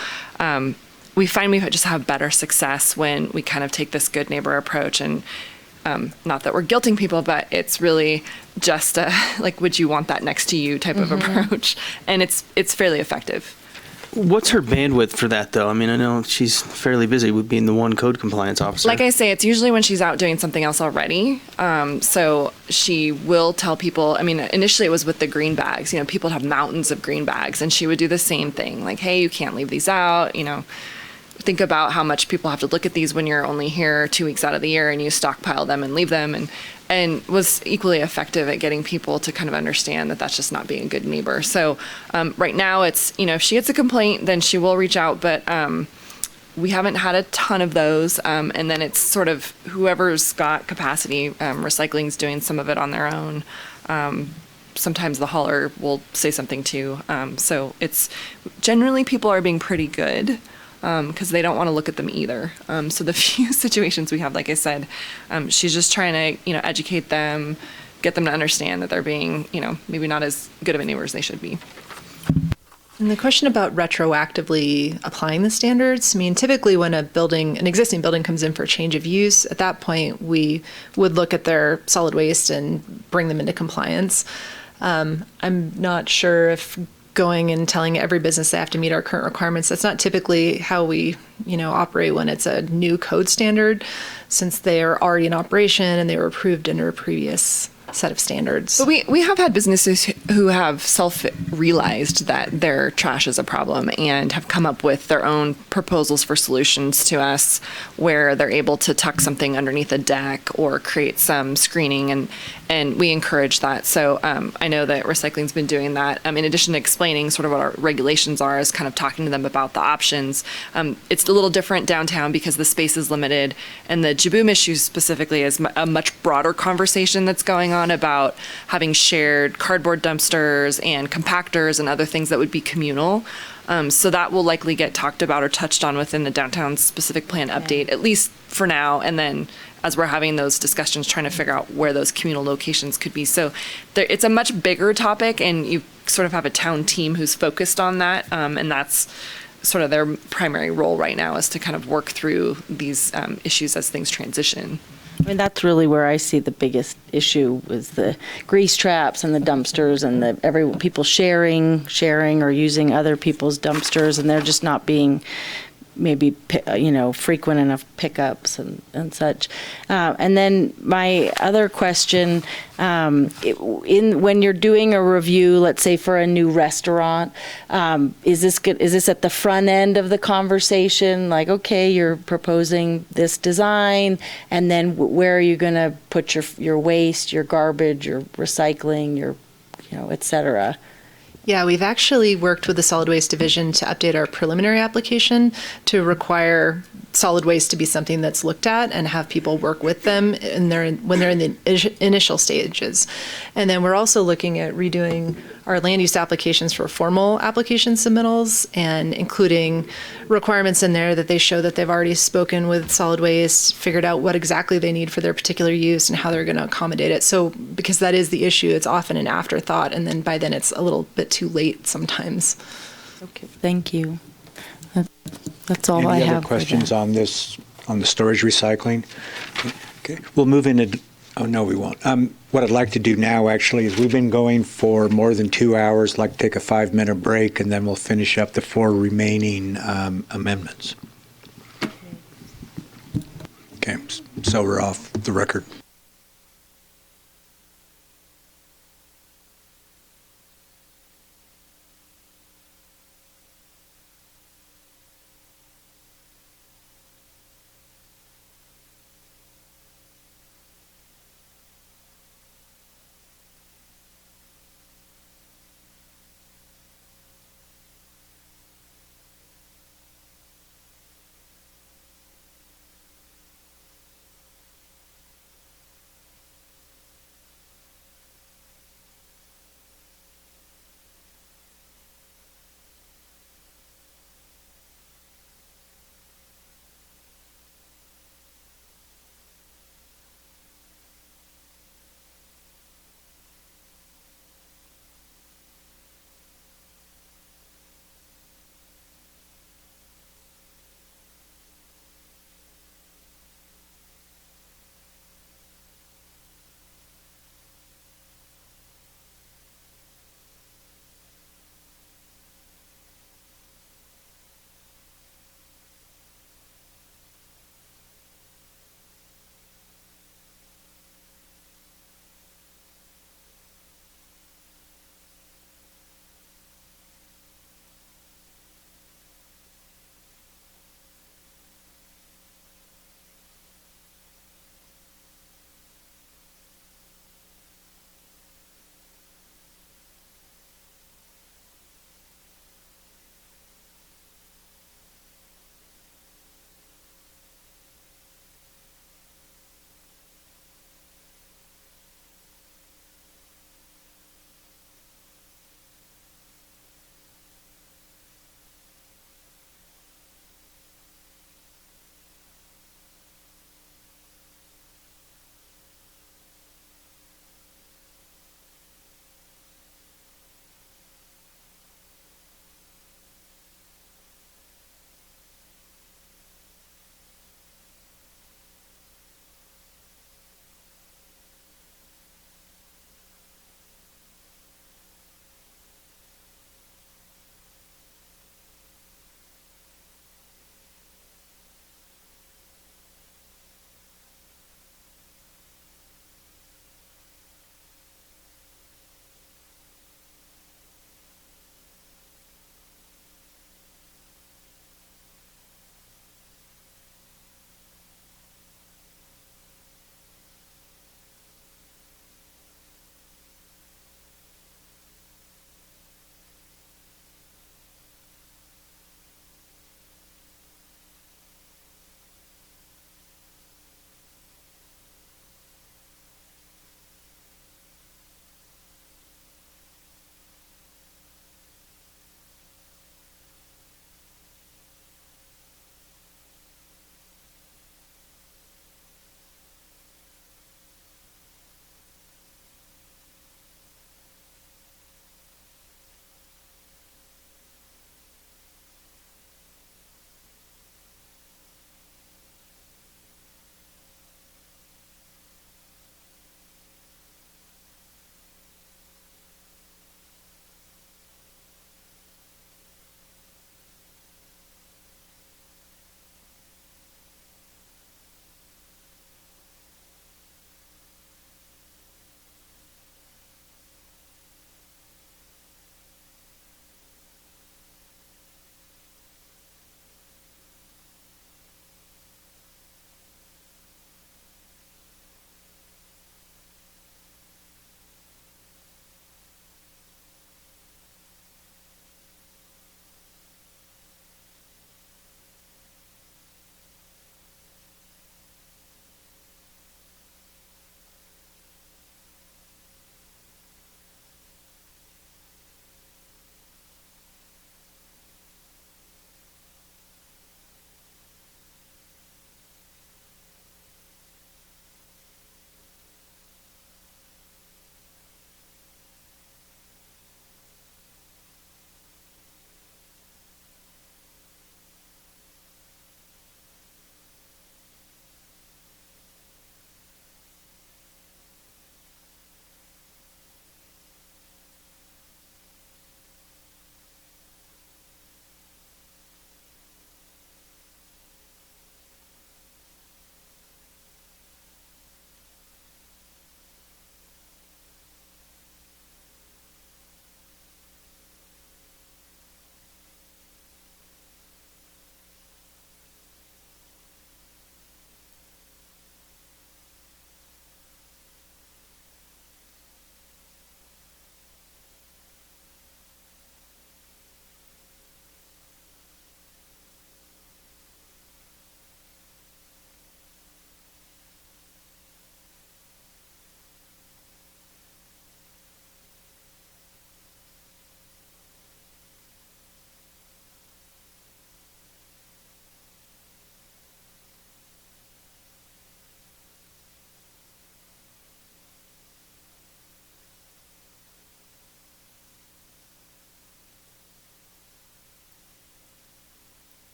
we find we just have better success when we kind of take this good neighbor approach, and not that we're guilting people, but it's really just like, would you want that next to you type of approach. And it's fairly effective. What's her bandwidth for that, though? I mean, I know she's fairly busy with being the one code compliance officer. Like I say, it's usually when she's out doing something else already. So she will tell people, I mean, initially it was with the green bags. People have mountains of green bags, and she would do the same thing. Like, hey, you can't leave these out, think about how much people have to look at these when you're only here 2 weeks out of the year, and you stockpile them and leave them, and was equally effective at getting people to kind of understand that that's just not being a good neighbor. So right now it's, if she gets a complaint, then she will reach out, but we haven't had a ton of those. And then it's sort of whoever's got capacity. Recycling's doing some of it on their own. Sometimes the hauler will say something too. So it's generally people are being pretty good, because they don't want to look at them either. So the few situations we have, like I said, she's just trying to, educate them, get them to understand that they're being, maybe not as good of a neighbor as they should be. And the question about retroactively applying the standards, I mean, typically when an existing building comes in for change of use, at that point, we would look at their solid waste and bring them into compliance. I'm not sure if going and telling every business they have to meet our current requirements. That's not typically how we, operate when it's a new code standard, since they are already in operation and they were approved under a previous set of standards. But we have had businesses who have self-realized that their trash is a problem and have come up with their own proposals for solutions to us, where they're able to tuck something underneath a deck or create some screening, and we encourage that. So I know that recycling's been doing that. In addition to explaining sort of what our regulations are, is kind of talking to them about the options. It's a little different downtown because the space is limited, and the Jaboom issue specifically is a much broader conversation that's going on about having shared cardboard dumpsters and compactors and other things that would be communal. So that will likely get talked about or touched on within the downtown specific plan update, at least for now. And then as we're having those discussions, trying to figure out where those communal locations could be. So it's a much bigger topic, and you sort of have a town team who's focused on that. And that's sort of their primary role right now, is to kind of work through these issues as things transition. I mean, that's really where I see the biggest issue, is the grease traps and the dumpsters, and people sharing or using other people's dumpsters, and they're just not being maybe frequent enough pickups and such. And then my other question, when you're doing a review, let's say for a new restaurant, is this at the front end of the conversation? Like, okay, you're proposing this design, and then where are you going to put your waste, your garbage, your recycling, your et cetera? Yeah, we've actually worked with the solid waste division to update our preliminary application to require solid waste to be something that's looked at, and have people work with them when they're in the initial stages. And then we're also looking at redoing our land use applications for formal application submittals, and including requirements in there that they show that they've already spoken with solid waste, figured out what exactly they need for their particular use and how they're going to accommodate it. So because that is the issue, it's often an afterthought, and then by then it's a little bit too late sometimes. Okay, thank you. That's all I have. Any other questions on this, on the storage recycling? Okay, we'll move into, oh no, we won't. What I'd like to do now actually is, we've been going for more than 2 hours, like to take a 5-minute break, and then we'll finish up the 4 remaining amendments. Okay, so we're off the record.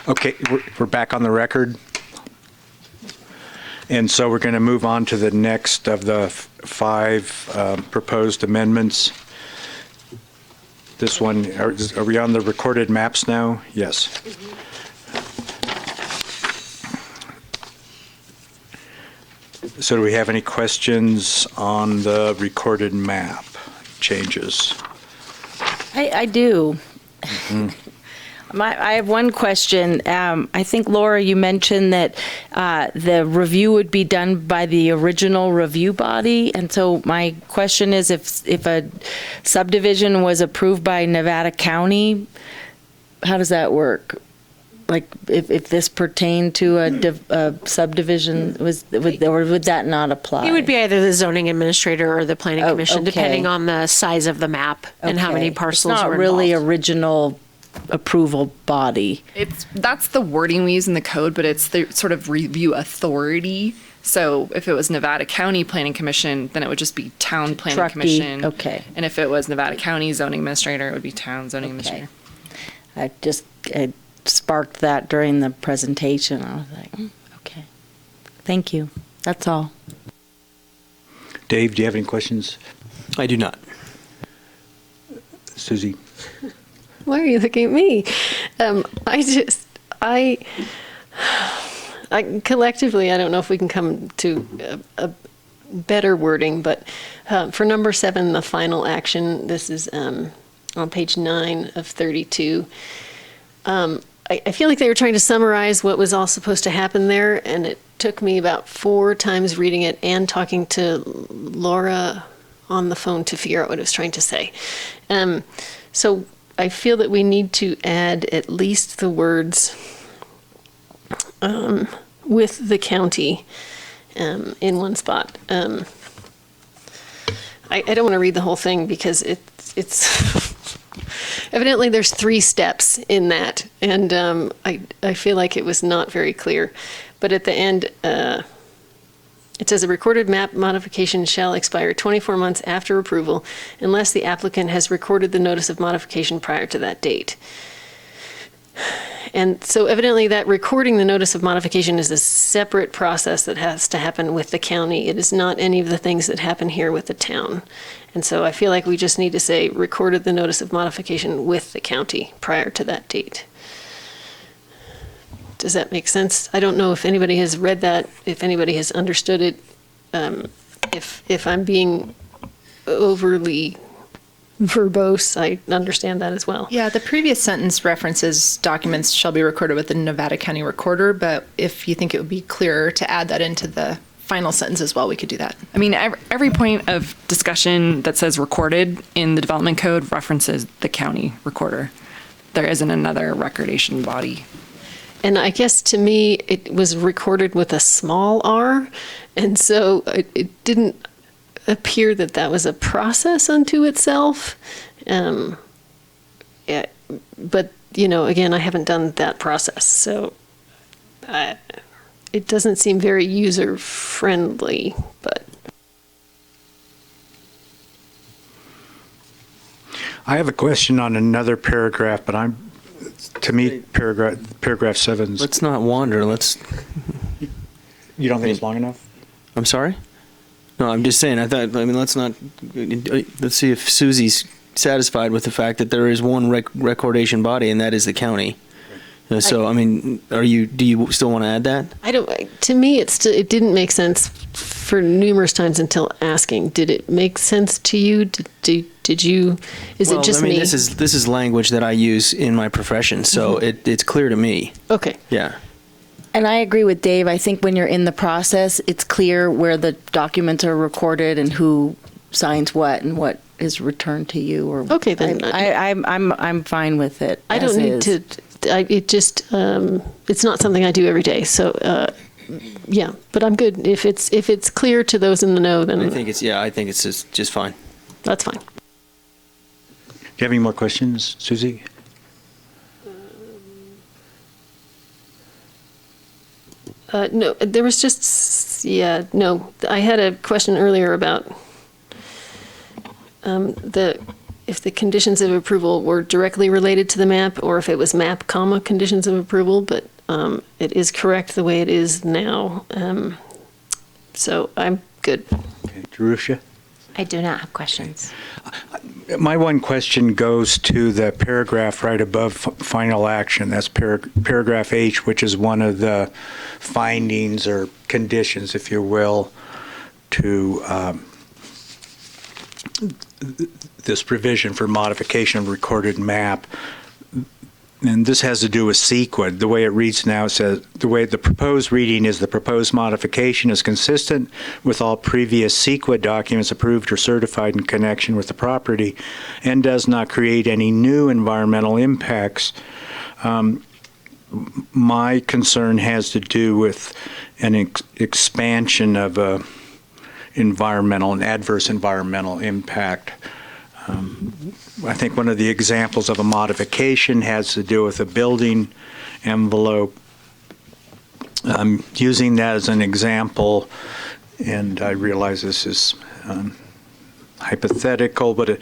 Okay, we're back on the record. And so we're going to move on to the next of the five proposed amendments. This one, are we on the recorded maps now? Yes. So do we have any questions on the recorded map changes? I do. I have one question. I think, Laura, you mentioned that the review would be done by the original review body. And so my question is, if a subdivision was approved by Nevada County, how does that work? Like, if this pertained to a subdivision, would that not apply? It would be either the zoning administrator or the planning commission, okay. depending on the size of the map and how many parcels It's were not really involved. original approval body. That's the wording we use in the code, but it's the sort of review authority. So if it was Nevada County Planning Commission, then it would just be Town Planning Truckee, Commission. okay. And if it was Nevada County Zoning Administrator, it would be Town Zoning Administrator. It sparked that during the presentation. I was like, okay. Thank you. That's all. Dave, do you have any questions? I do not. Susie? Why are you looking at me? I collectively, I don't know if we can come to a better wording, but for number 7, the final action, this is on page 9 of 32. I feel like they were trying to summarize what was all supposed to happen there, and it took me about 4 times reading it and talking to Laura on the phone to figure out what it was trying to say. So I feel that we need to add at least the words with the county in one spot. I don't want to read the whole thing because it's evidently there's 3 steps in that, and I feel like it was not very clear. But at the end, it says a recorded map modification shall expire 24 months after approval unless the applicant has recorded the notice of modification prior to that date. And so evidently that recording the notice of modification is a separate process that has to happen with the county. It is not any of the things that happen here with the town. And so I feel like we just need to say recorded the notice of modification with the county prior to that date. Does that make sense? I don't know if anybody has read that, if anybody has understood it, if I'm being overly verbose, I understand that as well. Yeah, the previous sentence references documents shall be recorded with the Nevada County Recorder, but if you think it would be clearer to add that into the final sentence as well, we could do that. I mean, every point of discussion that says recorded in the development code references the county recorder. There isn't another recordation body. And I guess to me, it was recorded with a small r, and so it didn't appear that that was a process unto itself. Yeah, but, you know, again, I haven't done that process, so it doesn't seem very user-friendly, but... I have a question on another paragraph, but to me, paragraph 7's... Let's not wander. You don't think it's long enough? I'm sorry? No, I'm just saying, let's see if Susie's satisfied with the fact that there is one recordation body, and that is the county. So, I mean, do you still want to add that? To me, it didn't make sense for numerous times until asking. Did it make sense to you? Did you, it just me? This is language that I use in my profession, so it's clear to me. Okay. Yeah. And I agree with Dave. I think when you're in the process, it's clear where the documents are recorded and who signs what and what is returned to you. Or okay, then I'm fine with it. I don't need to. It's not something I do every day. So yeah, but I'm good if it's clear to those in the know. Then I think it's just fine. That's fine. Do you have any more questions, Susie? No, there was just, no, I had a question earlier about the if the conditions of approval were directly related to the map, or if it was map, comma, conditions of approval, but it is correct the way it is now. So I'm good. Okay, Jerusha? I do not have questions. My one question goes to the paragraph right above final action. That's paragraph H, which is one of the findings or conditions, if you will, to this provision for modification of recorded map. And this has to do with CEQA. The way it reads now, it says, the way the proposed reading is the proposed modification is consistent with all previous CEQA documents approved or certified in connection with the property and does not create any new environmental impacts. My concern has to do with an expansion of an adverse environmental impact. I think one of the examples of a modification has to do with a building envelope. I'm using that as an example, and I realize this is hypothetical, but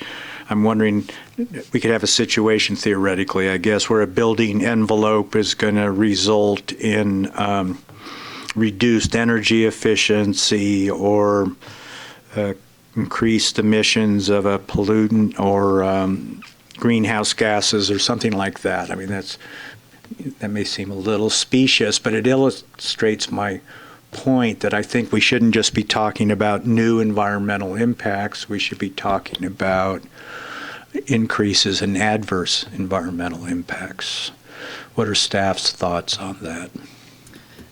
I'm wondering, we could have a situation theoretically, I guess, where a building envelope is going to result in reduced energy efficiency or increased emissions of a pollutant or greenhouse gases or something like that. I mean, that may seem a little specious, but it illustrates my point that I think we shouldn't just be talking about new environmental impacts. We should be talking about increases in adverse environmental impacts. What are staff's thoughts on that?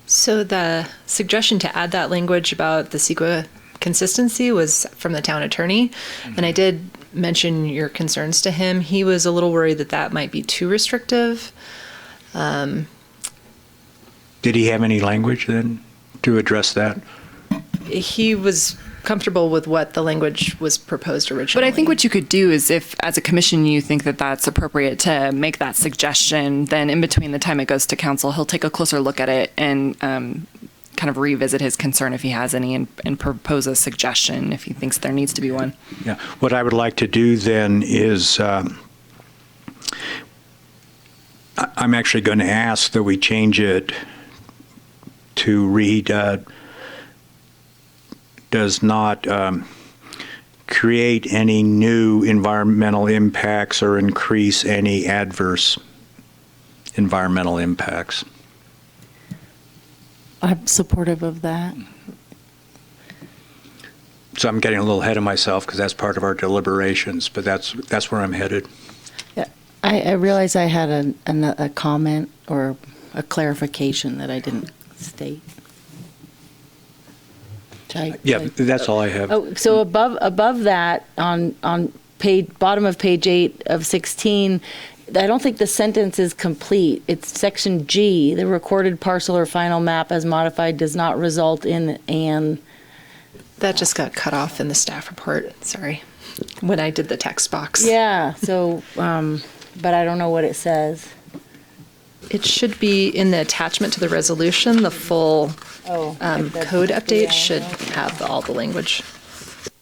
So the suggestion to add that language about the CEQA consistency was from the town attorney, and I did mention your concerns to him. He was a little worried that that might be too restrictive. Did he have any language then to address that? He was comfortable with what the language was proposed originally. But I think what you could do is, if as a commission you think that that's appropriate to make that suggestion, then in between the time it goes to council, he'll take a closer look at it and kind of revisit his concern if he has any and propose a suggestion if he thinks there needs to be one. Yeah. What I would like to do then is I'm actually going to ask that we change it to read does not create any new environmental impacts or increase any adverse environmental impacts. I'm supportive of that. So I'm getting a little ahead of myself because that's part of our deliberations, but that's where I'm headed. Yeah, I realize I had a comment or a clarification that I didn't state. That's all I have. Oh, so above that on bottom of page 8 of 16. I don't think the sentence is complete. It's section G. The recorded parcel or final map as modified does not result in an. That just got cut off in the staff report. Sorry, when I did the text box. Yeah. So, but I don't know what it says. It should be in the attachment to the resolution. The full code update should have all the language.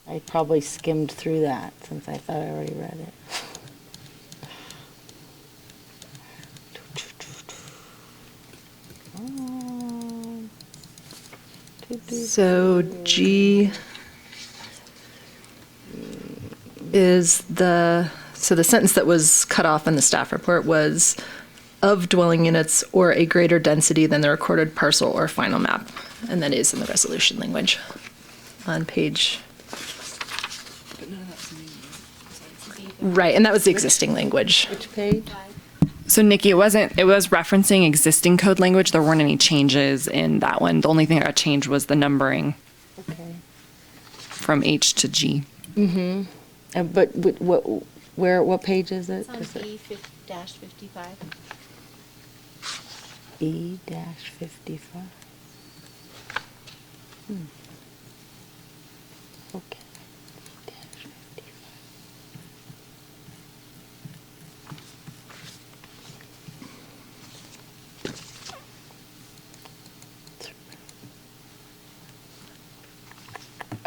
I probably skimmed through that since I thought I already read it. So G is the sentence that was cut off in the staff report was of dwelling units or a greater density than the recorded parcel or final map, and that is in the resolution language on page. Right, and that was the existing language. Which page? So Nikki, it was referencing existing code language. There weren't any changes in that one. The only thing that got changed was the numbering. Okay. From H to G. Mm-hmm. But what page is it? It's on B-55. B-55. Okay.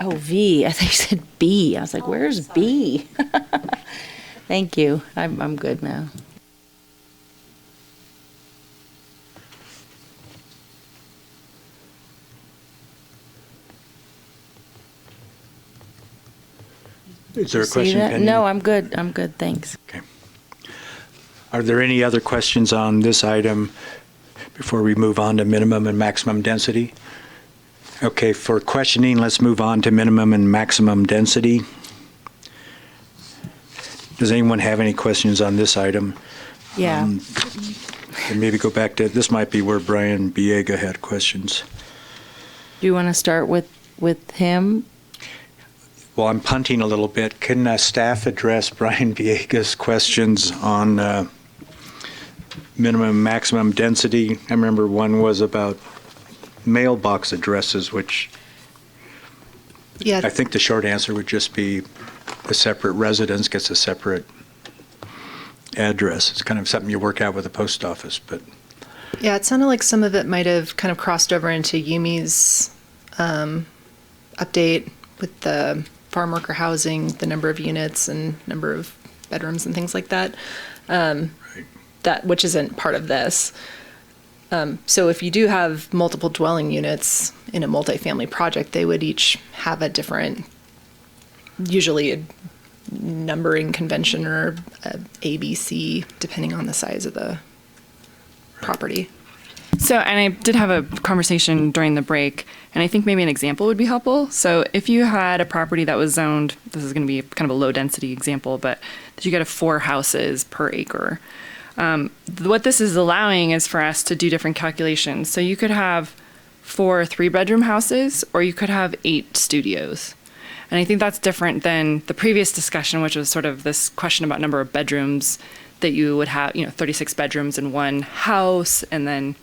Oh, V. I think you said B. I was like, where's B? Thank you. I'm good now. Is there a See question that? pending? No, I'm good. I'm good. Thanks. Okay. Are there any other questions on this item before we move on to minimum and maximum density? Okay, for questioning, let's move on to minimum and maximum density. Does anyone have any questions on this item? Yeah. And maybe go back to, this might be where Brian Biega had questions. Do you want to start with him? Well, I'm punting a little bit. Can staff address Brian Biega's questions on minimum and maximum density? I remember one was about mailbox addresses, which Yeah. I think the short answer would just be a separate residence gets a separate address. It's kind of something you work out with the post office, but Yeah, it sounded like some of it might have kind of crossed over into Yumi's update with the farm worker housing, the number of units and number of bedrooms and things like that. That which isn't part of this. So if you do have multiple dwelling units in a multifamily project, they would each have a different, usually a numbering convention or A, B, C, depending on the size of the property. So, and I did have a conversation during the break, and I think maybe an example would be helpful. So, if you had a property that was zoned, this is going to be kind of a low density example, but that you get 4 houses per acre. What this is allowing is for us to do different calculations. So, you could have 4 3-bedroom houses, or you could have 8 studios. And I think that's different than the previous discussion, which was sort of this question about number of bedrooms that you would have, 36 bedrooms in one house, and then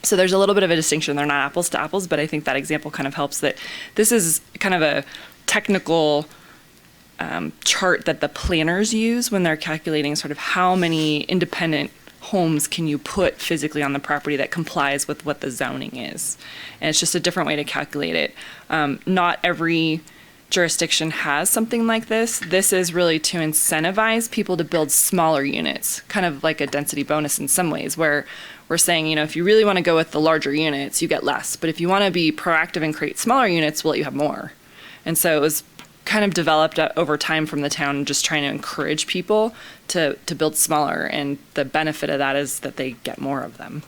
so there's a little bit of a distinction. They're not apples to apples, but I think that example kind of helps that this is kind of a technical chart that the planners use when they're calculating sort of how many independent homes can you put physically on the property that complies with what the zoning is. And it's just a different way to calculate it. Not every jurisdiction has something like this. This is really to incentivize people to build smaller units, kind of like a density bonus in some ways, where we're saying, if you really want to go with the larger units, you get less. But if you want to be proactive and create smaller units, we'll let you have more. And so it was kind of developed over time from the town, just trying to encourage people to build smaller. And the benefit of that is that they get more of them.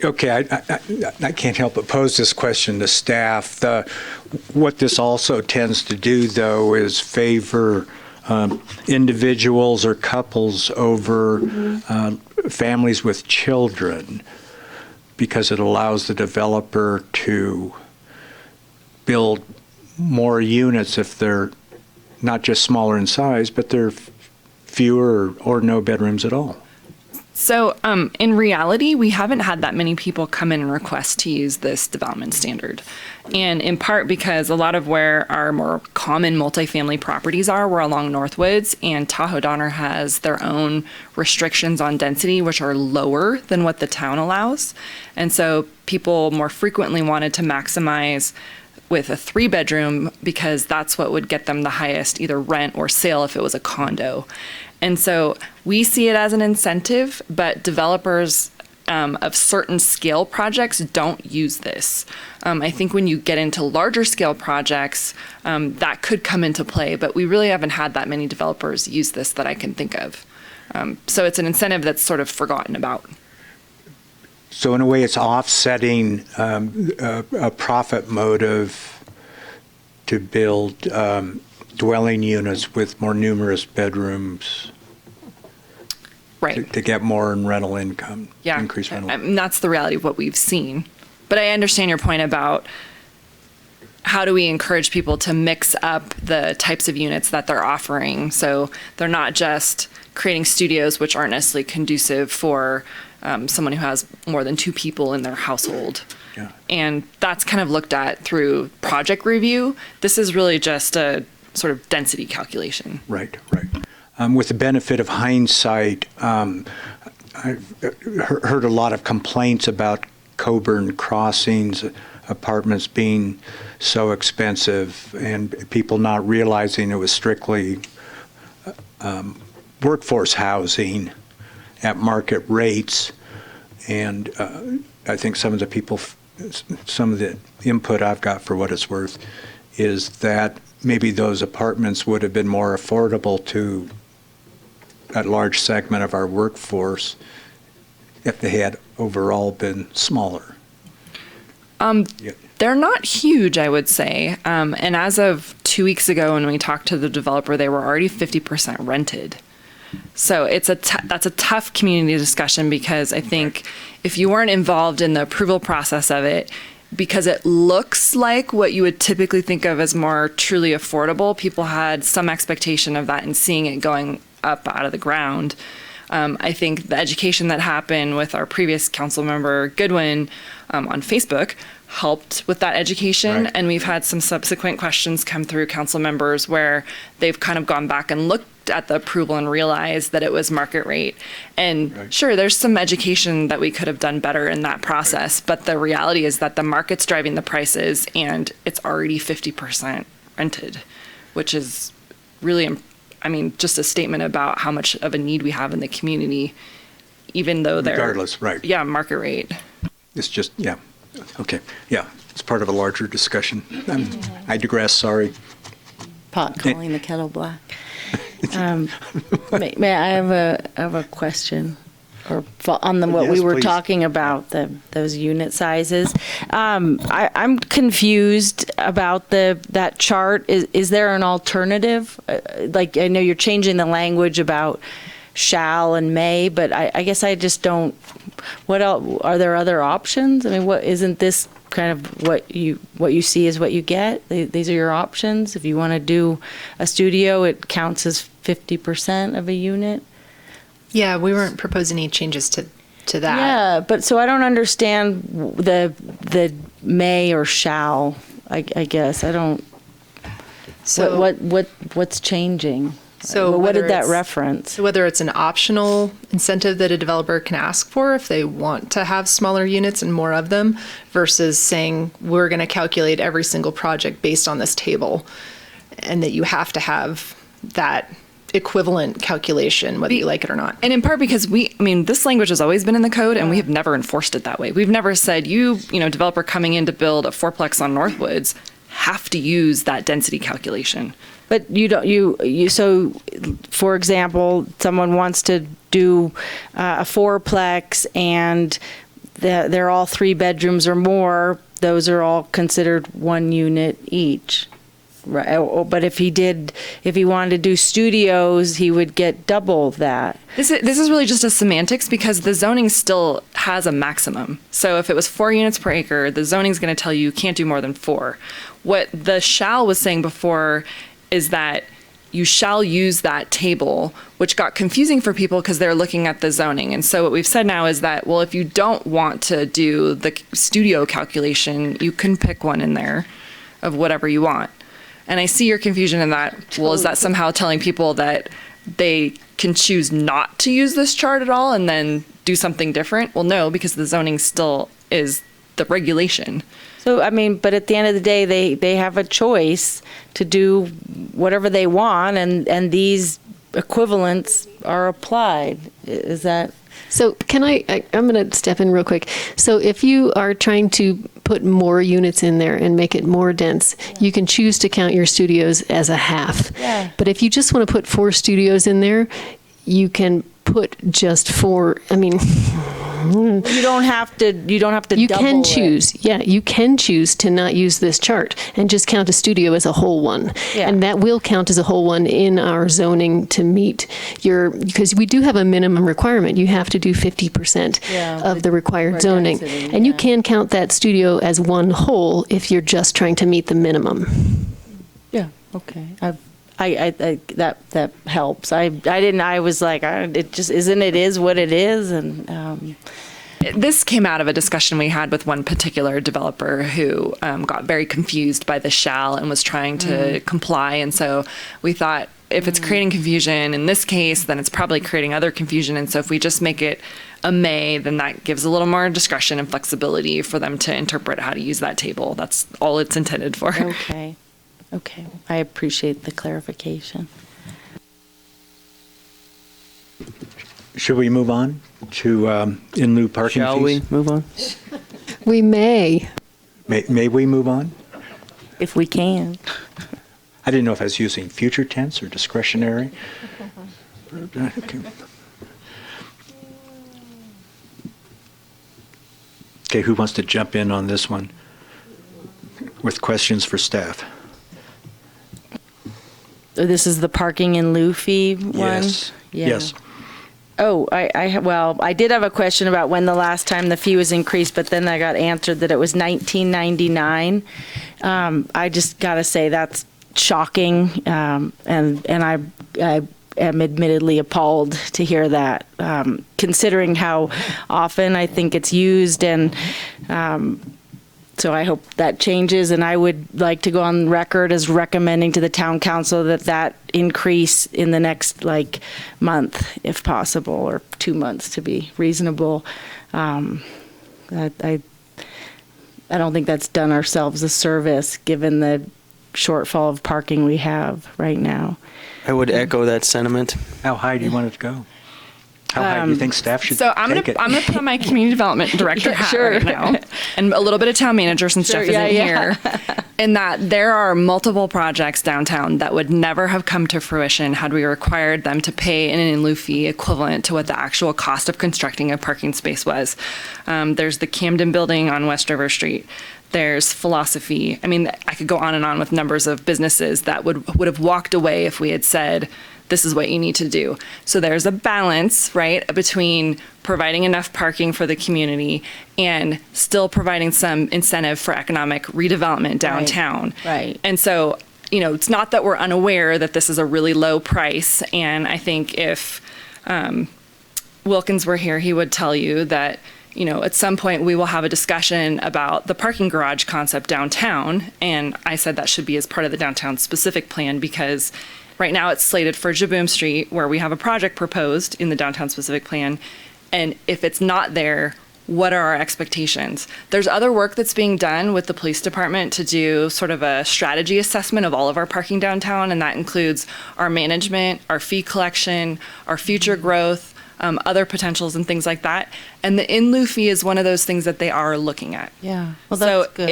okay, I can't help but pose this question to staff. What this also tends to do, though, is favor individuals or couples over families with children, because it allows the developer to build more units if they're not just smaller in size, but they're fewer or no bedrooms at all. So in reality, we haven't had that many people come in and request to use this development standard. And in part because a lot of where our more common multifamily properties are, we're along Northwoods, and Tahoe Donner has their own restrictions on density, which are lower than what the town allows. And so people more frequently wanted to maximize with a 3-bedroom because that's what would get them the highest either rent or sale if it was a condo. And so we see it as an incentive, but developers of certain scale projects don't use this. I think when you get into larger scale projects, that could come into play, but we really haven't had that many developers use this that I can think of. So it's an incentive that's sort of forgotten about. So in a way, it's offsetting a profit motive to build dwelling units with more numerous bedrooms, right? To get more in rental income, increase rental. And that's the reality of what we've seen. But I understand your point about how do we encourage people to mix up the types of units that they're offering, so they're not just creating studios which aren't necessarily conducive for someone who has more than 2 people in their household. Yeah. And that's kind of looked at through project review. This is really just a sort of density calculation. Right. With the benefit of hindsight, I've heard a lot of complaints about Coburn crossings apartments being so expensive and people not realizing it was strictly workforce housing at market rates. And I think some of the input I've got, for what it's worth, is that maybe those apartments would have been more affordable to a large segment of our workforce if they had overall been smaller. They're not huge, I would say. And as of 2 weeks ago, when we talked to the developer, they were already 50% rented. So that's a tough community discussion, because I think if you weren't involved in the approval process of it, because it looks like what you would typically think of as more truly affordable, people had some expectation of that and seeing it going up out of the ground. I think the education that happened with our previous council member, Goodwin, on Facebook helped with that education. Right. And we've had some subsequent questions come through council members where they've kind of gone back and looked at the approval and realized that it was market rate. And Right. sure, there's some education that we could have done better in that process. But the reality is that the market's driving the prices, and it's already 50% rented, which is really just a statement about how much of a need we have in the community, even though they're Regardless, right. Yeah, market rate. It's just, yeah. Okay. Yeah. It's part of a larger discussion. I digress. Sorry. Pot calling the kettle black. May I have a question, or on what Yes, we were please. talking about, those unit sizes. I'm confused about that chart. Is there an alternative? Like, I know you're changing the language about shall and may, but I guess I just don't. What else? Are there other options? I mean, what isn't this kind of what you see is what you get? These are your options. If you want to do a studio, it counts as 50% of a unit. Yeah, we weren't proposing any changes to that. Yeah, but so I don't understand the may or shall. I guess I don't. So What's changing? So what whether did that it's- reference? So whether it's an optional incentive that a developer can ask for if they want to have smaller units and more of them, versus saying we're going to calculate every single project based on this table, and that you have to have that equivalent calculation whether you like it or not. And in part because this language has always been in the code, and we have never enforced it that way. We've never said developer coming in to build a fourplex on Northwoods have to use that density calculation. But you don't. So, for example, someone wants to do a fourplex, and they're all 3 bedrooms or more. Those are all considered 1 unit each. Right. But if he wanted to do studios, he would get double that. This is really just a semantics, because the zoning still has a maximum. So if it was 4 units per acre, the zoning's going to tell you can't do more than 4. What the shall was saying before is that you shall use that table, which got confusing for people because they're looking at the zoning. And so what we've said now is that, well, if you don't want to do the studio calculation, you can pick one in there of whatever you want. And I see your confusion in that. Well, is that somehow telling people that they can choose not to use this chart at all and then do something different? Well, no, because the zoning still is the regulation. So, but at the end of the day, they have a choice to do whatever they want, and these equivalents are applied. Is that? So I'm going to step in real quick. So if you are trying to put more units in there and make it more dense, you can choose to count your studios as a half. Yeah. But if you just want to put 4 studios in there, you can put just 4. You don't have to. You double can it. choose. Yeah, you can choose to not use this chart and just count a studio as a whole one. Yeah. And that will count as a whole one in our zoning to meet because we do have a minimum requirement. You have to do 50% of the required zoning. density, And you can count that studio as one whole if you're just trying to meet the minimum. Yeah. Okay. I that helps. I didn't. I was like, it just isn't. It is what it is, and. This came out of a discussion we had with one particular developer who got very confused by the shall and was trying to comply. And so we thought if it's creating confusion in this case, then it's probably creating other confusion. And so if we just make it a may, then that gives a little more discretion and flexibility for them to interpret how to use that table. That's all it's intended for. Okay. Okay. I appreciate the clarification. Should we move on to in lieu parking Shall fees? we move on? We may. May we move on? If we can. I didn't know if I was using future tense or discretionary. Okay, who wants to jump in on this one with questions for staff? This is the parking in lieu fee one? Yes. Yeah. Yes. Oh, I did have a question about when the last time the fee was increased, but then I got answered that it was 1999. I just got to say that's shocking, and I am admittedly appalled to hear that, considering how often I think it's used, and so I hope that changes, and I would like to go on record as recommending to the town council that increase in the next month, if possible, or 2 months to be reasonable. I don't think that's done ourselves a service given the shortfall of parking we have right now. I would echo that sentiment. How high do you want it to go? How high do you think staff should So I'm take it? gonna put on my community development director hat Sure. right now, and a little bit of town manager since Sure, Jeff isn't yeah. here. In that there are multiple projects downtown that would never have come to fruition had we required them to pay an in lieu fee equivalent to what the actual cost of constructing a parking space was. There's the Camden building on West River Street. There's Philosophy. I mean, I could go on and on with numbers of businesses that would have walked away if we had said, this is what you need to do. So there's a balance, right, between providing enough parking for the community and still providing some incentive for economic redevelopment downtown. Right. And so, it's not that we're unaware that this is a really low price. And I think if Wilkins were here, he would tell you that, at some point we will have a discussion about the parking garage concept downtown. And I said that should be as part of the downtown specific plan, because right now it's slated for Jaboom Street, where we have a project proposed in the downtown specific plan. And if it's not there, what are our expectations? There's other work that's being done with the police department to do sort of a strategy assessment of all of our parking downtown. And that includes our management, our fee collection, our future growth, other potentials and things like that. And the in lieu fee is one of those things that they are looking at. Yeah. Well, that's so good.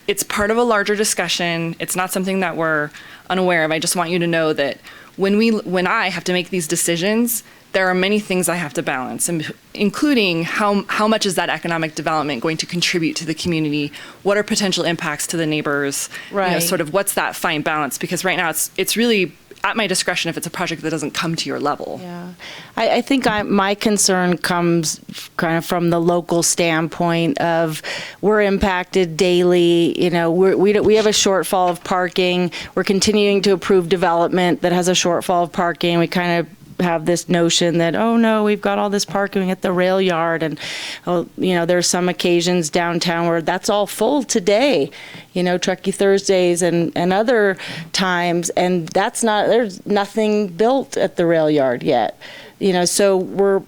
It's part of a larger discussion. It's not something that we're unaware of. I just want you to know that when I have to make these decisions, there are many things I have to balance, including how much is that economic development going to contribute to the community? What are potential impacts to the neighbors? Right. Sort of what's that fine balance? Because right now it's really at my discretion if it's a project that doesn't come to your level. Yeah, I think my concern comes kind of from the local standpoint of we're impacted daily. We have a shortfall of parking. We're continuing to approve development that has a shortfall of parking. We kind of have this notion that, oh no, we've got all this parking at the rail yard, and there's some occasions downtown where that's all full today, Truckee Thursdays and other times, and there's nothing built at the rail yard yet, so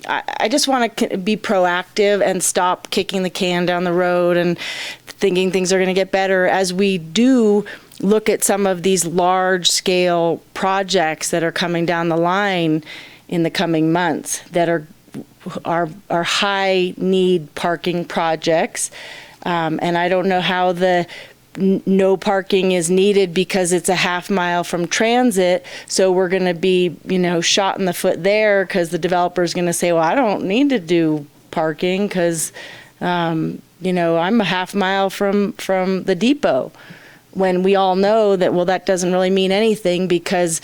I just want to be proactive and stop kicking the can down the road and thinking things are going to get better as we do look at some of these large-scale projects that are coming down the line in the coming months that are high-need parking projects. And I don't know how the no parking is needed because it's a half mile from transit, so we're going to be, shot in the foot there because the developer's going to say, well, I don't need to do parking because, I'm a half mile from the depot. When we all know that, well, that doesn't really mean anything because,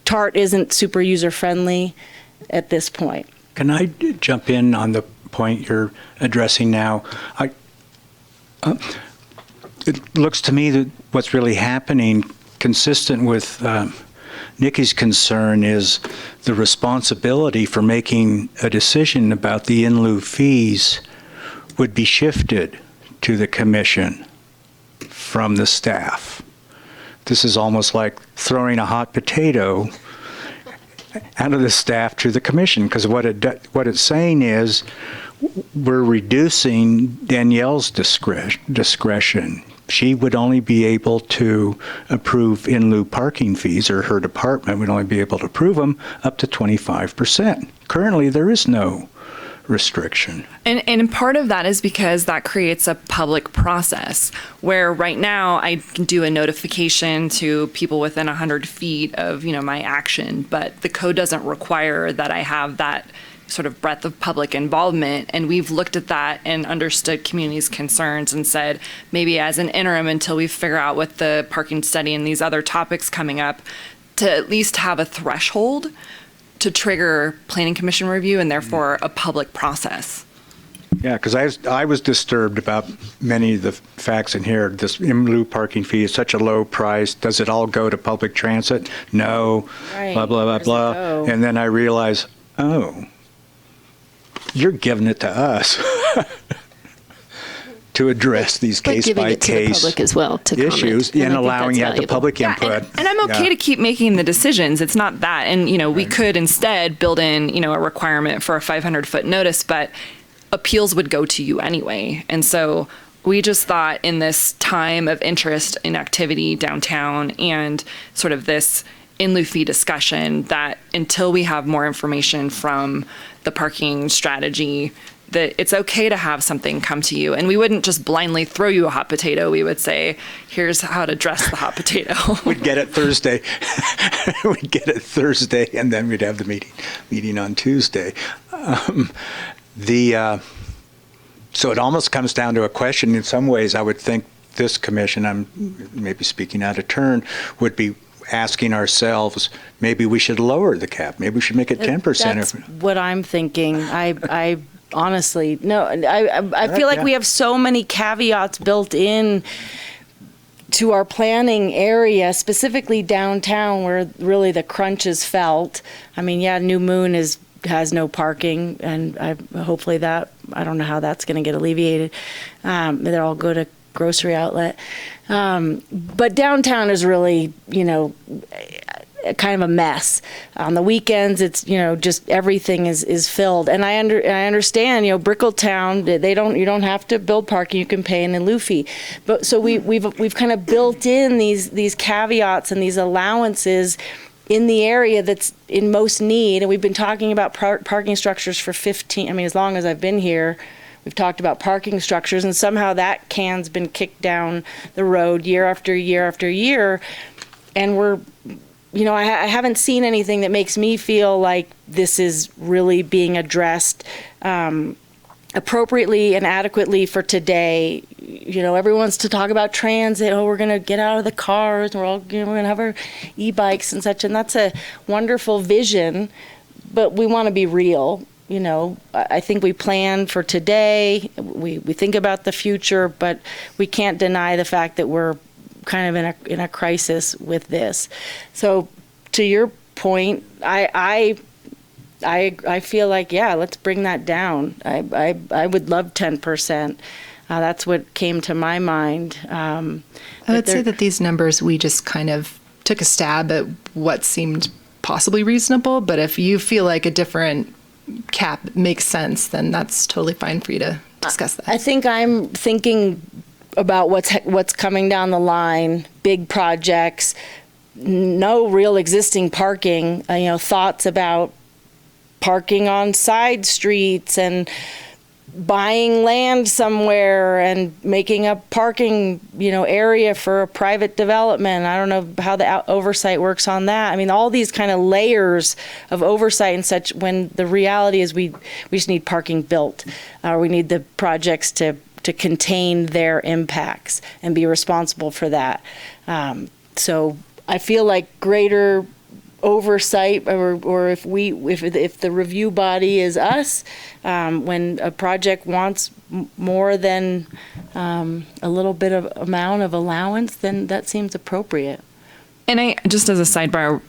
TART isn't super user-friendly at this point. Can I jump in on the point you're addressing now? It looks to me that what's really happening, consistent with Nikki's concern, is the responsibility for making a decision about the in lieu fees would be shifted to the commission from the staff. this is almost like throwing a hot potato out of the staff to the commission, because what it's saying is we're reducing Danielle's discretion. She would only be able to approve in lieu parking fees, or her department would only be able to approve them up to 25%. Currently, there is no restriction. And part of that is because that creates a public process where right now I can do a notification to people within 100 feet of, my action, but the code doesn't require that I have that sort of breadth of public involvement. And we've looked at that and understood communities' concerns and said, maybe as an interim until we figure out what the parking study and these other topics coming up, to at least have a threshold to trigger planning commission review and therefore a public process. Yeah, because I was disturbed about many of the facts in here. This in lieu parking fee is such a low price. Does it all go to public transit? No. Right. Blah, blah, blah, Where's it blah. go? And then I realized, oh, you're giving it to us to address these But giving it to the case-by-case public as well to comment. issues And I and think allowing that's the valuable. public input. And I'm okay Yeah. to keep making the decisions. It's not that. And, we could instead build in, a requirement for a 500-foot notice, but appeals would go to you anyway. And so we just thought in this time of interest in activity downtown and sort of this in lieu fee discussion that until we have more information from the parking strategy, that it's okay to have something come to you. And we wouldn't just blindly throw you a hot potato. We would say, here's how to dress the hot potato. We'd get it Thursday. We'd get it Thursday, and then we'd have the meeting on Tuesday. So it almost comes down to a question. In some ways, I would think this commission, I'm maybe speaking out of turn, would be asking ourselves, maybe we should lower the cap. Maybe we should make it 10%. That's what I'm thinking. I honestly, no, I feel like we have so many caveats built in to our planning area, specifically downtown where really the crunch is felt. I mean, yeah, New Moon has no parking, and hopefully that, I don't know how that's going to get alleviated. They'll all go to grocery outlet. But downtown is really, kind of a mess. On the weekends, it's, just everything is filled. And I understand, Brickletown, you don't have to build parking, you can pay an in lieu fee. But so we've kind of built in these caveats and these allowances in the area that's in most need. And we've been talking about parking structures for as long as I've been here. We've talked about parking structures, and somehow that can's been kicked down the road year after year after year. And I haven't seen anything that makes me feel like this is really being addressed appropriately and adequately for today. Everyone wants to talk about transit. Oh, we're going to get out of the cars. We're going to have our e-bikes and such. And that's a wonderful vision, but we want to be real. I think we plan for today. We think about the future, but we can't deny the fact that we're kind of in a crisis with this. So, to your point, I feel like, yeah, let's bring that down. I would love 10%. That's what came to my mind. I would say that these numbers, we just kind of took a stab at what seemed possibly reasonable. But if you feel like a different cap makes sense, then that's totally fine for you to discuss that. I think I'm thinking about what's coming down the line, big projects, no real existing parking, thoughts about parking on side streets and buying land somewhere and making a parking, area for a private development. I don't know how the oversight works on that. I mean, all these kind of layers of oversight and such, when the reality is we just need parking built. We need the projects to contain their impacts and be responsible for that. So I feel like greater oversight, or if the review body is us, when a project wants more than a little bit of amount of allowance, then that seems appropriate. And I, just as a sidebar,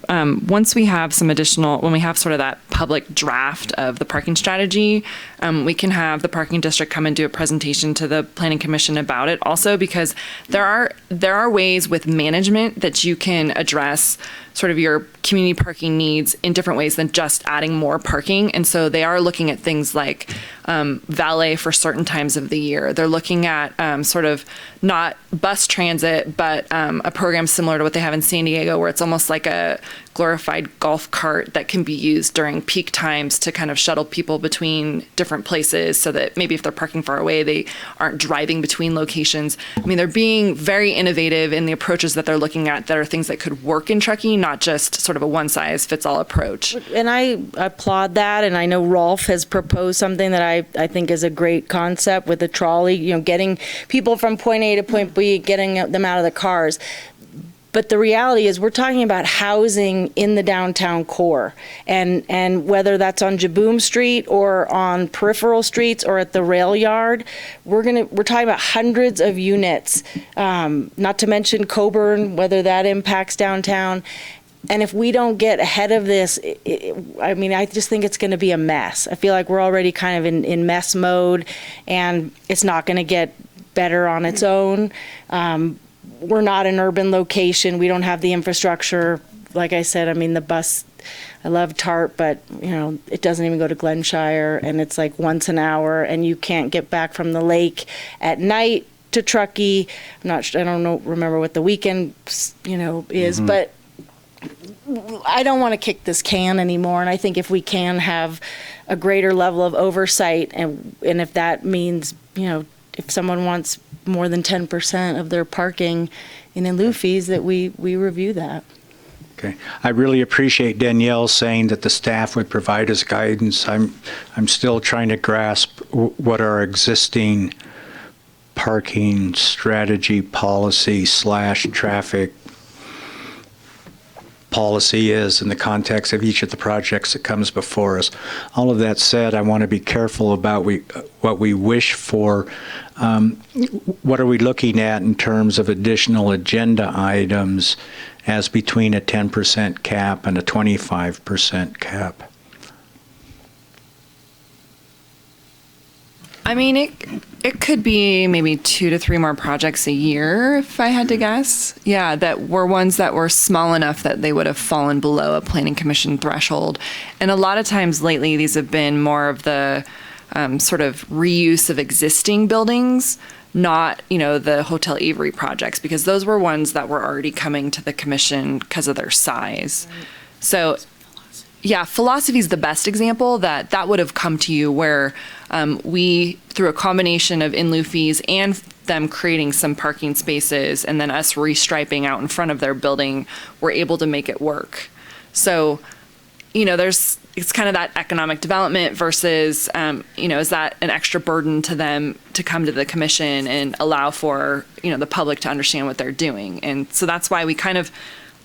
once we have some additional, when we have sort of that public draft of the parking strategy, we can have the parking district come and do a presentation to the planning commission about it also, because there are ways with management that you can address sort of your community parking needs in different ways than just adding more parking. And so they are looking at things like valet for certain times of the year. They're looking at sort of not bus transit, but a program similar to what they have in San Diego, where it's almost like a glorified golf cart that can be used during peak times to kind of shuttle people between different places, so that maybe if they're parking far away, they aren't driving between locations. I mean, they're being very innovative in the approaches that they're looking at that are things that could work in Truckee, not just sort of a one-size-fits-all approach. And I applaud that, and I know Rolf has proposed something that I think is a great concept with the trolley, you know, getting people from point A to point B, getting them out of the cars. But the reality is we're talking about housing in the downtown core, and whether that's on Jaboom Street or on peripheral streets or at the rail yard, we're talking about hundreds of units, not to mention Coburn, whether that impacts downtown. And if we don't get ahead of this, I just think it's going to be a mess. I feel like we're already kind of in mess mode, and it's not going to get better on its own. We're not an urban location. We don't have the infrastructure. Like I said, I mean, the bus, I love TARP, but, you know, it doesn't even go to Glenshire, and it's like once an hour, and you can't get back from the lake at night to Truckee. I don't know, remember what the weekend, you know, is, but I don't want to kick this can anymore. And I think if we can have a greater level of oversight, and if that means, you know, if someone wants more than 10% of their parking in lieu fees, that we review that. Okay. I really appreciate Danielle saying that the staff would provide us guidance. I'm still trying to grasp what our existing parking strategy policy / traffic policy is in the context of each of the projects that comes before us. All of that said, I want to be careful about what we wish for. What are we looking at in terms of additional agenda items as between a 10% cap and a 25% cap? I mean, it could be maybe 2 to 3 more projects a year, if I had to guess. Yeah, that were ones that were small enough that they would have fallen below a planning commission threshold. And a lot of times lately, these have been more of the sort of reuse of existing buildings, not, you know, the Hotel Avery projects, because those were ones that were already coming to the commission because of their size. So yeah, philosophy is the best example that would have come to you, where we, through a combination of in lieu fees and them creating some parking spaces and then us restriping out in front of their building, were able to make it work. So, you know, it's kind of that economic development versus, you know, is that an extra burden to them to come to the commission and allow for, you know, the public to understand what they're doing. And so that's why we kind of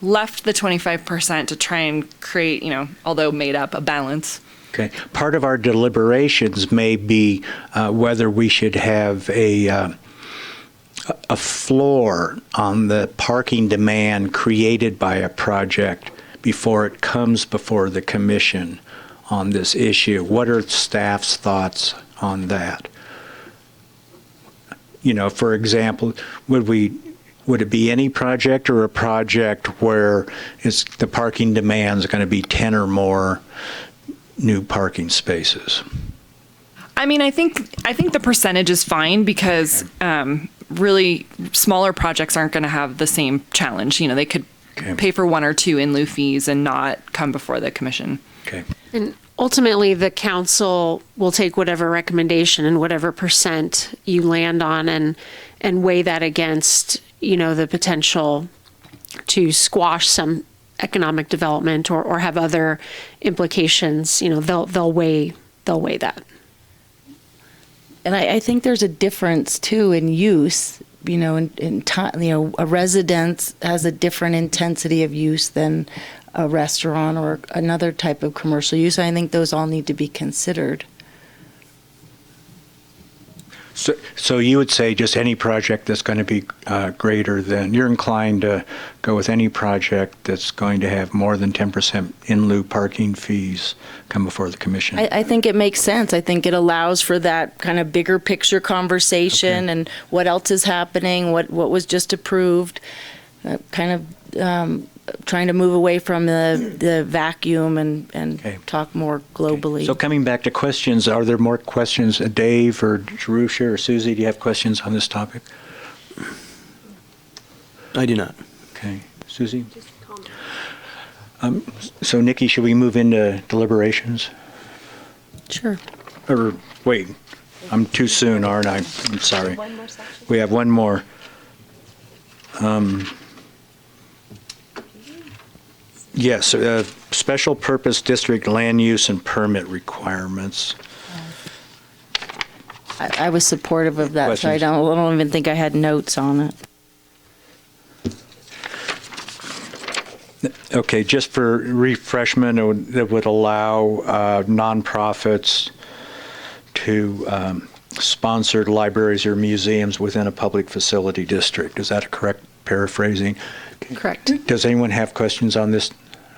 left the 25% to try and create, you know, although made up, a balance. Okay. Part of our deliberations may be whether we should have a floor on the parking demand created by a project before it comes before the commission on this issue. What are staff's thoughts on that? You know, for example, would it be any project, or a project where the parking demand is going to be 10 or more new parking spaces? I mean, I think the percentage is fine, because really smaller projects aren't going to have the same challenge. You know, they could pay for 1 or 2 in lieu fees and not come before the commission. Okay. And ultimately, the council will take whatever recommendation and whatever percent you land on, and weigh that against, you know, the potential to squash some economic development or have other implications. You know, they'll weigh that. And I think there's a difference too in use. You know, in time, you know, a residence has a different intensity of use than a restaurant or another type of commercial use. I think those all need to be considered. So you would say just any project that's going to be greater than, you're inclined to go with any project that's going to have more than 10% in lieu parking fees come before the commission? I think it makes sense. I think it allows for that kind of bigger picture conversation and what else is happening, what was just approved, kind of trying to move away from the vacuum and talk more globally. So coming back to questions, are there more questions? Dave or Jerusha or Susie, do you have questions on this topic? I do not. Okay. Susie? So Nikki, should we move into deliberations? Sure. Or wait, I'm too soon, aren't I? I'm sorry. We have one more. Yes, special purpose district land use and permit requirements. I was supportive of that, so I don't even think I had notes on it. Okay, just for refreshment, it would allow nonprofits to sponsor libraries or museums within a public facility district. Is that a correct paraphrasing? Correct. Does anyone have questions on this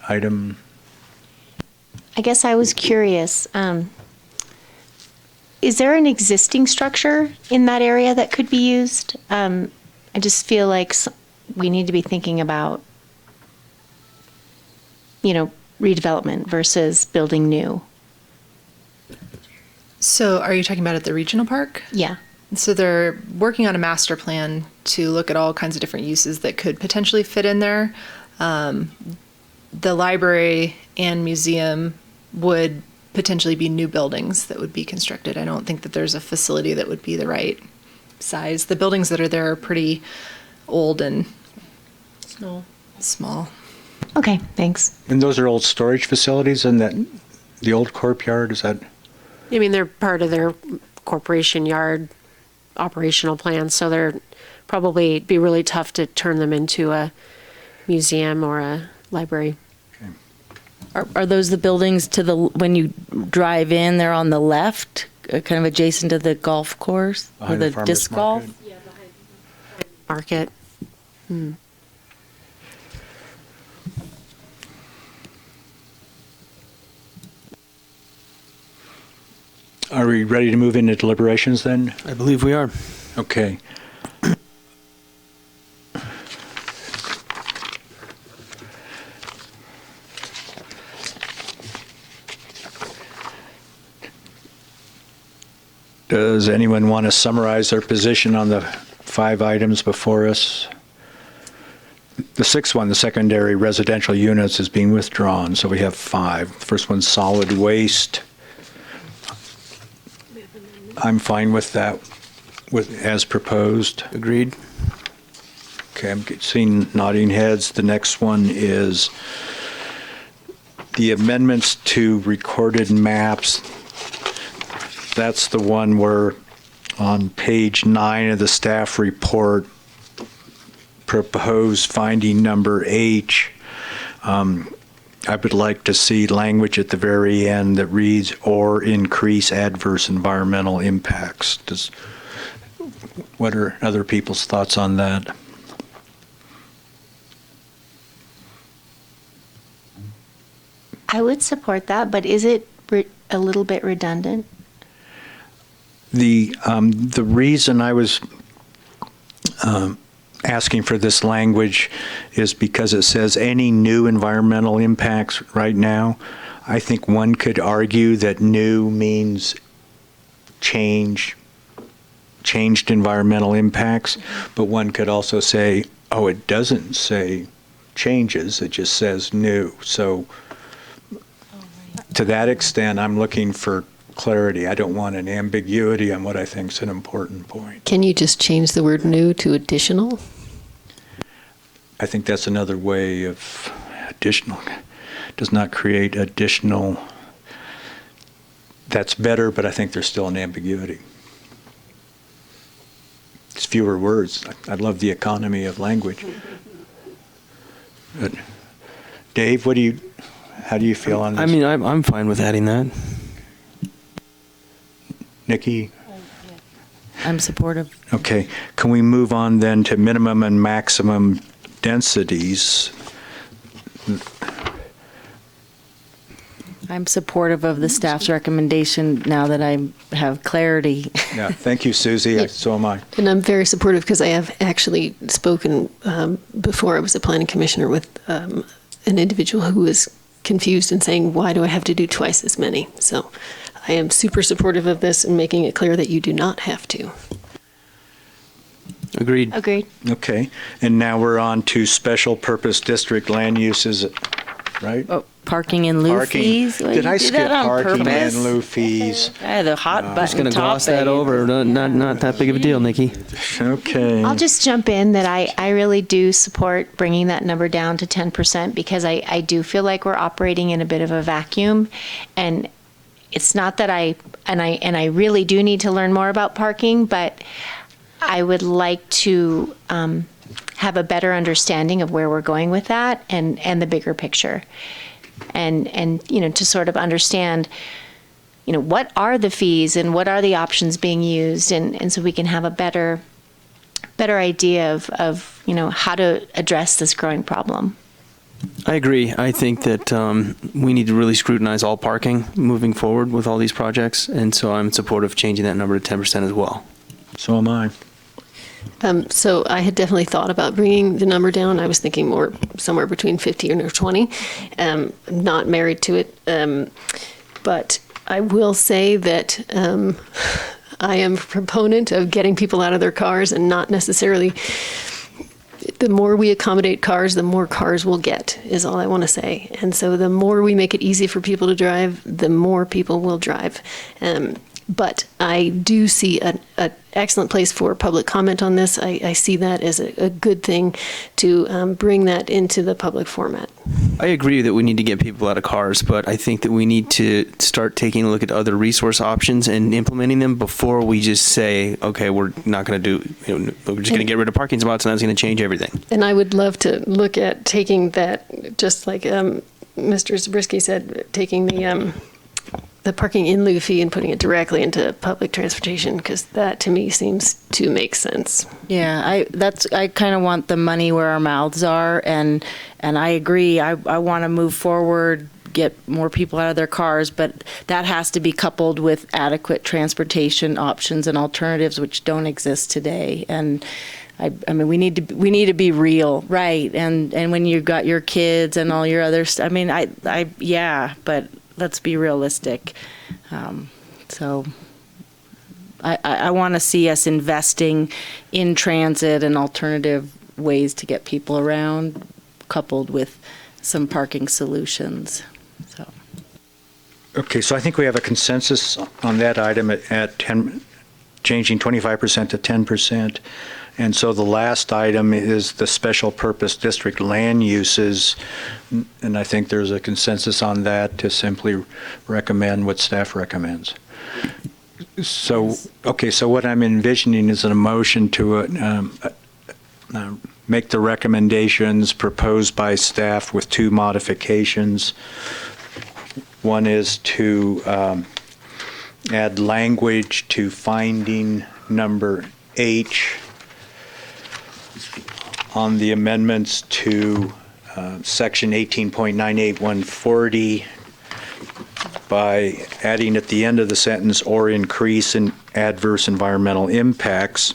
item? I guess I was curious. Is there an existing structure in that area that could be used? I just feel like we need to be thinking about, redevelopment versus building new. So are you talking about at the regional park? Yeah. So they're working on a master plan to look at all kinds of different uses that could potentially fit in there. The library and museum would potentially be new buildings that would be constructed. I don't think that there's a facility that would be the right size. The buildings that are there are pretty old and small. Okay, thanks. And those are old storage facilities and the old corp yard, is that? I mean, they're part of their corporation yard operational plan, so they're probably be really tough to turn them into a museum or a library. Are those the buildings when you drive in, they're on the left, kind of adjacent to the golf course or the disc golf? Yeah, behind market. Are we ready to move into deliberations then? I believe we are. Okay. Does anyone want to summarize their position on the 5 items before us? The 6th one, the secondary residential units, is being withdrawn, so we have 5. The first one's solid waste. I'm fine with that, as proposed. Agreed. Okay, I'm seeing nodding heads. The next one is the amendments to recorded maps. That's the one where on page 9 of the staff report, proposed finding number H, I would like to see language at the very end that reads, or increase adverse environmental impacts. What are other people's thoughts on that? I would support that, but is it a little bit redundant? The reason I was asking for this language is because it says any new environmental impacts right now. I think one could argue that new means changed environmental impacts, but one could also say, oh, it doesn't say changes, it just says new. So to that extent, I'm looking for clarity. I don't want an ambiguity on what I think is an important point. Can you just change the word new to additional? I think that's another way of additional. Does not create additional. That's better, but I think there's still an ambiguity. It's fewer words. I love the economy of language. But Dave, how do you feel on this? I mean, I'm fine with adding that. Nikki? I'm supportive. Okay, can we move on then to minimum and maximum densities? I'm supportive of the staff's recommendation now that I have clarity. Yeah, thank you, Susie. So am I. And I'm very supportive because I have actually spoken before I was a planning commissioner with an individual who was confused and saying, why do I have to do twice as many? So I am super supportive of this and making it clear that you do not have to. Agreed. Agreed. Okay, and now we're on to special purpose district land uses, right? Oh, parking in lieu Parking. fees? Did I skip parking and lieu fees? The hot I'm button just going to gloss that topic. over. Not that big of a deal, Nikki. Okay. I'll just jump in that I really do support bringing that number down to 10% because I do feel like we're operating in a bit of a vacuum. And it's not that I really do need to learn more about parking, but I would like to have a better understanding of where we're going with that and the bigger picture. And to sort of understand, what are the fees and what are the options being used, and so we can have a better idea of how to address this growing problem. I agree. I think that we need to really scrutinize all parking moving forward with all these projects, and so I'm supportive of changing that number to 10% as well. So am I. So I had definitely thought about bringing the number down. I was thinking more somewhere between 15 or 20. Not married to it. But I will say that I am a proponent of getting people out of their cars and not necessarily. The more we accommodate cars, the more cars we'll get, is all I want to say. And so the more we make it easy for people to drive, the more people will drive. But I do see an excellent place for public comment on this. I see that as a good thing to bring that into the public format. I agree that we need to get people out of cars, but I think that we need to start taking a look at other resource options and implementing them before we just say, okay, we're not going to do, we're just going to get rid of parking spots and that's going to change everything. And I would love to look at taking that, just like Mr. Zabriskie said, taking the parking in lieu fee and putting it directly into public transportation, because that to me seems to make sense. Yeah, I kind of want the money where our mouths are, and I agree. I want to move forward, get more people out of their cars, but that has to be coupled with adequate transportation options and alternatives which don't exist today. And I mean, we need to be real, right? And when you've got your kids and all your other stuff, I mean, but let's be realistic. So I want to see us investing in transit and alternative ways to get people around, coupled with some parking solutions. So. Okay, so I think we have a consensus on that item at 10, changing 25% to 10%. And so the last item is the special purpose district land uses. And I think there's a consensus on that to simply recommend what staff recommends. So, okay, so what I'm envisioning is a motion to make the recommendations proposed by staff with two modifications. One is to add language to finding number H on the amendments to section 18.98140 by adding at the end of the sentence or increase in adverse environmental impacts.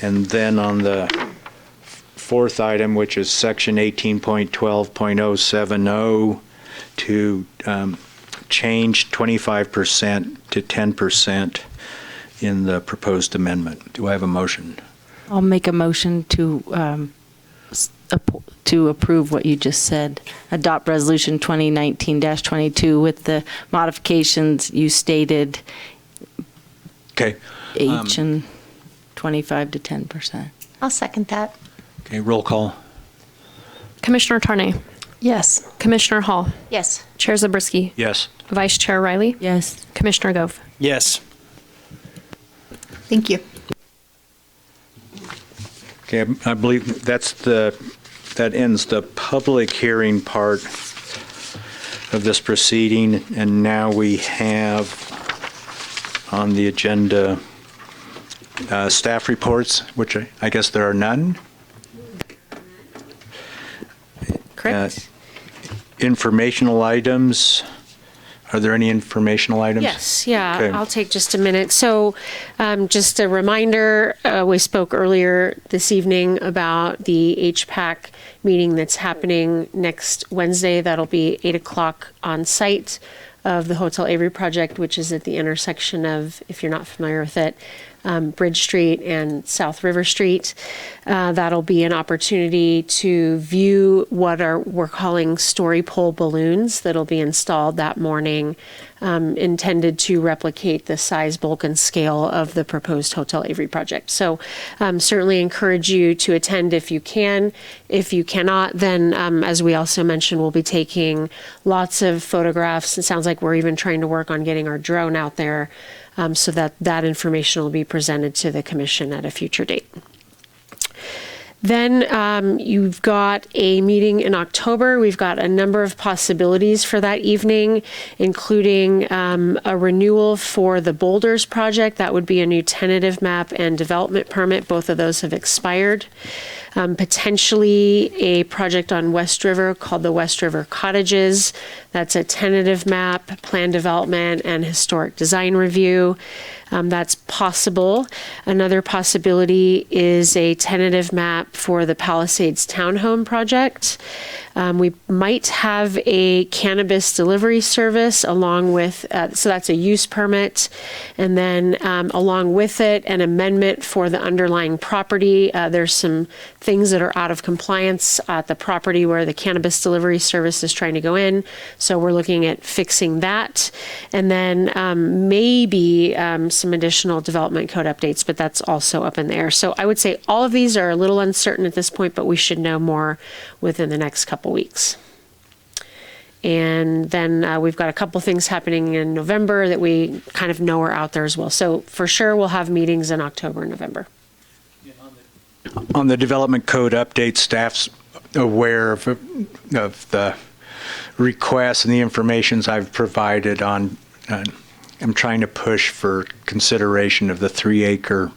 And then on the fourth item, which is section 18.12.070, to change 25% to 10% in the proposed amendment. Do I have a motion? I'll make a motion to approve what you just said. Adopt Resolution 2019-22 with the modifications you stated. Okay. H and 25 to 10%. I'll second that. Okay, roll call. Commissioner Tarnay. Yes. Commissioner Hall. Yes. Chair Zabriskie. Yes. Vice Chair Riley. Yes. Commissioner Gove. Yes. Thank you. Okay, I believe that ends the public hearing part of this proceeding, and now we have on the agenda Staff reports, which I guess there are none. Correct. Informational items. Are there any informational items? Yes, yeah, Okay. I'll take just a minute. So just a reminder, we spoke earlier this evening about the HPAC meeting that's happening next Wednesday. That'll be 8 o'clock on site of the Hotel Avery project, which is at the intersection of, if you're not familiar with it, Bridge Street and South River Street. That'll be an opportunity to view what we're calling story pole balloons that'll be installed that morning, intended to replicate the size, bulk, and scale of the proposed Hotel Avery project. So certainly encourage you to attend if you can. If you cannot, then as we also mentioned, we'll be taking lots of photographs. It sounds like we're even trying to work on getting our drone out there, so that information will be presented to the commission at a future date. Then you've got a meeting in October. We've got a number of possibilities for that evening, including a renewal for the Boulders project. That would be a new tentative map and development permit. Both of those have expired. Potentially a project on West River called the West River Cottages. That's a tentative map, plan development, and historic design review. That's possible. Another possibility is a tentative map for the Palisades Townhome project. We might have a cannabis delivery service along with, so that's a use permit. And then along with it, an amendment for the underlying property. There's some things that are out of compliance at the property where the cannabis delivery service is trying to go in. So we're looking at fixing that. And then maybe some additional development code updates, but that's also up in the air. So I would say all of these are a little uncertain at this point, but we should know more within the next couple weeks. And then we've got a couple things happening in November that we kind of know are out there as well. So for sure, we'll have meetings in October and November. On the development code update, staff's aware of the requests and the informations I've provided on. I'm trying to push for consideration of the 3-acre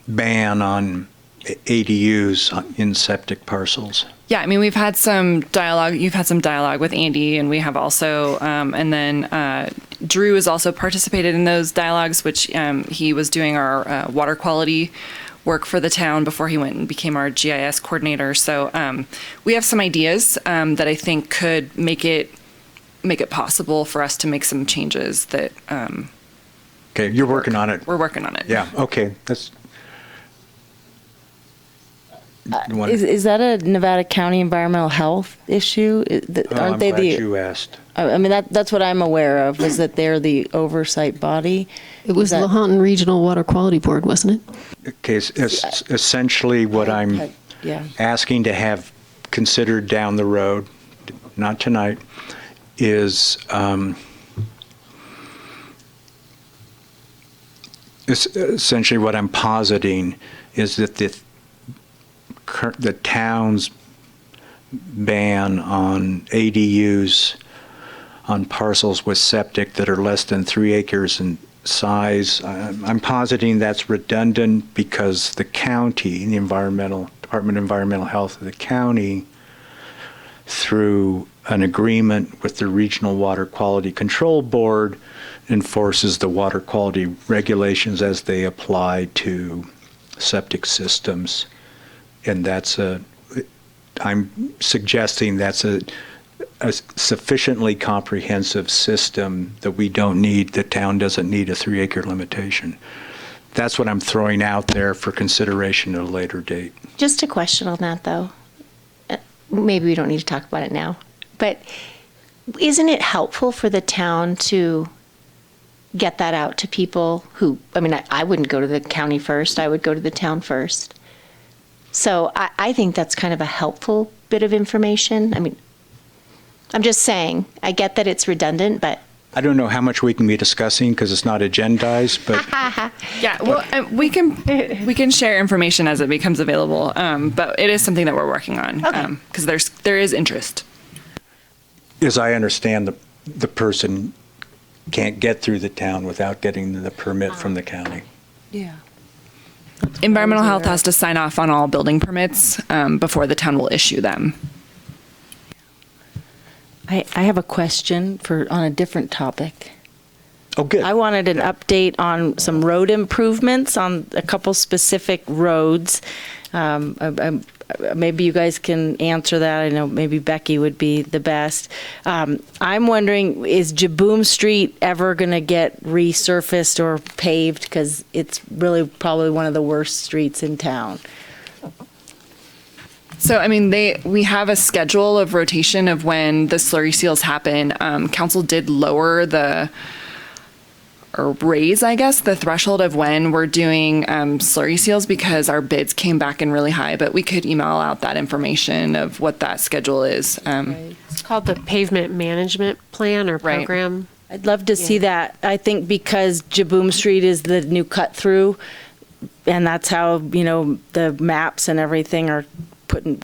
ban on ADUs in septic parcels. Yeah, I mean, we've had some dialogue. You've had some dialogue with Andy, and we have also, and then Drew has also participated in those dialogues, which he was doing our water quality work for the town before he went and became our GIS coordinator. So we have some ideas that I think could make it possible for us to make some changes that. Okay, you're working on it. We're working on it. Yeah. Okay. That's. Is that a Nevada County environmental health issue? I'm glad you asked. I mean, that's what I'm aware of, is that they're the oversight body. It was the Lahontan Regional Water Quality Board, wasn't it? Okay, essentially what I'm asking to have considered down the road, not tonight, is essentially what I'm positing is that the town's ban on ADUs on parcels with septic that are less than 3 acres in size, I'm positing that's redundant because the county, the Department of Environmental Health of the county, through an agreement with the Regional Water Quality Control Board, enforces the water quality regulations as they apply to septic systems. And I'm suggesting that's a sufficiently comprehensive system that we don't need, the town doesn't need a 3-acre limitation. That's what I'm throwing out there for consideration at a later date. Just a question on that, though. Maybe we don't need to talk about it now, but isn't it helpful for the town to get that out to people who, I mean, I wouldn't go to the county first, I would go to the town first. So I think that's kind of a helpful bit of information. I mean, I'm just saying, I get that it's redundant, but. I don't know how much we can be discussing because it's not agendized, but. Yeah, well, we can share information as it becomes available, but it is something that we're working on because there is interest. As I understand, the person can't get through the town without getting the permit from the county. Yeah. Environmental health has to sign off on all building permits before the town will issue them. I have a question on a different topic. Oh, good. I wanted an update on some road improvements on a couple specific roads. Maybe you guys can answer that. I know maybe Becky would be the best. I'm wondering, is Jaboom Street ever going to get resurfaced or paved? Because it's really probably one of the worst streets in town. So, I mean, we have a schedule of rotation of when the slurry seals happen. Council did lower or raise, I guess, the threshold of when we're doing slurry seals because our bids came back in really high, but we could email out that information of what that schedule is. It's called the Pavement Management Plan or Program. I'd love to see that. I think because Jaboom Street is the new cut through, and that's how, the maps and everything are putting,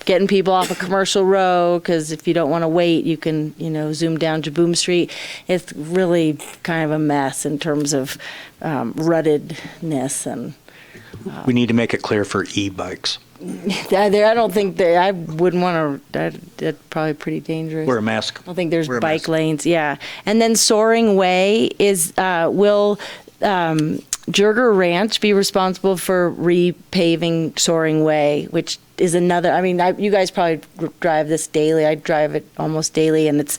getting people off a commercial road, because if you don't want to wait, you can, zoom down Jaboom Street. It's really kind of a mess in terms of ruttedness. And we need to make it clear for e-bikes. I don't think I wouldn't want to, that's probably pretty dangerous. Wear a mask. I don't think there's bike lanes, yeah. And then Soaring Way will Jurger Ranch be responsible for repaving Soaring Way, which is another, you guys probably drive this daily. I drive it almost daily, and it's,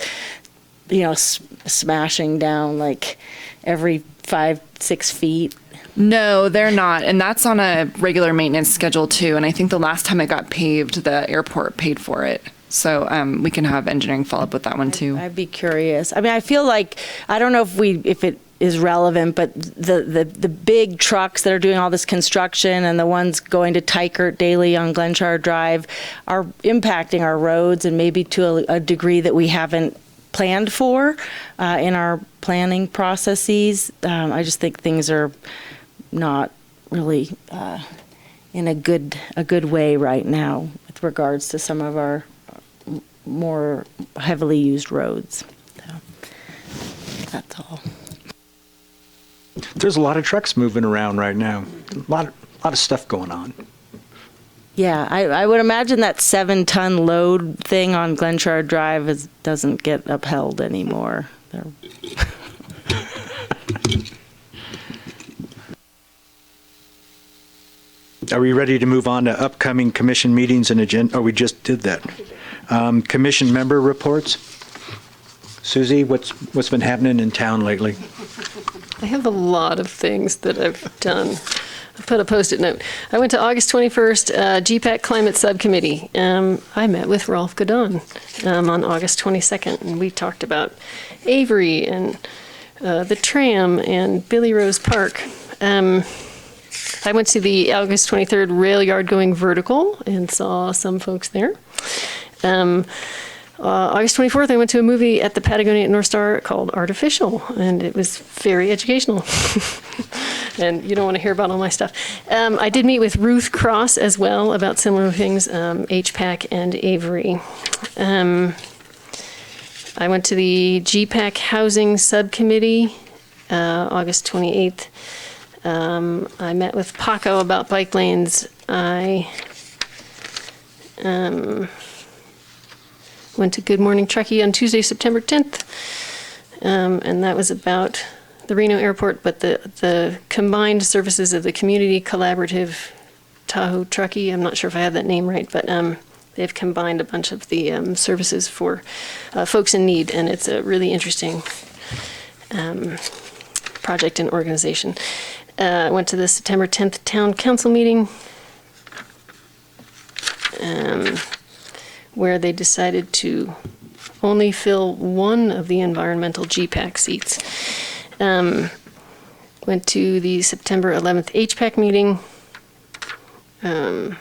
smashing down like every 5-6 feet. No, they're not. And that's on a regular maintenance schedule too. And I think the last time it got paved, the airport paid for it. So we can have engineering follow up with that one too. I'd be curious. I feel like, I don't know if it is relevant, but the big trucks that are doing all this construction and the ones going to Tykert daily on Glenchar Drive are impacting our roads, and maybe to a degree that we haven't planned for in our planning processes. I just think things are not really in a good way right now with regards to some of our more heavily used roads. So, that's all. There's a lot of trucks moving around right now. A lot of stuff going on. Yeah, I would imagine that 7-ton load thing on Glenchar Drive doesn't get upheld anymore. Are we ready to move on to upcoming commission meetings and agenda? Oh, we just did that. Commission member reports. Susie, what's been happening in town lately? I have a lot of things that I've done. I put a Post-it note. I went to August 21st, GPAC Climate Subcommittee. I met with Rolf Godon on August 22nd, and we talked about Avery and the tram and Billy Rose Park. I went to the August 23rd rail yard going vertical and saw some folks there. August 24th, I went to a movie at the Patagonia at North Star called Artificial, and it was very educational. And you don't want to hear about all my stuff. I did meet with Ruth Cross as well about similar things, HPAC and Avery. I went to the GPAC Housing Subcommittee, August 28th. I met with Paco about bike lanes. I went to Good Morning Truckee on Tuesday, September 10th, and that was about the Reno Airport, but the combined services of the Community Collaborative Tahoe Truckee. I'm not sure if I have that name right, but they've combined a bunch of the services for folks in need, and it's a really interesting project and organization. I went to the September 10th Town Council meeting, where they decided to only fill one of the environmental GPAC seats. Went to the September 11th HPAC meeting, and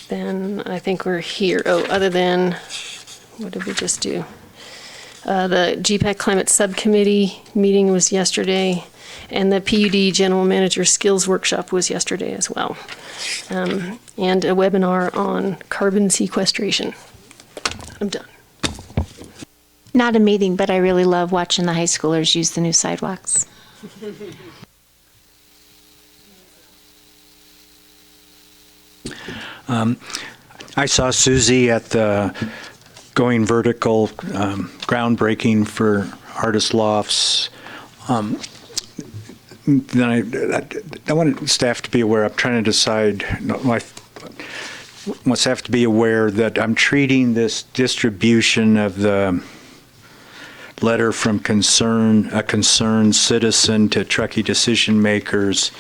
then I think we're here. Oh, other than, what did we just do? The GPAC Climate Subcommittee meeting was yesterday, and the PUD General Manager Skills Workshop was yesterday as well, and a webinar on carbon sequestration. I'm done. Not a meeting, but I really love watching the high schoolers use the new sidewalks. I saw Susie at the Going Vertical groundbreaking for Artist Lofts. Then I want staff to be aware. I'm trying to decide. I want staff to be aware that I'm treating this distribution of the letter from a concerned citizen to Truckee decision makers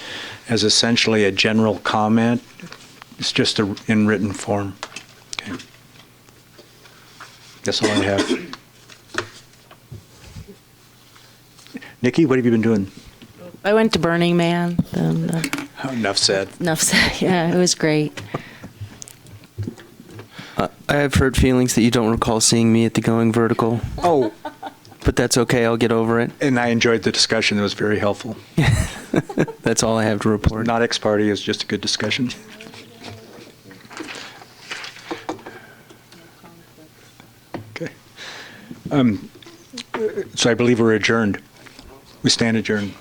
as essentially a general comment. It's just in written form. Okay. That's all I have. Nikki, what have you been doing? I went to Burning Man. Enough said. Enough said. Yeah, it was great. I have hurt feelings that you don't recall seeing me at the Going Vertical. Oh. But that's okay. I'll get over it. And I enjoyed the discussion. It was very helpful. That's all I have to report. Not ex-party. It was just a good discussion. Okay. So I believe we're adjourned. We stand adjourned.